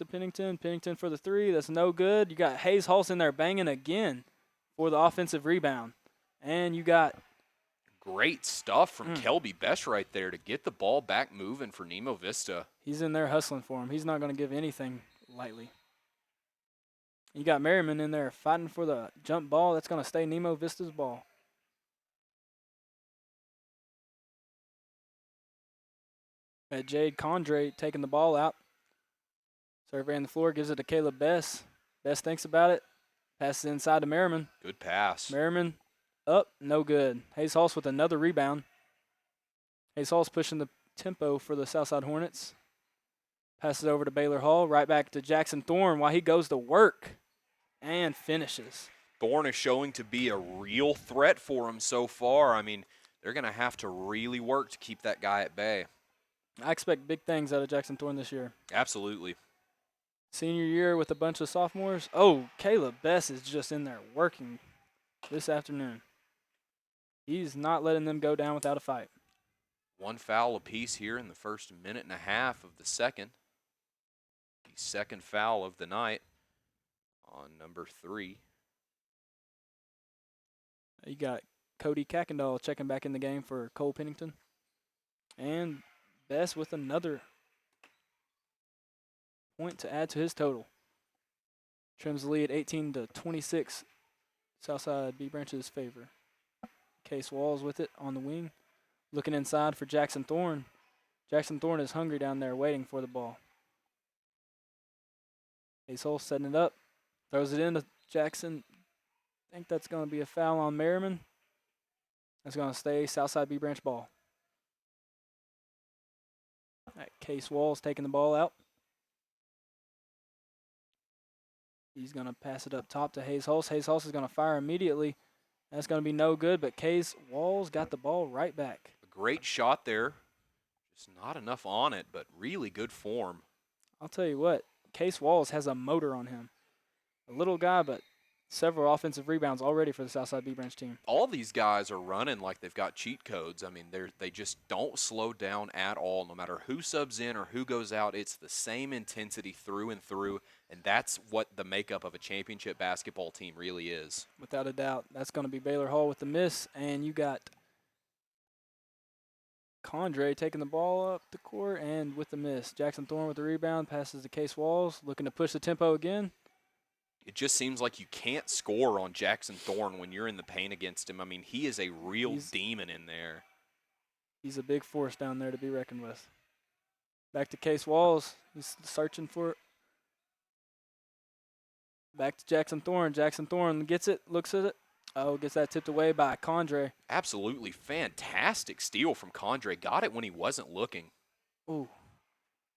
Pennington. Pennington for the 3. That's no good. You got Hayes Hulse in there banging again for the offensive rebound. And you got great stuff from Kelby Best right there to get the ball back moving for Nemo Vista. He's in there hustling for him. He's not going to give anything lightly. You got Merriman in there fighting for the jump ball. That's going to stay Nemo Vista's ball. Jade Condre taking the ball out. Surveying the floor, gives it to Caleb Best. Best thinks about it. Passes inside to Merriman. Good pass. Merriman up, no good. Hayes Hulse with another rebound. Hayes Hulse pushing the tempo for the Southside Hornets. Passes over to Baylor Hall. Right back to Jackson Thorne while he goes to work and finishes. Thorne is showing to be a real threat for him so far. I mean, they're going to have to really work to keep that guy at bay. I expect big things out of Jackson Thorne this year. Absolutely. Senior year with a bunch of sophomores. Oh, Caleb Best is just in there working this afternoon. He's not letting them go down without a fight. 1 foul apiece here in the first minute and a half of the second. The second foul of the night on number 3. You got Cody Kackendall checking back in the game for Cole Pennington. And Best with another point to add to his total. Trims the lead 18-26. Southside B Branch's favor. Case Walls with it on the wing. Looking inside for Jackson Thorne. Jackson Thorne is hungry down there waiting for the ball. Hayes Hulse setting it up. Throws it into Jackson. I think that's going to be a foul on Merriman. That's going to stay Southside B Branch ball. Case Walls taking the ball out. He's going to pass it up top to Hayes Hulse. Hayes Hulse is going to fire immediately. That's going to be no good, but Case Walls got the ball right back. A great shot there. Just not enough on it, but really good form. I'll tell you what, Case Walls has a motor on him. A little guy, but several offensive rebounds already for the Southside B-Branch team. All these guys are running like they've got cheat codes. I mean, they just don't slow down at all. No matter who subs in or who goes out, it's the same intensity through and through, and that's what the makeup of a championship basketball team really is. Without a doubt. That's going to be Baylor Hall with the miss, and you got Condre taking the ball up the court and with the miss. Jackson Thorne with the rebound, passes to Case Walls, looking to push the tempo again. It just seems like you can't score on Jackson Thorne when you're in the paint against him. I mean, he is a real demon in there. He's a big force down there to be reckoned with. Back to Case Walls. He's searching for it. Back to Jackson Thorne. Jackson Thorne gets it, looks at it. Oh, gets that tipped away by Condre. Absolutely fantastic steal from Condre. Got it when he wasn't looking. Ooh.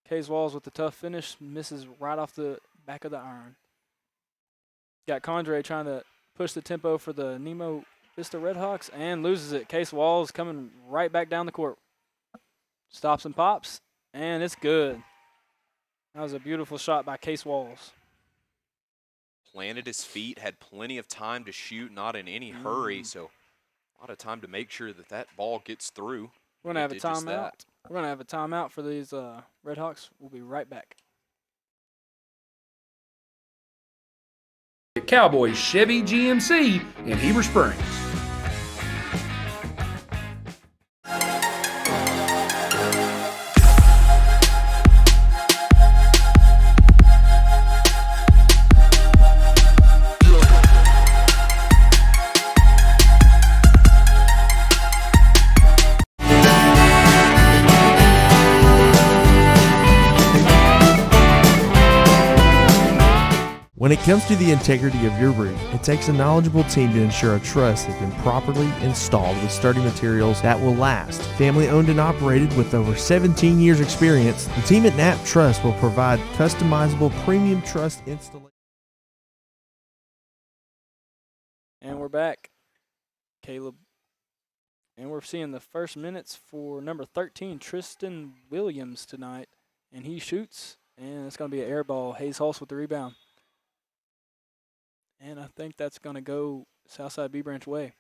Case Walls with the tough finish. Misses right off the back of the iron. Got Condre trying to push the tempo for the Nemo Vista Redhawks and loses it. Case Walls coming right back down the court. Stops and pops, and it's good. That was a beautiful shot by Case Walls. Planted his feet, had plenty of time to shoot, not in any hurry, so a lot of time to make sure that that ball gets through. We're going to have a timeout. We're going to have a timeout for these Redhawks. We'll be right back. Cowboys Chevy GMC in Heber Springs. When it comes to the integrity of your roof, it takes a knowledgeable team to ensure a truss has been properly installed with sturdy materials that will last. Family owned and operated with over 17 years experience, the team at Knapp Truss will provide customizable premium truss installation. And we're back. Caleb. And we're seeing the first minutes for number 13, Tristan Williams tonight. And he shoots, and it's going to be an air ball. Hayes Hulse with the rebound. And I think that's going to go Southside B-Branch way.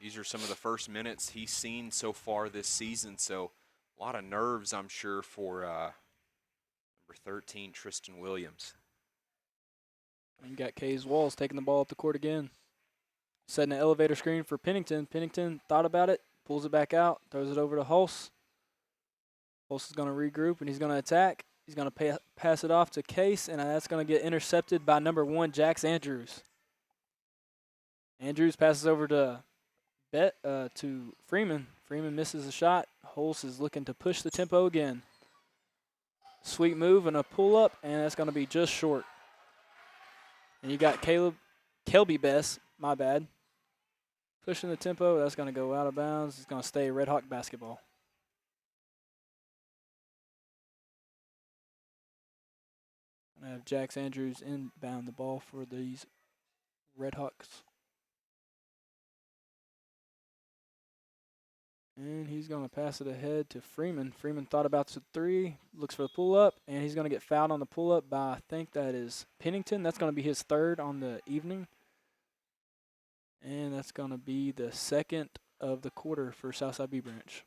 These are some of the first minutes he's seen so far this season, so a lot of nerves, I'm sure, for number 13, Tristan Williams. And you got Case Walls taking the ball up the court again. Setting an elevator screen for Pennington. Pennington thought about it, pulls it back out, throws it over to Hulse. Hulse is going to regroup, and he's going to attack. He's going to pass it off to Case, and that's going to get intercepted by number 1, Jax Andrews. Andrews passes over to Freeman. Freeman misses a shot. Hulse is looking to push the tempo again. Sweet move and a pull-up, and that's going to be just short. And you got Kelby Bess, my bad, pushing the tempo. That's going to go out of bounds. It's going to stay Red Hawk basketball. I have Jax Andrews inbound the ball for these Red Hawks. And he's going to pass it ahead to Freeman. Freeman thought about the three, looks for the pull-up, and he's going to get fouled on the pull-up by, I think that is Pennington. That's going to be his third on the evening. And that's going to be the second of the quarter for Southside B-Branch.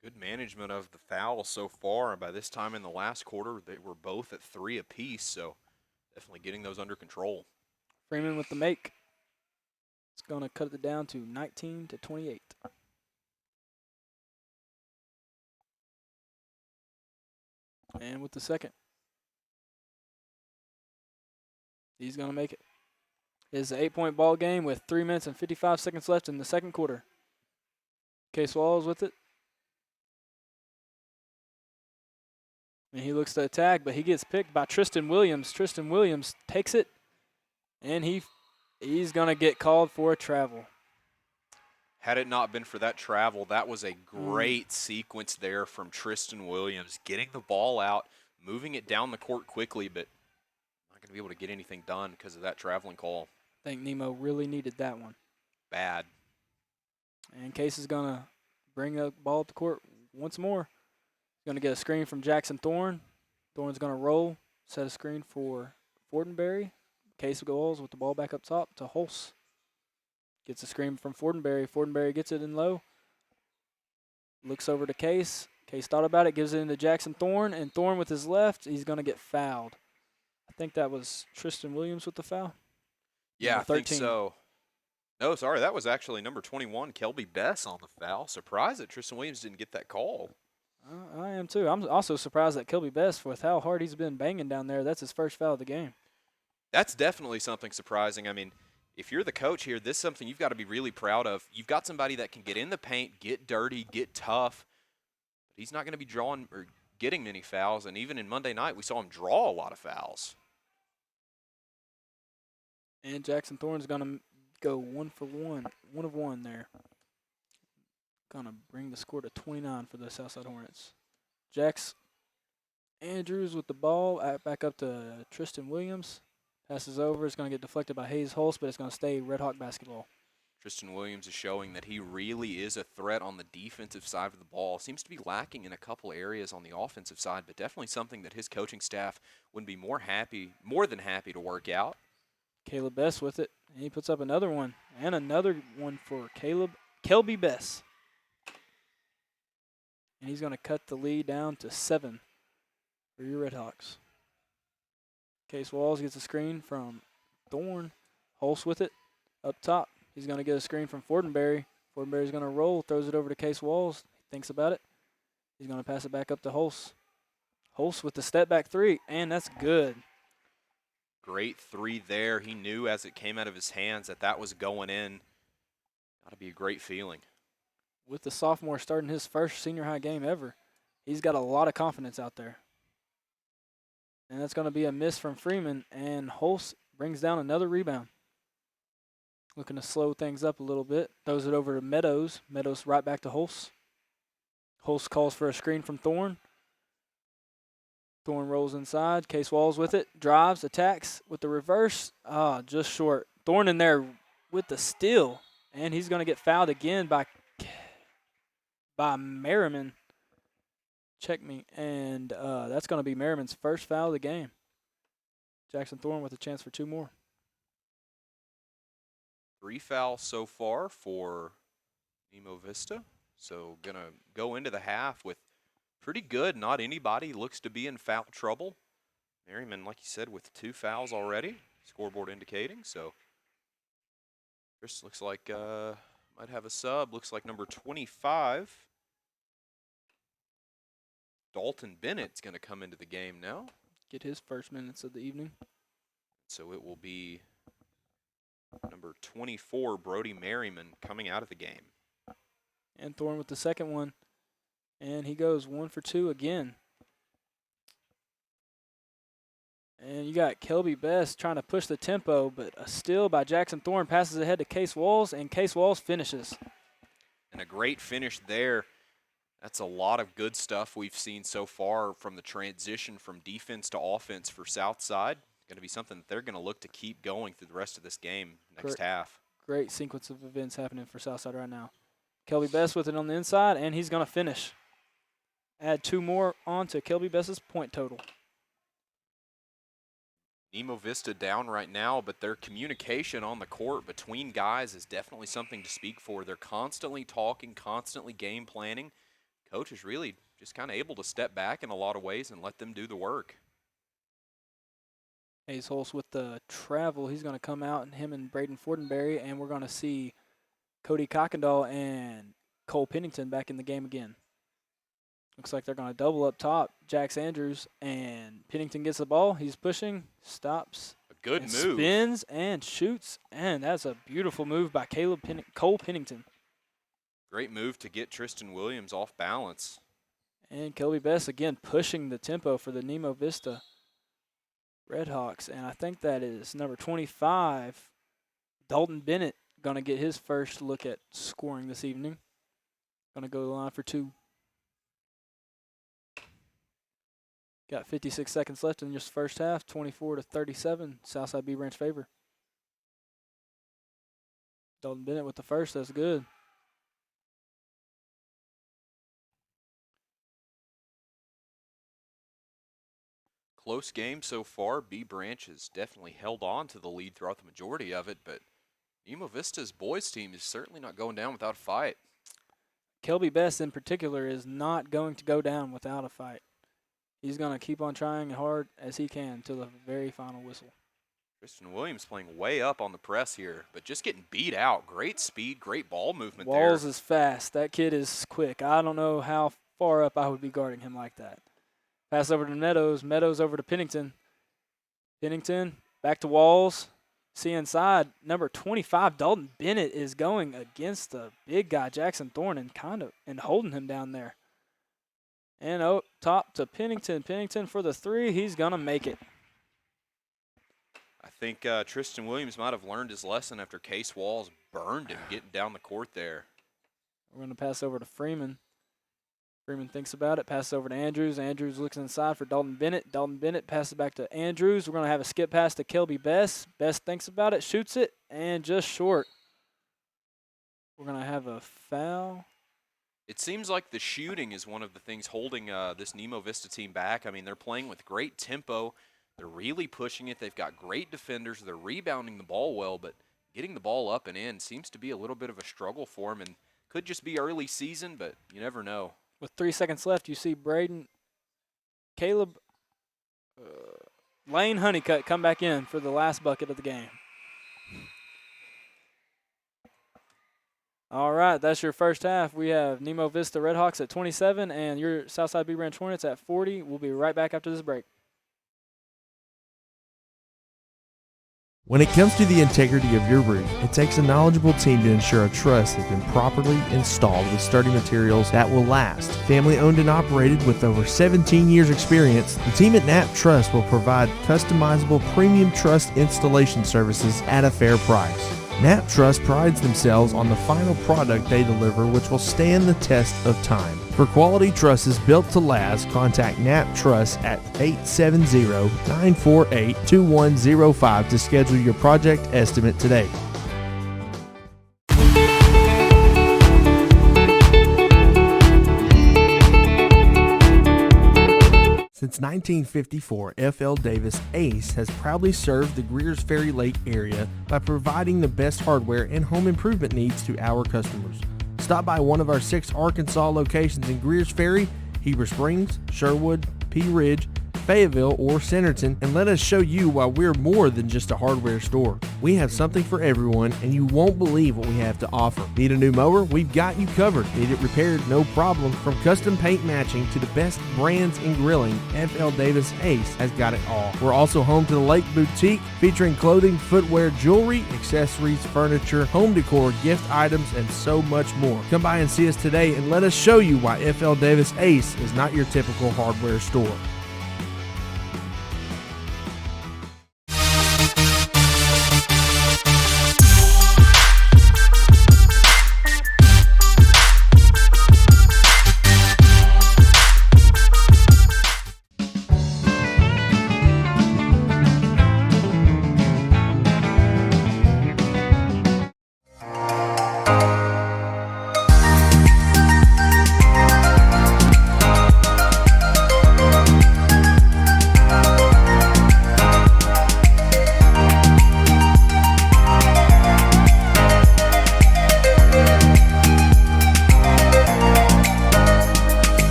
Good management of the foul so far. By this time in the last quarter, they were both at 3 apiece, so definitely getting those under control. Freeman with the make. It's going to cut it down to 19-28. And with the second. He's going to make it. It's an 8-point ball game with 3 minutes and 55 seconds left in the second quarter. Case Walls with it. And he looks to attack, but he gets picked by Tristan Williams. Tristan Williams takes it, and he's going to get called for a travel. Had it not been for that travel, that was a great sequence there from Tristan Williams, getting the ball out, moving it down the court quickly, but Not going to be able to get anything done because of that traveling call. I think Nemo really needed that one. Bad. And Case is going to bring the ball up the court once more. Going to get a screen from Jackson Thorne. Thorne's going to roll, set a screen for Fortenberry. Case goes with the ball back up top to Hulse. Gets a screen from Fortenberry. Fortenberry gets it in low. Looks over to Case. Case thought about it, gives it into Jackson Thorne, and Thorne with his left, he's going to get fouled. I think that was Tristan Williams with the foul. Yeah, Number I think so. No, sorry, that was actually number 21, Kelby Bess, on the foul. Surprised that Tristan Williams didn't get that call. I am too. I'm also surprised that Kelby Bess, with how hard he's been banging down there, that's his first foul of the game. That's definitely something surprising. I mean, if you're the coach here, this is something you've got to be really proud of. You've got somebody that can get in the paint, get dirty, get tough. But he's not going to be drawing or getting many fouls. And even in Monday night, we saw him draw a lot of fouls. And Jackson Thorne's going to go 1 for 1, 1 of 1 there. Going to bring the score to 29 for the Southside Hornets. Jax Andrews with the ball, back up to Tristan Williams. Passes over. It's going to get deflected by Hayes Hulse, but it's going to stay Red Hawk basketball. Tristan Williams is showing that he really is a threat on the defensive side of the ball. Seems to be lacking in a couple areas on the offensive side, but definitely something that his coaching staff would be more than happy to work out. Caleb Bess with it, and he puts up another one, and another one for Kelby Bess. And he's going to cut the lead down to 7 for your Red Hawks. Case Walls gets a screen from Thorne. Hulse with it up top. He's going to get a screen from Fortenberry. Fortenberry's going to roll, throws it over to Case Walls. He thinks about it. He's going to pass it back up to Hulse. Hulse with the step back three, and that's good. Great three there. He knew as it came out of his hands that was going in. Got to be a great feeling. With the sophomore starting his first senior high game ever, he's got a lot of confidence out there. And that's going to be a miss from Freeman, and Hulse brings down another rebound. Looking to slow things up a little bit. Throws it over to Meadows. Meadows right back to Hulse. Hulse calls for a screen from Thorne. Thorne rolls inside. Case Walls with it. Drives, attacks with the reverse. Just short. Thorne in there with the steal. And he's going to get fouled again by Merriman. Check me. And that's going to be Merriman's first foul of the game. Jackson Thorne with a chance for 2 more. 3 fouls so far for Nemo Vista. So going to go into the half with pretty good. Not anybody looks to be in foul trouble. Merriman, like you said, with 2 fouls already. Scoreboard indicating. So Chris looks like might have a sub. Looks like number 25. Dalton Bennett's going to come into the game now. Get his first minutes of the evening. So it will be number 24, Brody Merriman, coming out of the game. And Thorne with the second one. And he goes 1 for 2 again. And you got Kelby Bess trying to push the tempo, but a steal by Jackson Thorne passes ahead to Case Walls, and Case Walls finishes. And a great finish there. That's a lot of good stuff we've seen so far from the transition from defense to offense for Southside. Going to be something that they're going to look to keep going through the rest of this game next half. Great sequence of events happening for Southside right now. Kelby Bess with it on the inside, and he's going to finish. Add 2 more on to Kelby Bess's point total. Nemo Vista down right now, but their communication on the court between guys is definitely something to speak for. They're constantly talking, constantly game planning. Coach is really just kind of able to step back in a lot of ways and let them do the work. Hayes Hulse with the travel. He's going to come out, and him and Braden Fortenberry, and we're going to see Cody Cockendall and Cole Pennington back in the game again. Looks like they're going to double up top. Jax Andrews, and Pennington gets the ball. He's pushing, stops. A good move. Spins and shoots, and that's a beautiful move by Cole Pennington. Great move to get Tristan Williams off balance. And Kelby Bess again pushing the tempo for the Nemo Vista Redhawks. And I think that is number 25, Dalton Bennett, going to get his first look at scoring this evening. Going to go to the line for 2. Got 56 seconds left in just first half, 24-37, Southside B Branch favor. Dalton Bennett with the first, that's good. Close game so far. B Branch has definitely held on to the lead throughout the majority of it, but Nemo Vista's boys team is certainly not going down without a fight. Kelby Best in particular is not going to go down without a fight. He's going to keep on trying hard as he can to the very final whistle. Tristan Williams playing way up on the press here, but just getting beat out. Great speed, great ball movement there. Walls is fast. That kid is quick. I don't know how far up I would be guarding him like that. Pass over to Meadows. Meadows over to Pennington. Pennington back to Walls. See inside, number 25, Dalton Bennett is going against the big guy, Jackson Thorne, and holding him down there. And top to Pennington. Pennington for the three. He's going to make it. I think Tristan Williams might have learned his lesson after Case Walls burned him getting down the court there. We're going to pass over to Freeman. Freeman thinks about it, passes over to Andrews. Andrews looks inside for Dalton Bennett. Dalton Bennett passes back to Andrews. We're going to have a skip pass to Kelby Best. Best thinks about it, shoots it, and just short. We're going to have a foul. It seems like the shooting is one of the things holding this Nemo Vista team back. I mean, they're playing with great tempo. They're really pushing it. They've got great defenders. They're rebounding the ball well, but getting the ball up and in seems to be a little bit of a struggle for them, and could just be early season, but you never know. With 3 seconds left, you see Lane Honeycutt come back in for the last bucket of the game. All right, that's your first half. We have Nemo Vista Redhawks at 27 and your Southside B Branch Hornets at 40. We'll be right back after this break. When it comes to the integrity of your roof, it takes a knowledgeable team to ensure a truss has been properly installed with sturdy materials that will last. Family owned and operated with over 17 years experience, the team at Knapp Truss will provide customizable premium truss installation services at a fair price. Knapp Truss prides themselves on the final product they deliver, which will stand the test of time. For quality trusses built to last, contact Knapp Truss at 870-948-2105 to schedule your project estimate today. Since 1954, F.L. Davis Ace has proudly served the Greers Ferry Lake area by providing the best hardware and home improvement needs to our customers. Stop by one of our 6 Arkansas locations in Greers Ferry, Heber Springs, Sherwood, Pea Ridge, Fayetteville, or Centerton, and let us show you why we're more than just a hardware store. We have something for everyone, and you won't believe what we have to offer. Need a new mower? We've got you covered. Need it repaired? No problem. From custom paint matching to the best brands in grilling, F.L. Davis Ace has got it all. We're also home to the Lake Boutique, featuring clothing, footwear, jewelry, accessories, furniture, home decor, gift items, and so much more. Come by and see us today and let us show you why F.L. Davis Ace is not your typical hardware store.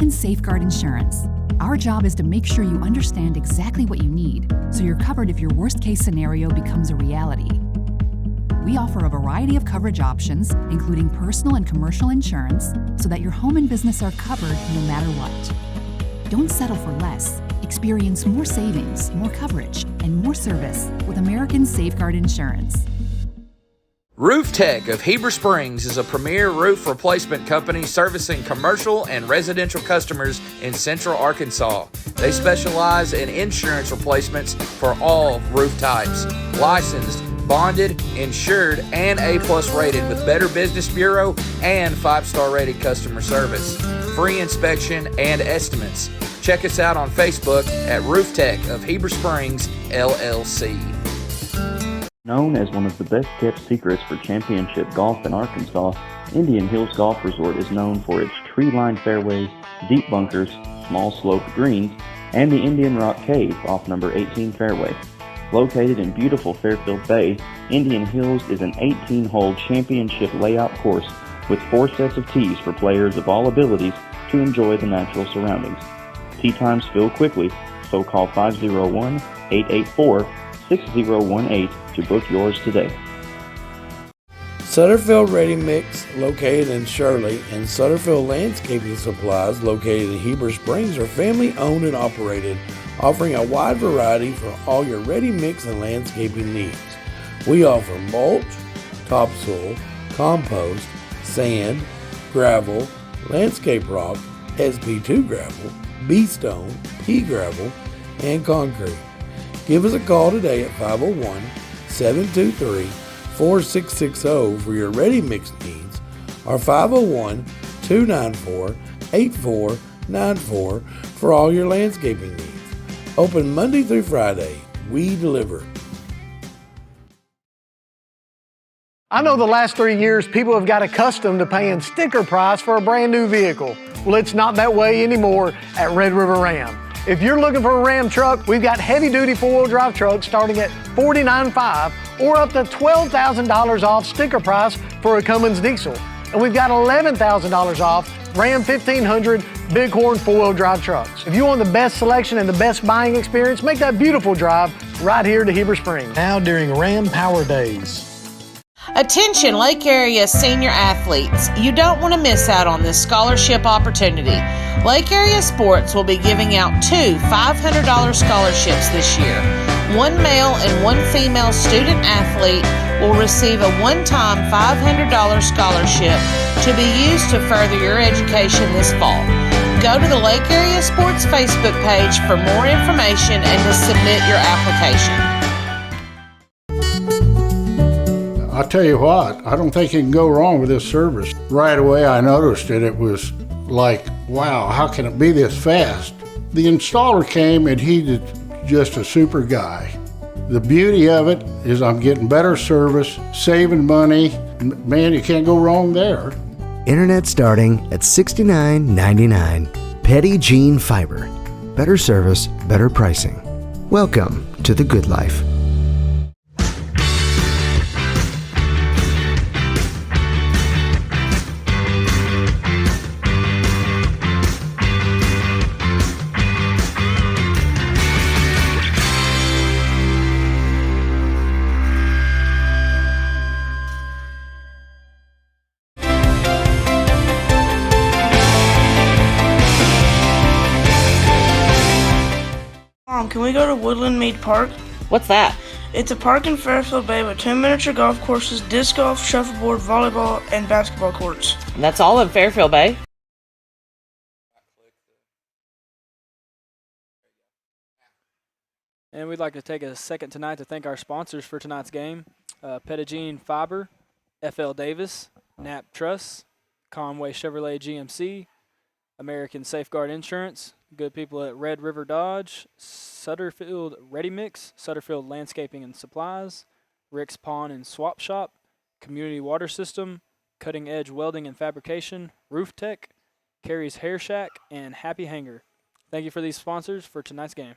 Safeguard Insurance. Our job is to make sure you understand exactly what you need, so you're covered if your worst-case scenario becomes a reality. We offer a variety of coverage options, including personal and commercial insurance, so that your home and business are covered no matter what. Don't settle for less. Experience more savings, more coverage, and more service with American Safeguard Insurance. Roof Tech of Heber Springs is a premier roof replacement company servicing commercial and residential customers in central Arkansas. They specialize in insurance replacements for all roof types. Licensed, bonded, insured, and A-plus rated with Better Business Bureau and 5-star rated customer service. Free inspection and estimates. Check us out on Facebook at Roof Tech of Heber Springs, LLC. Known as one of the best kept secrets for championship golf in Arkansas, Indian Hills Golf Resort is known for its tree-lined fairways, deep bunkers, small sloped greens, and the Indian Rock Cave off number 18 fairway. Located in beautiful Fairfield Bay, Indian Hills is an 18-hole championship layout course with 4 sets of tees for players of all abilities to enjoy the natural surroundings. Tee times fill quickly, so call 501-884-6018 to book yours today. Sutterfield Ready Mix, located in Shirley, and Sutterfield Landscaping Supplies, located in Heber Springs, are family owned and operated, offering a wide variety for all your ready mix and landscaping needs. We offer mulch, topsoil, compost, sand, gravel, landscape rock, SP2 gravel, B-stone, pea gravel, and concrete. Give us a call today at 501-723-4660 for your ready mix needs, or 501-294-8494 for all your landscaping needs. Open Monday through Friday. We deliver. I know the last 3 years people have got accustomed to paying sticker price for a brand new vehicle. Well, it's not that way anymore at Red River Ram. If you're looking for a Ram truck, we've got heavy-duty four-wheel drive trucks starting at $49,500 or up to $12,000 off sticker price for a Cummins diesel. And we've got $11,000 off Ram 1500 Bighorn four-wheel drive trucks. If you want the best selection and the best buying experience, make that beautiful drive right here to Heber Springs. Now during Ram Power Days. Attention Lake Area senior athletes, you don't want to miss out on this scholarship opportunity. Lake Area Sports will be giving out 2 $500 scholarships this year. One male and one female student athlete will receive a one-time $500 scholarship to be used to further your education this fall. Go to the Lake Area Sports Facebook page for more information and to submit your application. I tell you what, I don't think you can go wrong with this service. Right away I noticed it. It was like, wow, how can it be this fast? The installer came and he's just a super guy. The beauty of it is I'm getting better service, saving money. Man, you can't go wrong there. Internet starting at $69.99. Petty Gene Fiber. Better service, better pricing. Welcome to the good life. Mom, can we go to Woodland Mead Park? What's that? It's a park in Fairfield Bay with 2 miniature golf courses, disc golf, shuffleboard, volleyball, and basketball courts. And that's all in Fairfield Bay? And we'd like to take a second tonight to thank our sponsors for tonight's game. Petty Gene Fiber, F.L. Davis, Knapp Truss, Conway Chevrolet GMC, American Safeguard Insurance, good people at Red River Dodge, Sutterfield Ready Mix, Sutterfield Landscaping and Supplies, Rick's Pawn and Swap Shop, Community Water System, Cutting Edge Welding and Fabrication, Roof Tech, Carrie's Hair Shack, and Happy Hanger. Thank you for these sponsors for tonight's game.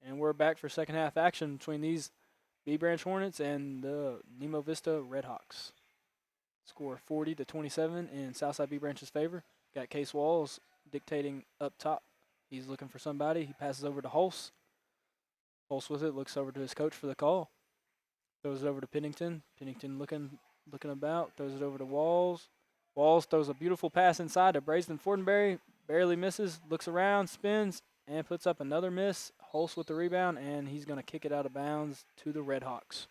And we're back for second half action between these B Branch Hornets and the Nemo Vista Redhawks. Score 40-27 in Southside B Branch's favor. Got Case Walls dictating up top. He's looking for somebody. He passes over to Hulse. Hulse with it, looks over to his coach for the call. Throws it over to Pennington. Pennington looking about, throws it over to Walls. Walls throws a beautiful pass inside to Brazen Fortenberry. Barely misses, looks around, spins, and puts up another miss. Hulse with the rebound, and he's going to kick it out of bounds to the Redhawks.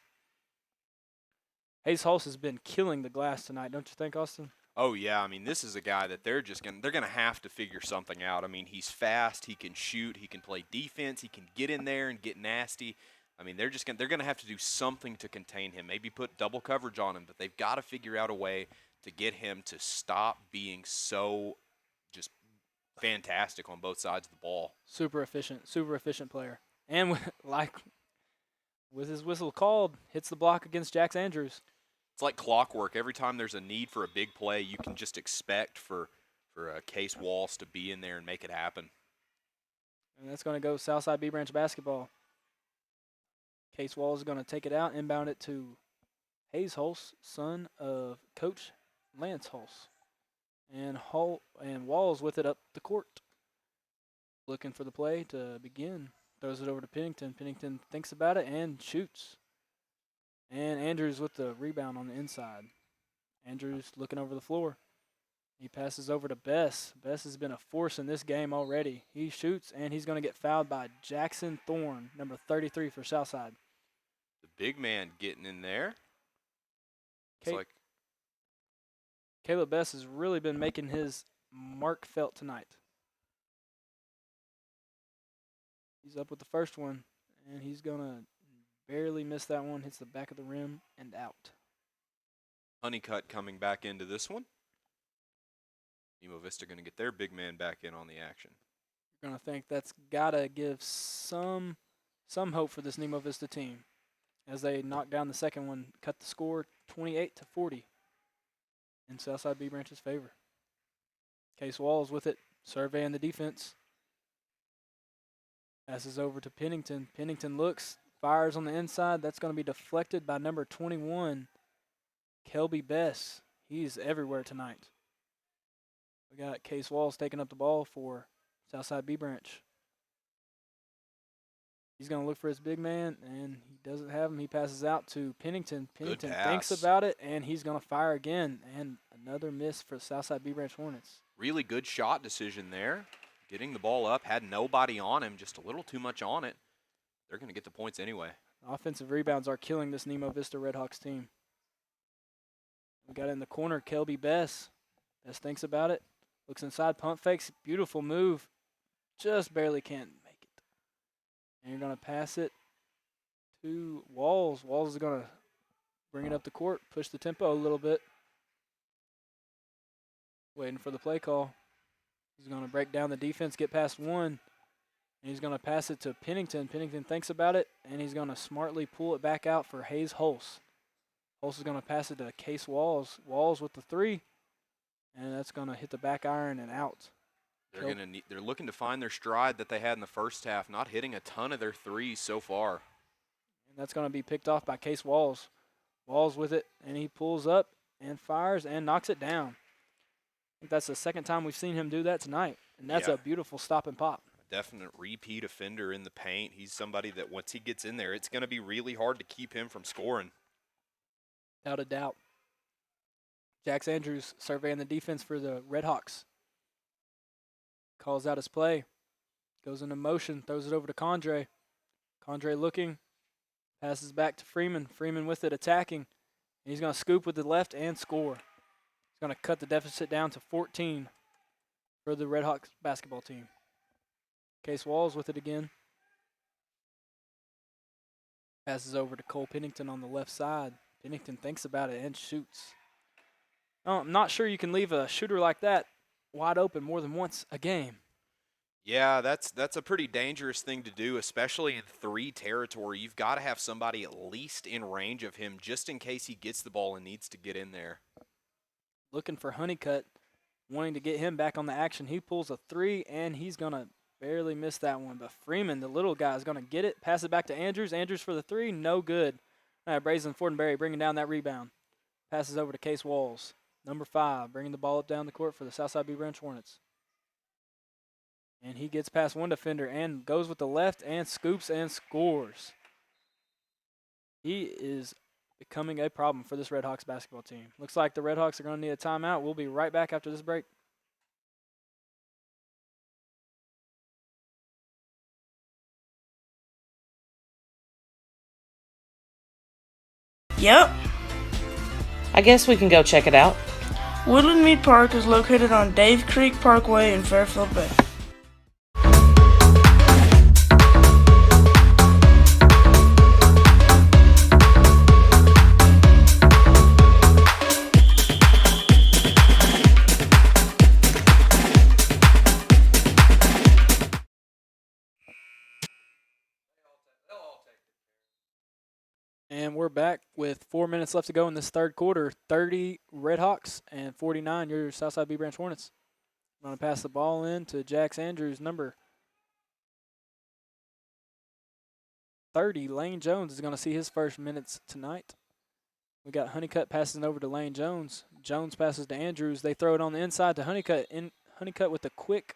Hayes Hulse has been killing the glass tonight, don't you think, Austin? Oh yeah, I mean this is a guy that they're gonna have to figure something out. I mean he's fast, he can shoot, he can play defense, he can get in there and get nasty. I mean they're gonna have to do something to contain him. Maybe put double coverage on him, but they've got to figure out a way to get him to stop being so just fantastic on both sides of the ball. Super efficient player. And with his whistle called, hits the block against Jax Andrews. It's like clockwork. Every time there's a need for a big play, you can just expect for Case Walls to be in there and make it happen. And that's going to go Southside B Branch basketball. Case Walls is going to take it out, inbound it to Hayes Hulse, son of Coach Lance Hulse. And Walls with it up the court. Looking for the play to begin. Throws it over to Pennington. Pennington thinks about it and shoots. And Andrews with the rebound on the inside. Andrews looking over the floor. He passes over to Bess. Bess has been a force in this game already. He shoots, and he's going to get fouled by Jackson Thorne, number 33 for Southside. The big man getting in there. Caleb Bess has really been making his mark felt tonight. He's up with the first one, and he's going to barely miss that one. Hits the back of the rim and out. Honeycutt coming back into this one. Nemo Vista going to get their big man back in on the action. You're going to think that's got to give some hope for this Nemo Vista team as they knock down the second one, cut the score 28-40 in Southside B Branch's favor. Case Walls with it, surveying the defense. Passes over to Pennington. Pennington looks, fires on the inside. That's going to be deflected by number 21, Kelby Bess. He's everywhere tonight. We got Case Walls taking up the ball for Southside B Branch. He's going to look for his big man, and he doesn't have him. He passes out to Pennington. Pennington thinks about it, and he's going to fire again. And another miss for Southside B Branch Hornets. Really good shot decision there. Getting the ball up, had nobody on him, just a little too much on it. They're going to get the points anyway. Offensive rebounds are killing this Nemo Vista Redhawks team. We got in the corner, Kelby Bess. Bess thinks about it. Looks inside, pump fakes, beautiful move. Just barely can't make it. And you're going to pass it to Walls. Walls is going to bring it up the court, push the tempo a little bit. Waiting for the play call. He's going to break down the defense, get past one, and he's going to pass it to Pennington. Pennington thinks about it, and he's going to smartly pull it back out for Hayes Hulse. Hulse is going to pass it to Case Walls. Walls with the three, and that's going to hit the back iron and out. They're looking to find their stride that they had in the first half, not hitting a ton of their threes so far. And that's going to be picked off by Case Walls. Walls with it, and he pulls up and fires and knocks it down. I think that's the second time we've seen him do that tonight, and that's a beautiful stop and pop. A definite repeat offender in the paint. He's somebody that once he gets in there, it's going to be really hard to keep him from scoring. Without a doubt. Jax Andrews surveying the defense for the Redhawks. Calls out his play. Goes into motion, throws it over to Condre. Condre looking, passes back to Freeman. Freeman with it, attacking. And he's going to scoop with the left and score. He's going to cut the deficit down to 14 for the Redhawks basketball team. Case Walls with it again. Passes over to Cole Pennington on the left side. Pennington thinks about it and shoots. Oh, I'm not sure you can leave a shooter like that wide open more than once a game. Yeah, that's a pretty dangerous thing to do, especially in three territory. You've got to have somebody at least in range of him just in case he gets the ball and needs to get in there. Looking for Honeycutt, wanting to get him back on the action. He pulls a three, and he's going to Barely missed that one, but Freeman, the little guy, is going to get it. Pass it back to Andrews. Andrews for the three. No good. All right, Brazen Fortenberry bringing down that rebound. Passes over to Case Walls. Number 5, bringing the ball up down the court for the Southside B Branch Hornets. And he gets past one defender and goes with the left and scoops and scores. He is becoming a problem for this Red Hawks basketball team. Looks like the Red Hawks are going to need a timeout. We'll be right back after this break. Yep. I guess we can go check it out. Woodland Mead Park is located on Dave Creek Parkway in Fairfield Bay. And we're back with 4 minutes left to go in this third quarter. 30 Red Hawks and 49 your Southside B Branch Hornets. I'm going to pass the ball in to Jax Andrews, number 30. Lane Jones is going to see his first minutes tonight. We got Honeycutt passing over to Lane Jones. Jones passes to Andrews. They throw it on the inside to Honeycutt. Honeycutt with a quick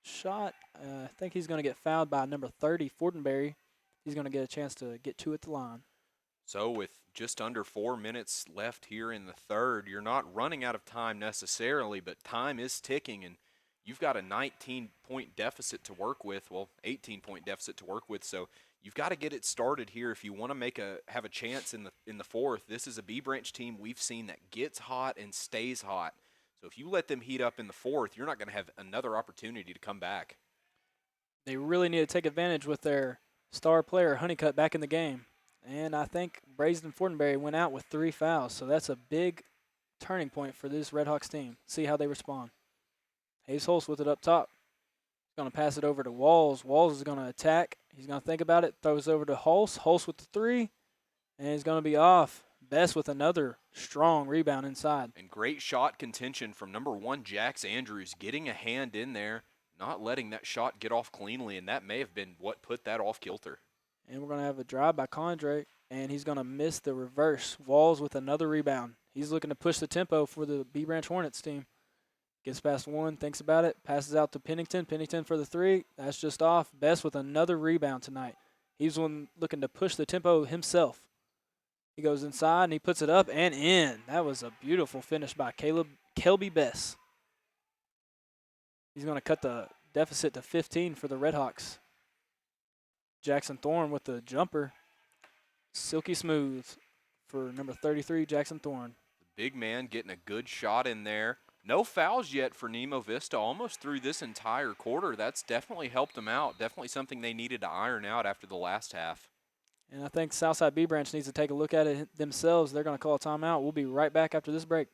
shot. I think he's going to get fouled by number 30, Fortenberry. He's going to get a chance to get two at the line. So with just under 4 minutes left here in the third, you're not running out of time necessarily, but time is ticking, and you've got a 19-point deficit to work with, well, 18-point deficit to work with, so you've got to get it started here if you want to have a chance in the fourth. This is a B Branch team we've seen that gets hot and stays hot. So if you let them heat up in the fourth, you're not going to have another opportunity to come back. They really need to take advantage with their star player, Honeycutt, back in the game. And I think Brazen Fortenberry went out with 3 fouls, so that's a big turning point for this Red Hawks team. See how they respond. Hayes Holst with it up top. He's going to pass it over to Walls. Walls is going to attack. He's going to think about it, throws over to Holst. Holst with the 3, and he's going to be off. Best with another strong rebound inside. And great shot contention from number 1, Jax Andrews, getting a hand in there, not letting that shot get off cleanly, and that may have been what put that off kilter. And we're going to have a drive by Condre, and he's going to miss the reverse. Walls with another rebound. He's looking to push the tempo for the B Branch Hornets team. Gets past one, thinks about it, passes out to Pennington. Pennington for the 3. That's just off. Best with another rebound tonight. He's one looking to push the tempo himself. He goes inside, and he puts it up and in. That was a beautiful finish by Kelby Bess. He's going to cut the deficit to 15 for the Red Hawks. Jackson Thorne with the jumper. Silky smooth for number 33, Jackson Thorne. The big man getting a good shot in there. No fouls yet for Nemo Vista almost through this entire quarter. That's definitely helped them out. Definitely something they needed to iron out after the last half. And I think Southside B Branch needs to take a look at it themselves. They're going to call a timeout. We'll be right back after this break.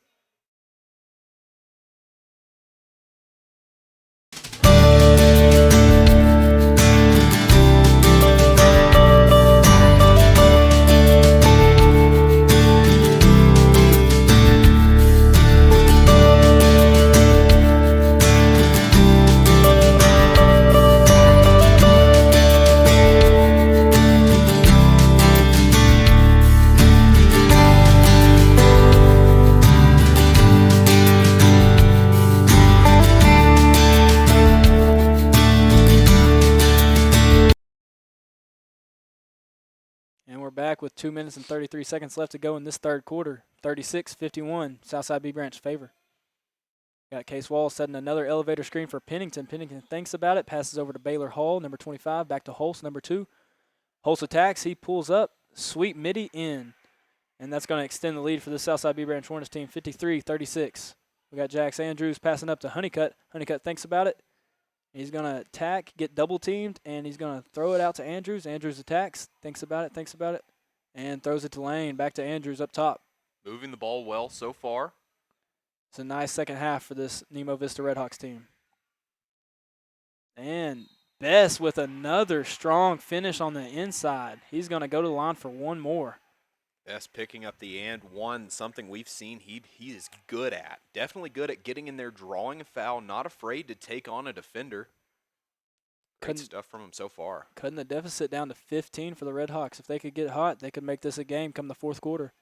Back with 2 minutes and 33 seconds left to go in this third quarter. 36-51, Southside B Branch favor. Got Case Wall setting another elevator screen for Pennington. Pennington thinks about it, passes over to Baylor Hall, number 25, back to Holst, number 2. Holst attacks, he pulls up, sweep midi in. And that's going to extend the lead for the Southside B Branch Hornets team, 53-36. We got Jax Andrews passing up to Honeycutt. Honeycutt thinks about it. He's going to attack, get double-teamed, and he's going to throw it out to Andrews. Andrews attacks, thinks about it, and throws it to Lane. Back to Andrews up top. Moving the ball well so far. It's a nice second half for this Nemo Vista Redhawks team. And Bess with another strong finish on the inside. He's going to go to the line for one more. Bess picking up the and one, something we've seen he is good at. Definitely good at getting in there, drawing a foul, not afraid to take on a defender. Great stuff from them so far. Cutting the deficit down to 15 for the Red Hawks. If they could get hot, they could make this a game come the fourth quarter.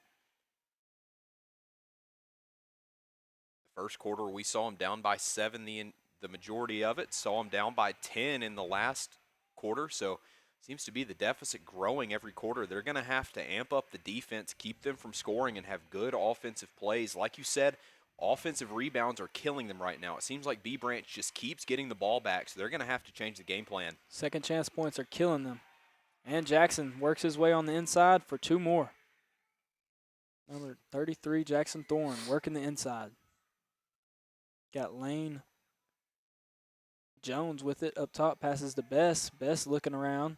The first quarter, we saw them down by 7 the majority of it. Saw them down by 10 in the last quarter. So seems to be the deficit growing every quarter. They're going to have to amp up the defense, keep them from scoring, and have good offensive plays. Like you said, offensive rebounds are killing them right now. It seems like B Branch just keeps getting the ball back, so they're going to have to change the game plan. Second chance points are killing them. And Jackson works his way on the inside for 2 more. Number 33, Jackson Thorne, working the inside. Got Lane Jones with it up top, passes to Bess. Bess looking around,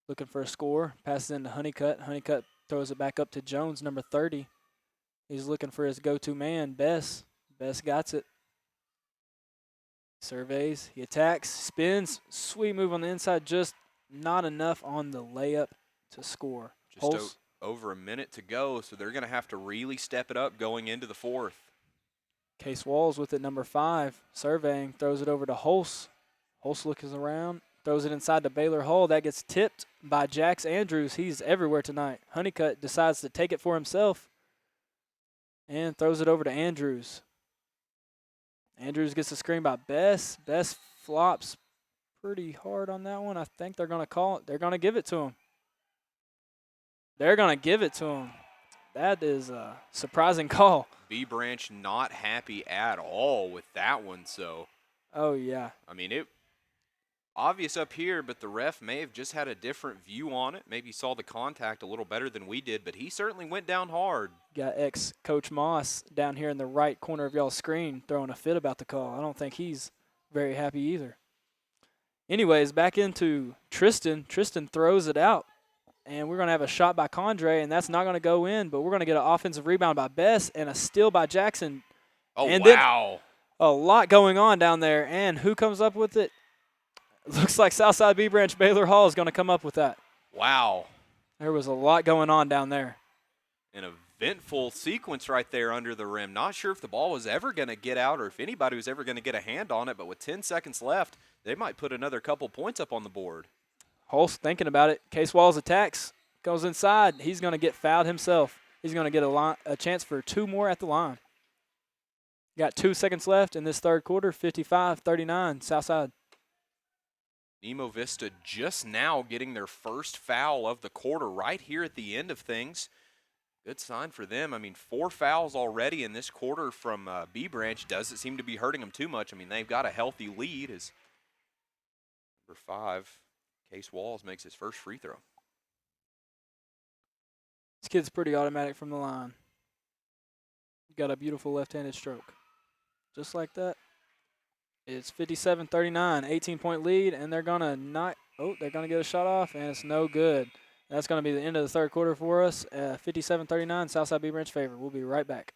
looking for a score. Passes into Honeycutt. Honeycutt throws it back up to Jones, number 30. He's looking for his go-to man, Bess. Bess got it. Surveys, he attacks, spins. Sweet move on the inside, just not enough on the layup to score. Just over a minute to go, so they're going to have to really step it up going into the fourth. Case Walls with it, number 5, surveying, throws it over to Holst. Holst looks around, throws it inside to Baylor Hall. That gets tipped by Jax Andrews. He's everywhere tonight. Honeycutt decides to take it for himself and throws it over to Andrews. Andrews gets a screen by Bess. Bess flops pretty hard on that one. I think they're going to call it. They're going to give it to him. They're going to give it to him. That is a surprising call. B Branch not happy at all with that one, so. Oh, yeah. I mean, it obvious up here, but the ref may have just had a different view on it. Maybe saw the contact a little better than we did, but he certainly went down hard. Got ex-Coach Moss down here in the right corner of y'all's screen throwing a fit about the call. I don't think he's very happy either. Anyways, back into Tristan. Tristan throws it out. And we're going to have a shot by Condre, and that's not going to go in, but we're going to get an offensive rebound by Bess and a steal by Jackson. Oh, and wow. Then a lot going on down there. And who comes up with it? Looks like Southside B Branch Baylor Hall is going to come up with that. Wow. There was a lot going on down there. An eventful sequence right there under the rim. Not sure if the ball was ever going to get out or if anybody was ever going to get a hand on it, but with 10 seconds left, they might put another couple points up on the board. Holst thinking about it. Case Walls attacks, goes inside. He's going to get fouled himself. He's going to get a chance for 2 more at the line. Got 2 seconds left in this third quarter, 55-39, Southside. Nemo Vista just now getting their first foul of the quarter right here at the end of things. Good sign for them. I mean, 4 fouls already in this quarter from B Branch. Doesn't seem to be hurting them too much. I mean, they've got a healthy lead as number 5. Case Walls makes his first free throw. This kid's pretty automatic from the line. Got a beautiful left-handed stroke. Just like that. It's 57-39, 18-point lead, and they're going to they're going to get a shot off, and it's no good. That's going to be the end of the third quarter for us. 57-39, Southside B Branch favor. We'll be right back.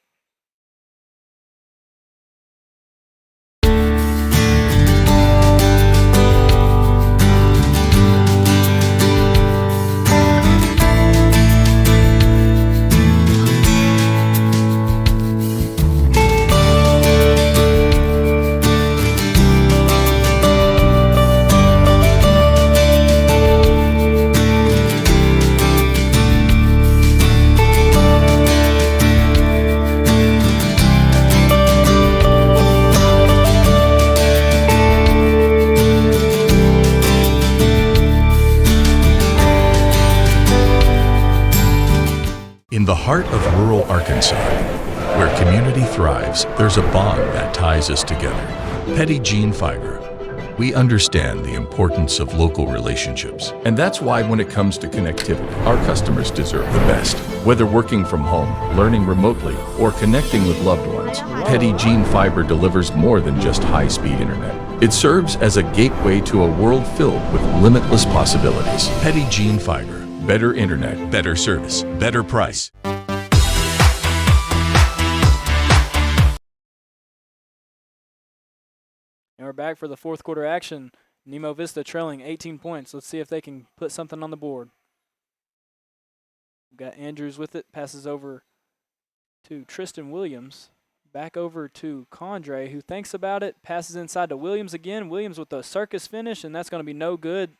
In the heart of rural Arkansas, where community thrives, there's a bond that ties us together. Petit Jean Fiber. We understand the importance of local relationships. And that's why when it comes to connectivity, our customers deserve the best. Whether working from home, learning remotely, or connecting with loved ones, Petit Jean Fiber delivers more than just high-speed internet. It serves as a gateway to a world filled with limitless possibilities. Petit Jean Fiber. Better internet, better service, better price. And we're back for the fourth quarter action. Nemo Vista trailing 18 points. Let's see if they can put something on the board. We've got Andrews with it. Passes over to Tristan Williams. Back over to Condre, who thinks about it, passes inside to Williams again. Williams with the circus finish, and that's going to be no good.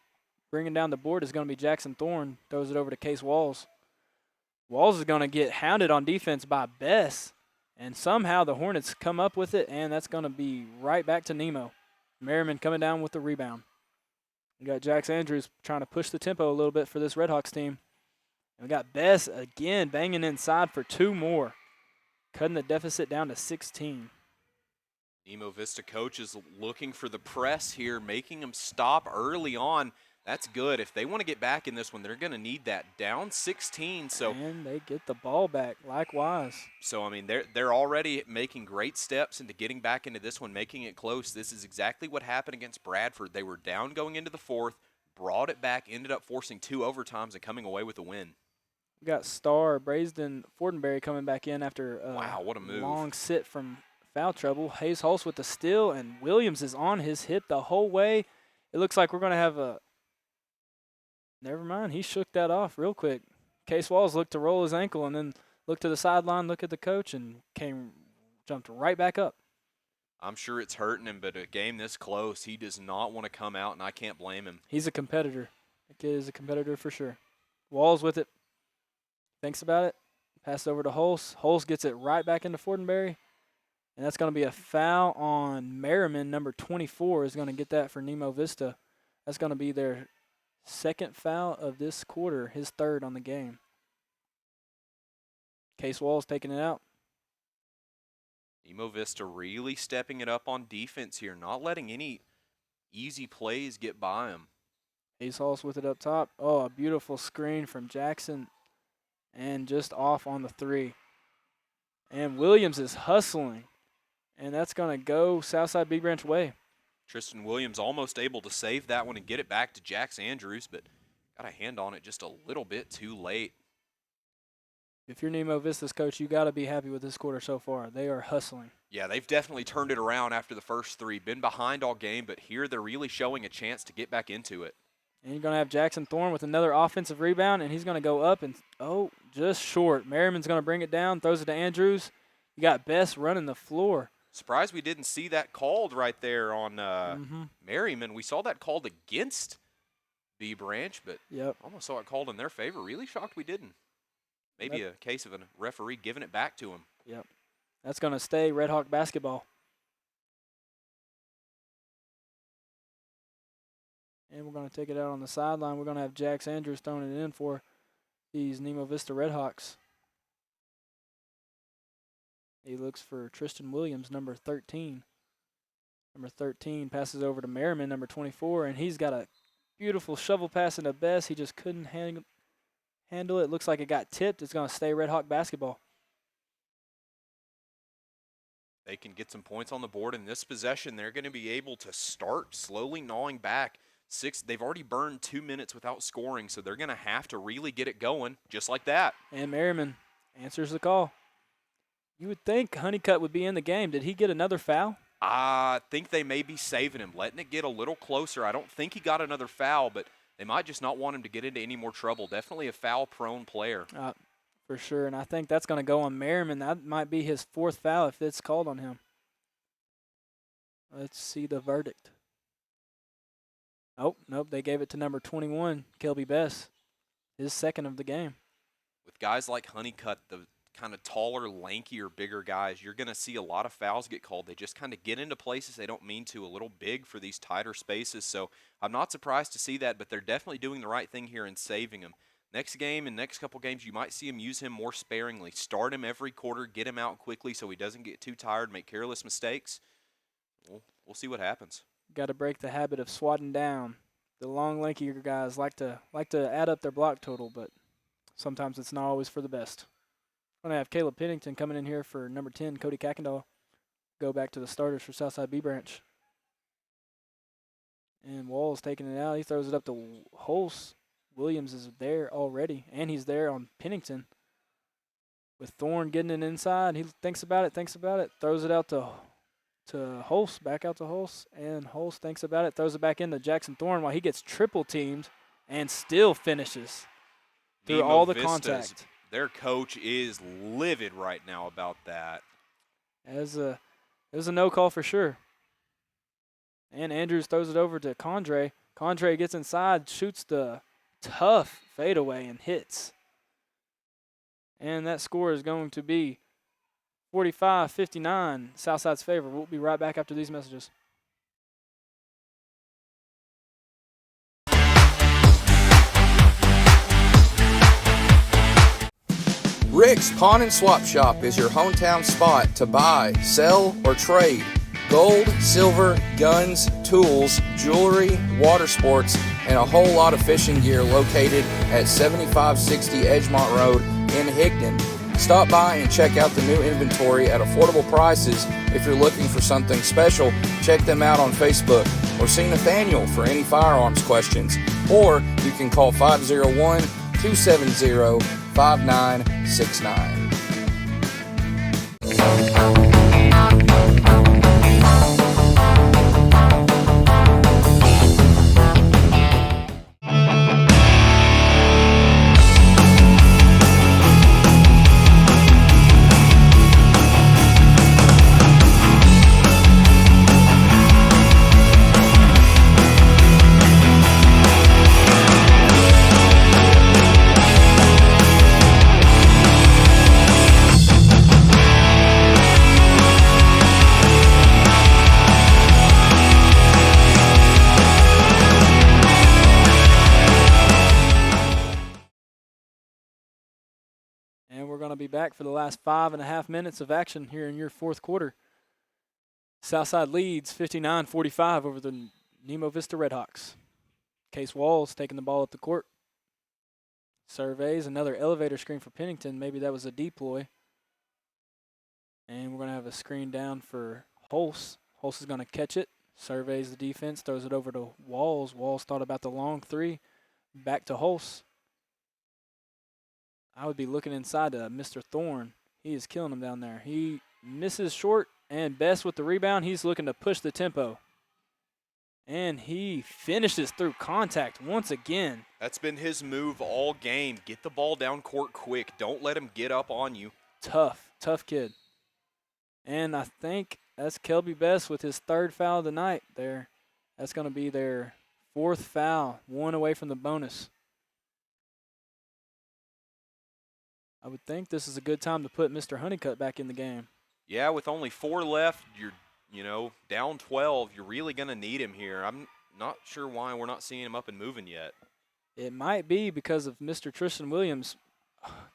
Bringing down the board is going to be Jackson Thorne. Throws it over to Case Walls. Walls is going to get hounded on defense by Bess, and somehow the Hornets come up with it, and that's going to be right back to Nemo. Merriman coming down with the rebound. We got Jax Andrews trying to push the tempo a little bit for this Redhawks team. And we got Bess again banging inside for 2 more, cutting the deficit down to 16. Nemo Vista coach is looking for the press here, making them stop early on. That's good. If they want to get back in this one, they're going to need that. Down 16, so and they get the ball back likewise. So I mean, they're already making great steps into getting back into this one, making it close. This is exactly what happened against Bradford. They were down going into the 4th, brought it back, ended up forcing 2 overtimes and coming away with a win. We got Starr, Braisden, Fortenberry coming back in after wow, what a move. Long sit from foul trouble. Hayes Hulse with the steal, and Williams is on his hip the whole way. It looks like we're going to have a – never mind. He shook that off real quick. Case Walls looked to roll his ankle and then looked to the sideline, looked at the coach, and jumped right back up. I'm sure it's hurting him, but a game this close, he does not want to come out, and I can't blame him. He's a competitor. The kid is a competitor for sure. Walls with it. Thinks about it. Pass over to Hulse. Hulse gets it right back into Fortenberry. And that's going to be a foul on Merriman. Number 24 is going to get that for Nemo Vista. That's going to be their second foul of this quarter, his 3rd on the game. Case Walls taking it out. Nemo Vista really stepping it up on defense here, not letting any easy plays get by him. Hayes Hulse with it up top. Oh, a beautiful screen from Jackson. And just off on the 3. And Williams is hustling. And that's going to go Southside Big Branch way. Tristan Williams almost able to save that one and get it back to Jax Andrews, but got a hand on it just a little bit too late. If you're Nemo Vista's coach, you got to be happy with this quarter so far. They are hustling. Yeah, they've definitely turned it around after the first 3. Been behind all game, but here they're really showing a chance to get back into it. And you're going to have Jackson Thorne with another offensive rebound, and he's going to go up and, just short. Merriman's going to bring it down, throws it to Andrews. You got Bess running the floor. Surprised we didn't see that called right there on Merriman. We saw that called against B Branch, but almost saw it called in their favor. Really shocked we didn't. Maybe a case of a referee giving it back to him. Yep. That's going to stay Red Hawk basketball. And we're going to take it out on the sideline. We're going to have Jax Andrews throwing it in for these Nemo Vista Redhawks. He looks for Tristan Williams, number 13. Number 13 passes over to Merriman, number 24, and he's got a beautiful shovel pass into Bess. He just couldn't handle it. Looks like it got tipped. It's going to stay Red Hawk basketball. They can get some points on the board in this possession. They're going to be able to start slowly gnawing back. They've already burned 2 minutes without scoring, so they're going to have to really get it going just like that. And Merriman answers the call. You would think Honeycutt would be in the game. Did he get another foul? I think they may be saving him, letting it get a little closer. I don't think he got another foul, but they might just not want him to get into any more trouble. Definitely a foul-prone player. For sure, and I think that's going to go on Merriman. That might be his 4th foul if it's called on him. Let's see the verdict. Oh, nope, they gave it to number 21, Kelby Bess, his 2nd of the game. With guys like Honeycutt, the kind of taller, lankier, bigger guys, you're going to see a lot of fouls get called. They just kind of get into places they don't mean to, a little big for these tighter spaces. So I'm not surprised to see that, but they're definitely doing the right thing here and saving him. Next game and next couple games, you might see him use him more sparingly. Start him every quarter, get him out quickly so he doesn't get too tired, make careless mistakes. We'll see what happens. Got to break the habit of swatting down. The long, lankier guys like to add up their block total, but sometimes it's not always for the best. I'm going to have Caleb Pennington coming in here for number 10, Cody Kackendall. Go back to the starters for Southside B Branch. And Walls taking it out. He throws it up to Hulse. Williams is there already, and he's there on Pennington. With Thorne getting it inside, he thinks about it, throws it out to Hulse, back out to Hulse, and Hulse thinks about it, throws it back into Jackson Thorne while he gets triple teamed and still finishes through all the contact. Their coach is livid right now about that. It was a no call for sure. And Andrews throws it over to Condre. Condre gets inside, shoots the tough fadeaway and hits. And that score is going to be 45-59, Southside's favor. We'll be right back after these messages. Rick's Pawn and Swap Shop is your hometown spot to buy, sell, or trade gold, silver, guns, tools, jewelry, water sports, and a whole lot of fishing gear located at 7560 Edgemont Road in Higdon. Stop by and check out the new inventory at affordable prices. If you're looking for something special, check them out on Facebook or see Nathaniel for any firearms questions. Or you can call 501-270-5969. Be back for the last 5.5 minutes of action here in your fourth quarter. Southside leads 59-45 over the Nemo Vista Redhawks. Case Walls taking the ball up the court. Surveys another elevator screen for Pennington. Maybe that was a deploy. And we're going to have a screen down for Hulse. Hulse is going to catch it. Surveys the defense, throws it over to Walls. Walls thought about the long three. Back to Hulse. I would be looking inside to Mr. Thorne. He is killing him down there. He misses short, and Best with the rebound. He's looking to push the tempo. And he finishes through contact once again. That's been his move all game. Get the ball down court quick. Don't let him get up on you. Tough kid. And I think that's Kelby Best with his third foul of the night there. That's going to be their fourth foul, one away from the bonus. I would think this is a good time to put Mr. Honeycutt back in the game. Yeah, with only 4 left, you're, down 12. You're really going to need him here. I'm not sure why we're not seeing him up and moving yet. It might be because of Mr. Tristan Williams'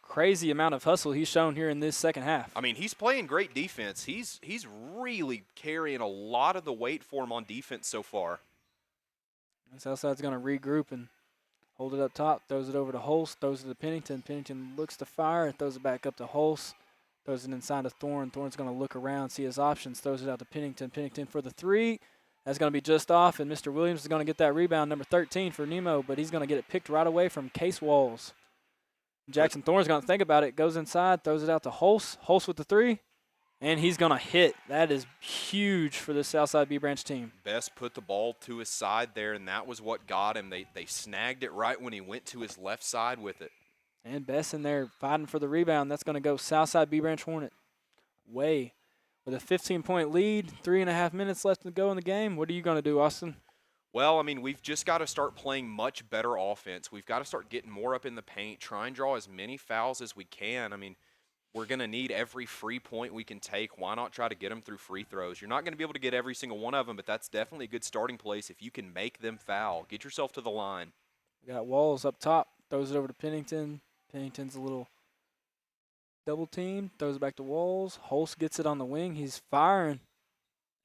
crazy amount of hustle he's shown here in this second half. I mean, he's playing great defense. He's really carrying a lot of the weight for him on defense so far. Southside's going to regroup and hold it up top, throws it over to Hulse, throws it to Pennington. Pennington looks to fire, throws it back up to Hulse, throws it inside to Thorne. Thorne's going to look around, see his options, throws it out to Pennington. Pennington for the three. That's going to be just off, and Mr. Williams is going to get that rebound, number 13 for Nemo, but he's going to get it picked right away from Case Walls. Jackson Thorne's going to think about it, goes inside, throws it out to Hulse. Hulse with the three, and he's going to hit. That is huge for the Southside B Branch team. Best put the ball to his side there, and that was what got him. They snagged it right when he went to his left side with it. And Best in there fighting for the rebound. That's going to go Southside B Branch Hornet. Way. With a 15-point lead, 3.5 minutes left to go in the game. What are you going to do, Austin? Well, I mean, we've just got to start playing much better offense. We've got to start getting more up in the paint, try and draw as many fouls as we can. I mean, we're going to need every free point we can take. Why not try to get them through free throws? You're not going to be able to get every single one of them, but that's definitely a good starting place if you can make them foul. Get yourself to the line. We got Walls up top, throws it over to Pennington. Pennington's a little double team, throws it back to Walls. Hulse gets it on the wing. He's firing,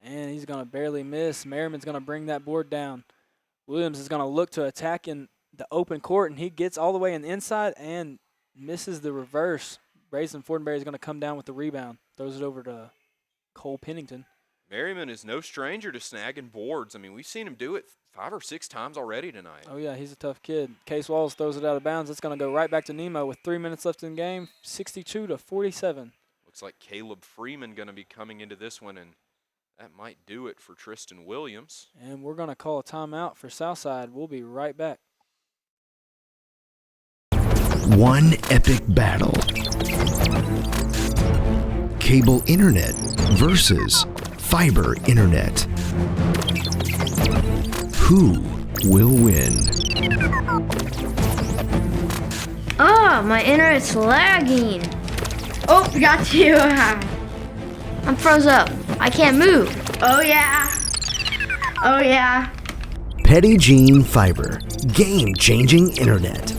and he's going to barely miss. Merriman's going to bring that board down. Williams is going to look to attack in the open court, and he gets all the way in the inside and misses the reverse. Brazen Fortenberry is going to come down with the rebound. Throws it over to Cole Pennington. Merriman is no stranger to snagging boards. I mean, we've seen him do it 5 or 6 times already tonight. Oh, yeah, he's a tough kid. Case Walls throws it out of bounds. It's going to go right back to Nemo with 3 minutes left in the game, 62-47. Looks like Caleb Freeman going to be coming into this one, and that might do it for Tristan Williams. And we're going to call a timeout for Southside. We'll be right back. One epic battle Cable internet versus fiber internet. Who will win? Oh, my internet's lagging. Oh, got you. I'm froze up. I can't move. Oh yeah. Oh yeah. Petty Gene Fiber. Game-changing internet.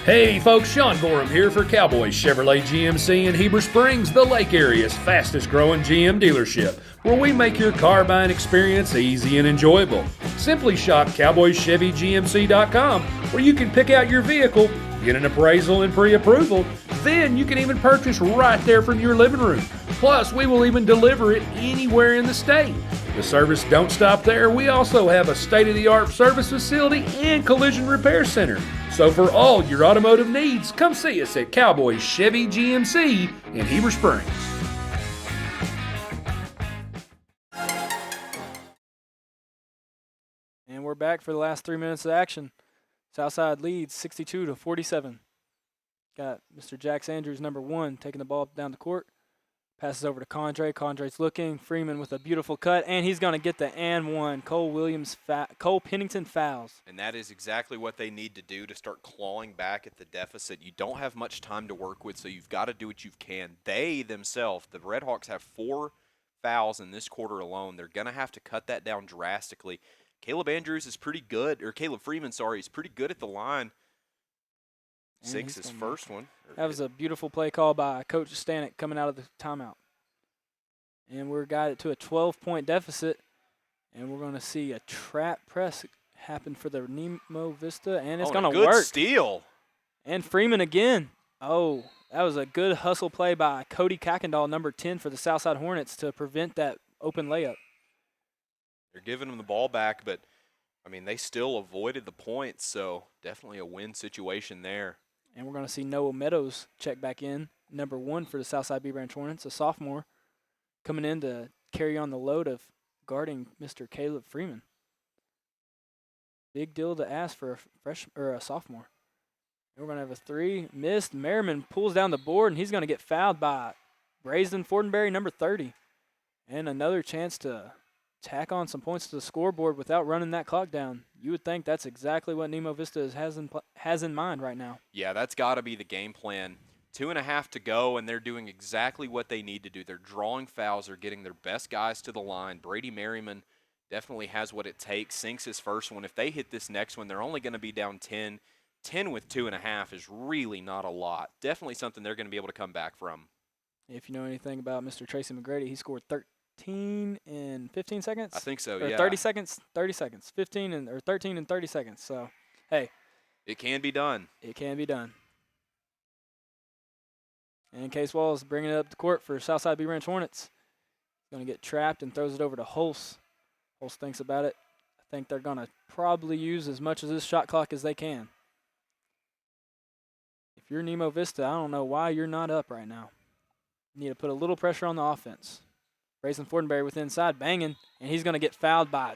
Hey folks, Sean Gorham here for Cowboys Chevrolet GMC in Heber Springs, the Lake Area's fastest growing GM dealership, where we make your car buying experience easy and enjoyable. Simply shop CowboysChevyGMC.com, where you can pick out your vehicle, get an appraisal and pre-approval, then you can even purchase right there from your living room. Plus, we will even deliver it anywhere in the state. The service don't stop there. We also have a state-of-the-art service facility and collision repair center. So for all your automotive needs, come see us at Cowboys Chevy GMC in Heber Springs. And we're back for the last 3 minutes of action. Southside leads 62-47. Got Mr. Jax Andrews, number 1, taking the ball down the court. Passes over to Condre. Condre's looking. Freeman with a beautiful cut, and he's going to get the and one. Cole Pennington fouls. And that is exactly what they need to do to start clawing back at the deficit. You don't have much time to work with, so you've got to do what you can. They themselves, the Redhawks, have 4 fouls in this quarter alone. They're going to have to cut that down drastically. Caleb Andrews is pretty good, or Caleb Freeman, sorry, is pretty good at the line. And 6 is first one. That was a beautiful play call by Coach Stanek coming out of the timeout. And we're got it to a 12-point deficit, and we're going to see a trap press happen for the Nemo Vista, and it's going to work. Good steal. And Freeman again. Oh, that was a good hustle play by Cody Kuykendall, number 10 for the Southside Hornets, to prevent that open layup. They're giving them the ball back, but, I mean, they still avoided the points, so definitely a win situation there. And we're going to see Noah Meadows check back in, number 1 for the Southside B Branch Hornets, a sophomore, coming in to carry on the load of guarding Mr. Caleb Freeman. Big deal to ask for a sophomore. And we're going to have a 3 missed. Merriman pulls down the board, and he's going to get fouled by Brazen Fortenberry, number 30. And another chance to tack on some points to the scoreboard without running that clock down. You would think that's exactly what Nemo Vista has in mind right now. Yeah, that's got to be the game plan. 2.5 to go, and they're doing exactly what they need to do. They're drawing fouls. They're getting their best guys to the line. Brady Merriman definitely has what it takes, sinks his first one. If they hit this next one, they're only going to be down 10. 10 with 2.5 is really not a lot. Definitely something they're going to be able to come back from. If you know anything about Mr. Tracy McGrady, he scored 13 in 15 seconds? I think so, or yeah. 30 seconds? 30 seconds. 13 and 30 seconds. So, hey. It can be done. It can be done. And Case Walls bringing it up the court for Southside B Branch Hornets. Going to get trapped and throws it over to Hulse. Hulse thinks about it. I think they're going to probably use as much of this shot clock as they can. If you're Nemo Vista, I don't know why you're not up right now. You need to put a little pressure on the offense. Brazen Fortenberry with inside, banging, and he's going to get fouled by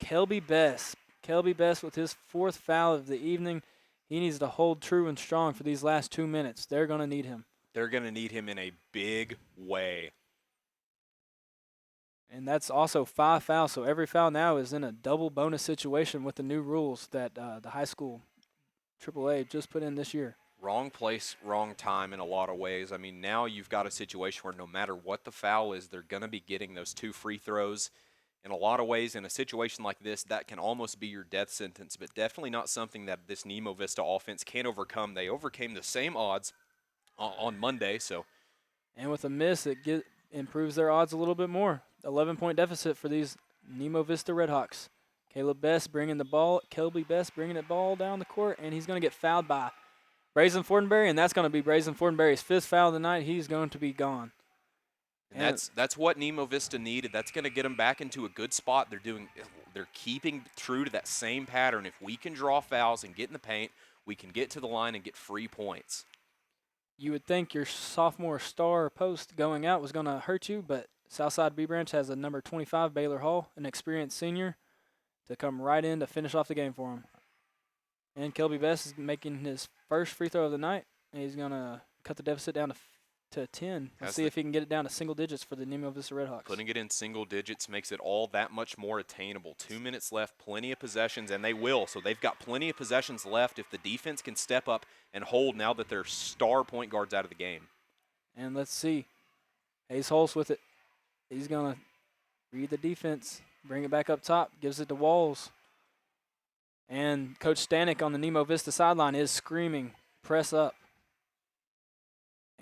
Kelby Best. Kelby Best with his 4th foul of the evening. He needs to hold true and strong for these last 2 minutes. They're going to need him. They're going to need him in a big way. And that's also 5 fouls, so every foul now is in a double bonus situation with the new rules that the high school AAA just put in this year. Wrong place, wrong time in a lot of ways. I mean, now you've got a situation where no matter what the foul is, they're going to be getting those 2 free throws. In a lot of ways, in a situation like this, that can almost be your death sentence, but definitely not something that this Nemo Vista offense can overcome. They overcame the same odds on Monday, so. And with a miss, it improves their odds a little bit more. 11-point deficit for these Nemo Vista Redhawks. Caleb Best bringing the ball, Kelby Best bringing the ball down the court, and he's going to get fouled by Brazen Fortenberry, and that's going to be Brazen Fortenberry's 5th foul of the night. He's going to be gone. And that's what Nemo Vista needed. That's going to get them back into a good spot. They're keeping true to that same pattern. If we can draw fouls and get in the paint, we can get to the line and get free points. You would think your sophomore star post going out was going to hurt you, but Southside B Branch has a number 25, Baylor Hall, an experienced senior, to come right in to finish off the game for him. And Kelby Best is making his first free throw of the night, and he's going to cut the deficit down to to 10. Let's Has see the- if he can get it down to single digits for the Nemo Vista Redhawks. Putting it in single digits makes it all that much more attainable. 2 minutes left, plenty of possessions, and they will. So they've got plenty of possessions left if the defense can step up and hold now that their star point guard's out of the game. And let's see. Hayes Holtz with it. He's going to read the defense, bring it back up top, gives it to Walls. And Coach Stanek on the Nemo Vista sideline is screaming, press up.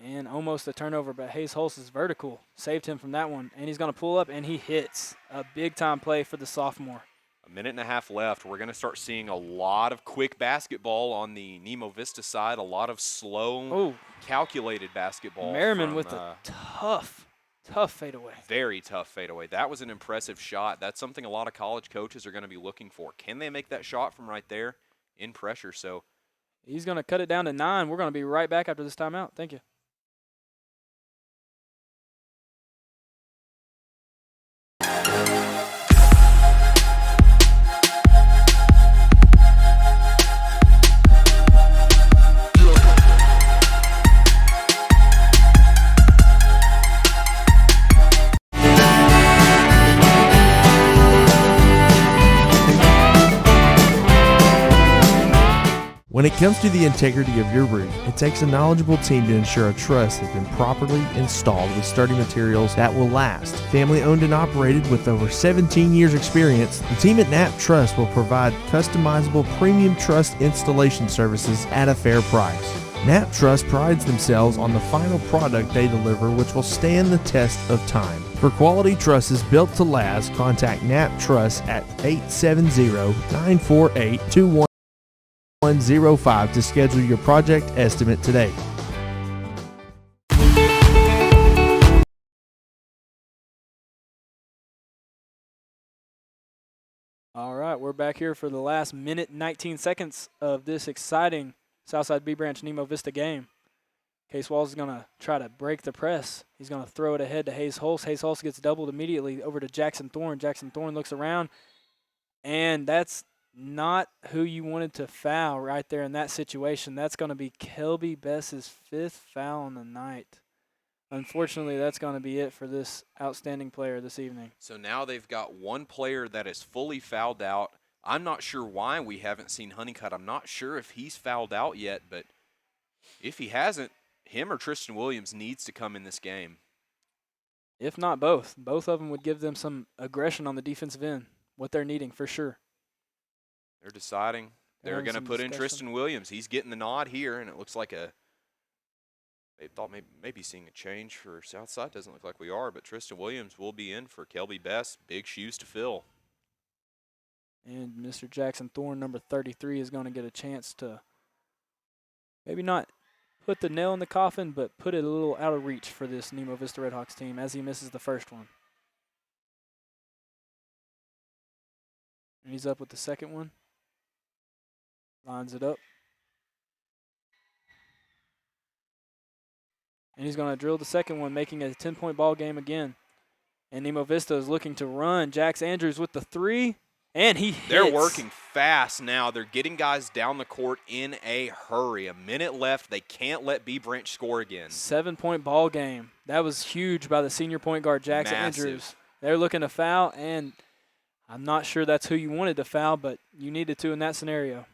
And almost a turnover, but Hayes Holtz is vertical. Saved him from that one. And he's going to pull up, and he hits. A big-time play for the sophomore. A minute and a half left. We're going to start seeing a lot of quick basketball on the Nemo Vista side, a lot of slow, calculated basketball. Merriman with a tough fadeaway. Very tough fadeaway. That was an impressive shot. That's something a lot of college coaches are going to be looking for. Can they make that shot from right there in pressure? So he's going to cut it down to 9. We're going to be right back after this timeout. Thank you. When it comes to the integrity of your roof, it takes a knowledgeable team to ensure a truss has been properly installed with sturdy materials that will last. Family owned and operated with over 17 years experience, the team at Knapp Truss will provide customizable premium truss installation services at a fair price. Knapp Truss prides themselves on the final product they deliver, which will stand the test of time. For quality trusses built to last, contact Knapp Truss at 870-948-2105 to schedule your project estimate today. All right, we're back here for the last minute 19 seconds of this exciting Southside B Branch Nemo Vista game. Case Walls is going to try to break the press. He's going to throw it ahead to Hayes Holtz. Hayes Holtz gets doubled immediately over to Jackson Thorne. Jackson Thorne looks around, and that's not who you wanted to foul right there in that situation. That's going to be Kelby Bess's 5th foul on the night. Unfortunately, that's going to be it for this outstanding player this evening. So now they've got one player that is fully fouled out. I'm not sure why we haven't seen Honeycutt. I'm not sure if he's fouled out yet, but if he hasn't, him or Tristan Williams needs to come in this game. If not both. Both of them would give them some aggression on the defensive end, what they're needing for sure. They're deciding they're going to put in Tristan Williams. He's getting the nod here, and it looks like they thought maybe seeing a change for Southside. Doesn't look like we are, but Tristan Williams will be in for Kelby Bess. Big shoes to fill. And Mr. Jackson Thorne, number 33, is going to get a chance to maybe not put the nail in the coffin, but put it a little out of reach for this Nemo Vista Redhawks team as he misses the first one. And he's up with the second one. Lines it up. And he's going to drill the second one, making it a 10-point ball game again. And Nemo Vista is looking to run. Jax Andrews with the 3, and he hits. They're working fast now. They're getting guys down the court in a hurry. A minute left. They can't let B Branch score again. 7-point ball game. That was huge by the senior point guard, Jax Andrews. They're looking to foul, and I'm not sure that's who you wanted to foul, but you needed to in that scenario.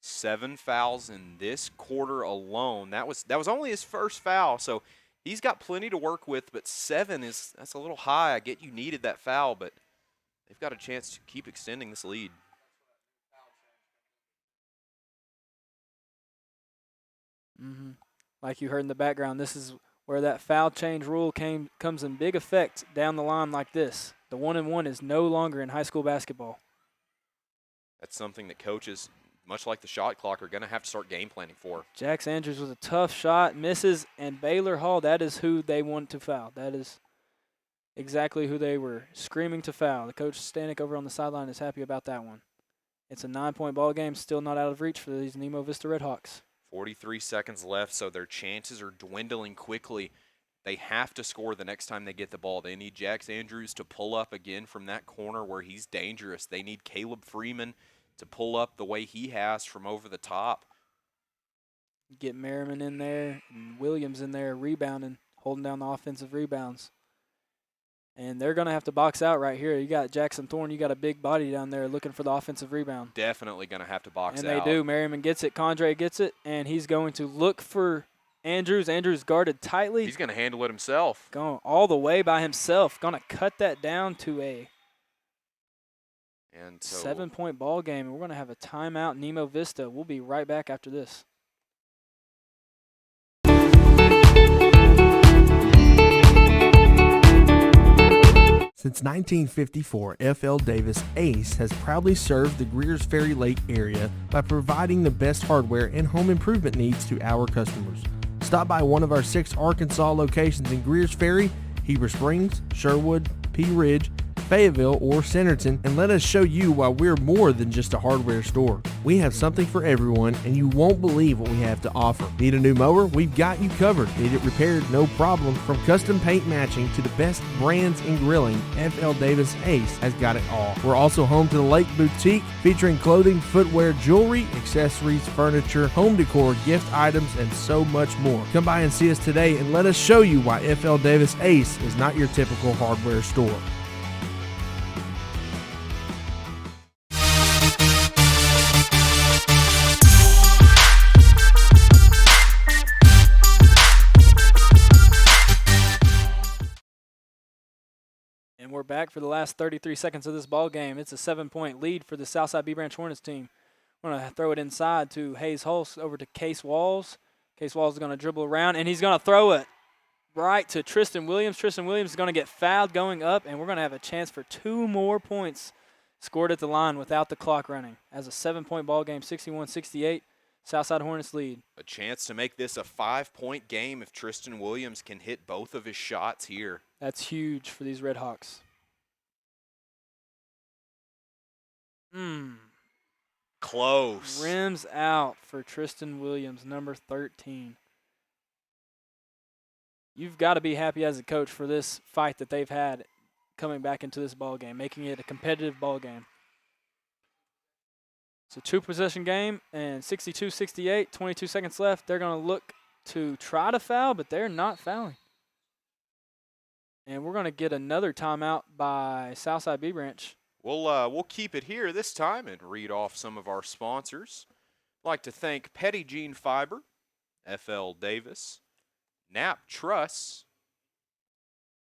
7 fouls in this quarter alone. That was only his first foul, so he's got plenty to work with, but 7 that's a little high. I get you needed that foul, but they've got a chance to keep extending this lead. Like you heard in the background, this is where that foul change rule comes in big effect down the line like this. The 1-and-1 is no longer in high school basketball. That's something that coaches, much like the shot clock, are going to have to start game planning for. Jax Andrews with a tough shot, misses, and Baylor Hall, that is who they want to foul. That is exactly who they were screaming to foul. The coach Stanek over on the sideline is happy about that one. It's a 9-point ball game, still not out of reach for these Nemo Vista Redhawks. 43 seconds left, so their chances are dwindling quickly. They have to score the next time they get the ball. They need Jax Andrews to pull up again from that corner where he's dangerous. They need Caleb Freeman to pull up the way he has from over the top. Get Merriman in there and Williams in there rebounding, holding down the offensive rebounds. And they're going to have to box out right here. You got Jackson Thorne. You got a big body down there looking for the offensive rebound. Definitely going to have to box out. And they do. Merriman gets it. Condre gets it. And he's going to look for Andrews. Andrews guarded tightly. He's going to handle it himself. Going all the way by himself. Going to cut that down to a 7-point ball game. And we're going to have a timeout. Nemo Vista. We'll be right back after this. Since 1954, F.L. Davis ACE has proudly served the Greers Ferry Lake area by providing the best hardware and home improvement needs to our customers. Stop by one of our 6 Arkansas locations in Greers Ferry, Heber Springs, Sherwood, Pea Ridge, Fayetteville, or Centerton, and let us show you why we're more than just a hardware store. We have something for everyone, and you won't believe what we have to offer. Need a new mower? We've got you covered. Need it repaired? No problem. From custom paint matching to the best brands in grilling, F.L. Davis ACE has got it all. We're also home to the Lake Boutique, featuring clothing, footwear, jewelry, accessories, furniture, home decor, gift items, and so much more. Come by and see us today, and let us show you why F.L. Davis ACE is not your typical hardware store. And we're back for the last 33 seconds of this ball game. It's a 7-point lead for the Southside B Branch Hornets team. We're going to throw it inside to Hayes Hulse over to Case Walls. Case Walls is going to dribble around, and he's going to throw it right to Tristan Williams. Tristan Williams is going to get fouled going up, and we're going to have a chance for 2 more points scored at the line without the clock running. As a 7-point ball game, 61-68, Southside Hornets lead. A chance to make this a 5-point game if Tristan Williams can hit both of his shots here. That's huge for these Red Hawks. Close. Rims out for Tristan Williams, number 13. You've got to be happy as a coach for this fight that they've had coming back into this ball game, making it a competitive ball game. It's a 2-possession game, and 62-68, 22 seconds left. They're going to look to try to foul, but they're not fouling. And we're going to get another timeout by Southside B Branch. We'll keep it here this time and read off some of our sponsors. I'd like to thank Petty Jean Fiber, F.L. Davis, Knapp Truss,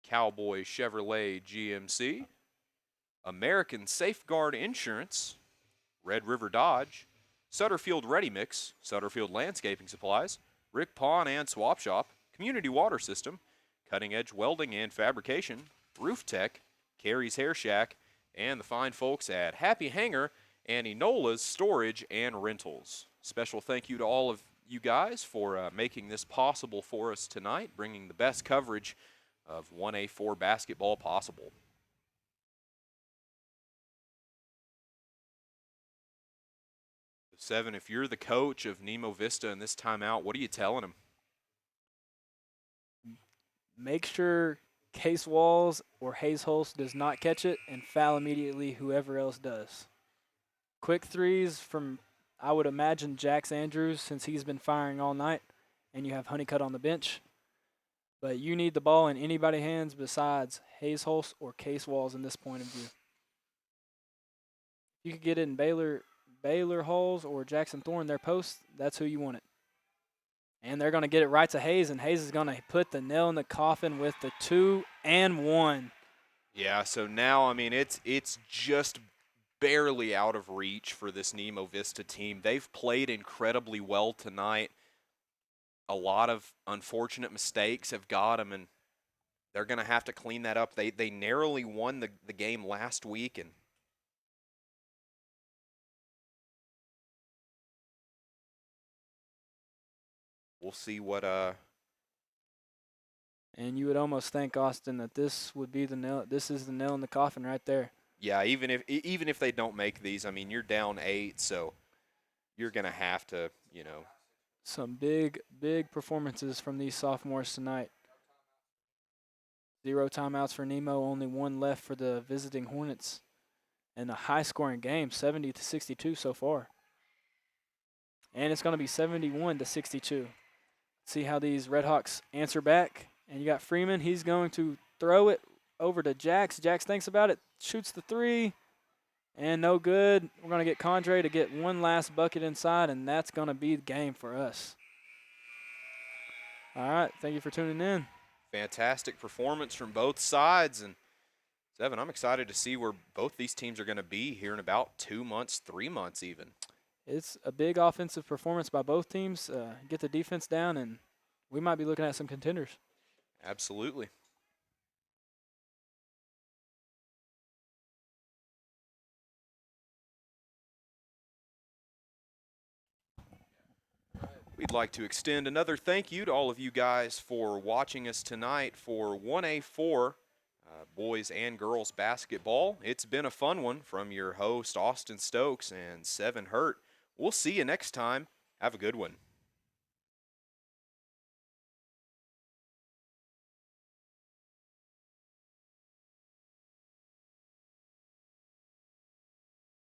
Cowboy Chevrolet GMC, American Safeguard Insurance, Red River Dodge, Sutterfield Ready Mix, Sutterfield Landscaping Supplies, Rick Pawn and Swap Shop, Community Water System, Cutting Edge Welding and Fabrication, Roof Tech, Carrie's Hair Shack, and the fine folks at Happy Hanger and Enola's Storage and Rentals. Special thank you to all of you guys for making this possible for us tonight, bringing the best coverage of 1A4 basketball possible. Seven, if you're the coach of Nemo Vista in this timeout, what are you telling him? Make sure Case Walls or Hayes Hulse does not catch it and foul immediately whoever else does. Quick threes from, I would imagine, Jax Andrews, since he's been firing all night, and you have Honeycutt on the bench. But you need the ball in anybody's hands besides Hayes Hulse or Case Walls in this point of view. You could get it in Baylor Halls or Jackson Thorne, their posts, that's who you want it. And they're going to get it right to Hayes, and Hayes is going to put the nail in the coffin with the 2 and 1. Yeah, so now, I mean, it's just barely out of reach for this Nemo Vista team. They've played incredibly well tonight. A lot of unfortunate mistakes have got them, and they're going to have to clean that up. They narrowly won the game last week, and we'll see what And you would almost think, Austin, that this would be the nail. This is the nail in the coffin right there. Yeah, even if they don't make these, I mean, you're down 8, so you're going to have to, you know. Some big performances from these sophomores tonight. 0 timeouts for Nemo, only 1 left for the visiting Hornets. And a high-scoring game, 70-62 so far. and it's going to be 71-62. See how these Redhawks answer back. And you got Freeman. He's going to throw it over to Jax. Jax thinks about it, shoots the three, and no good. We're going to get Condre to get one last bucket inside, and that's going to be the game for us. All right, thank you for tuning in. Fantastic performance from both sides. And, Evan, I'm excited to see where both these teams are going to be here in about 2 months, 3 months even. It's a big offensive performance by both teams. Get the defense down, and we might be looking at some contenders. Absolutely. We'd like to extend another thank you to all of you guys for watching us tonight for 1A4 boys and girls basketball. It's been a fun one from your host, Austin Stokes and Seven Hurt. We'll see you next time. Have a good one.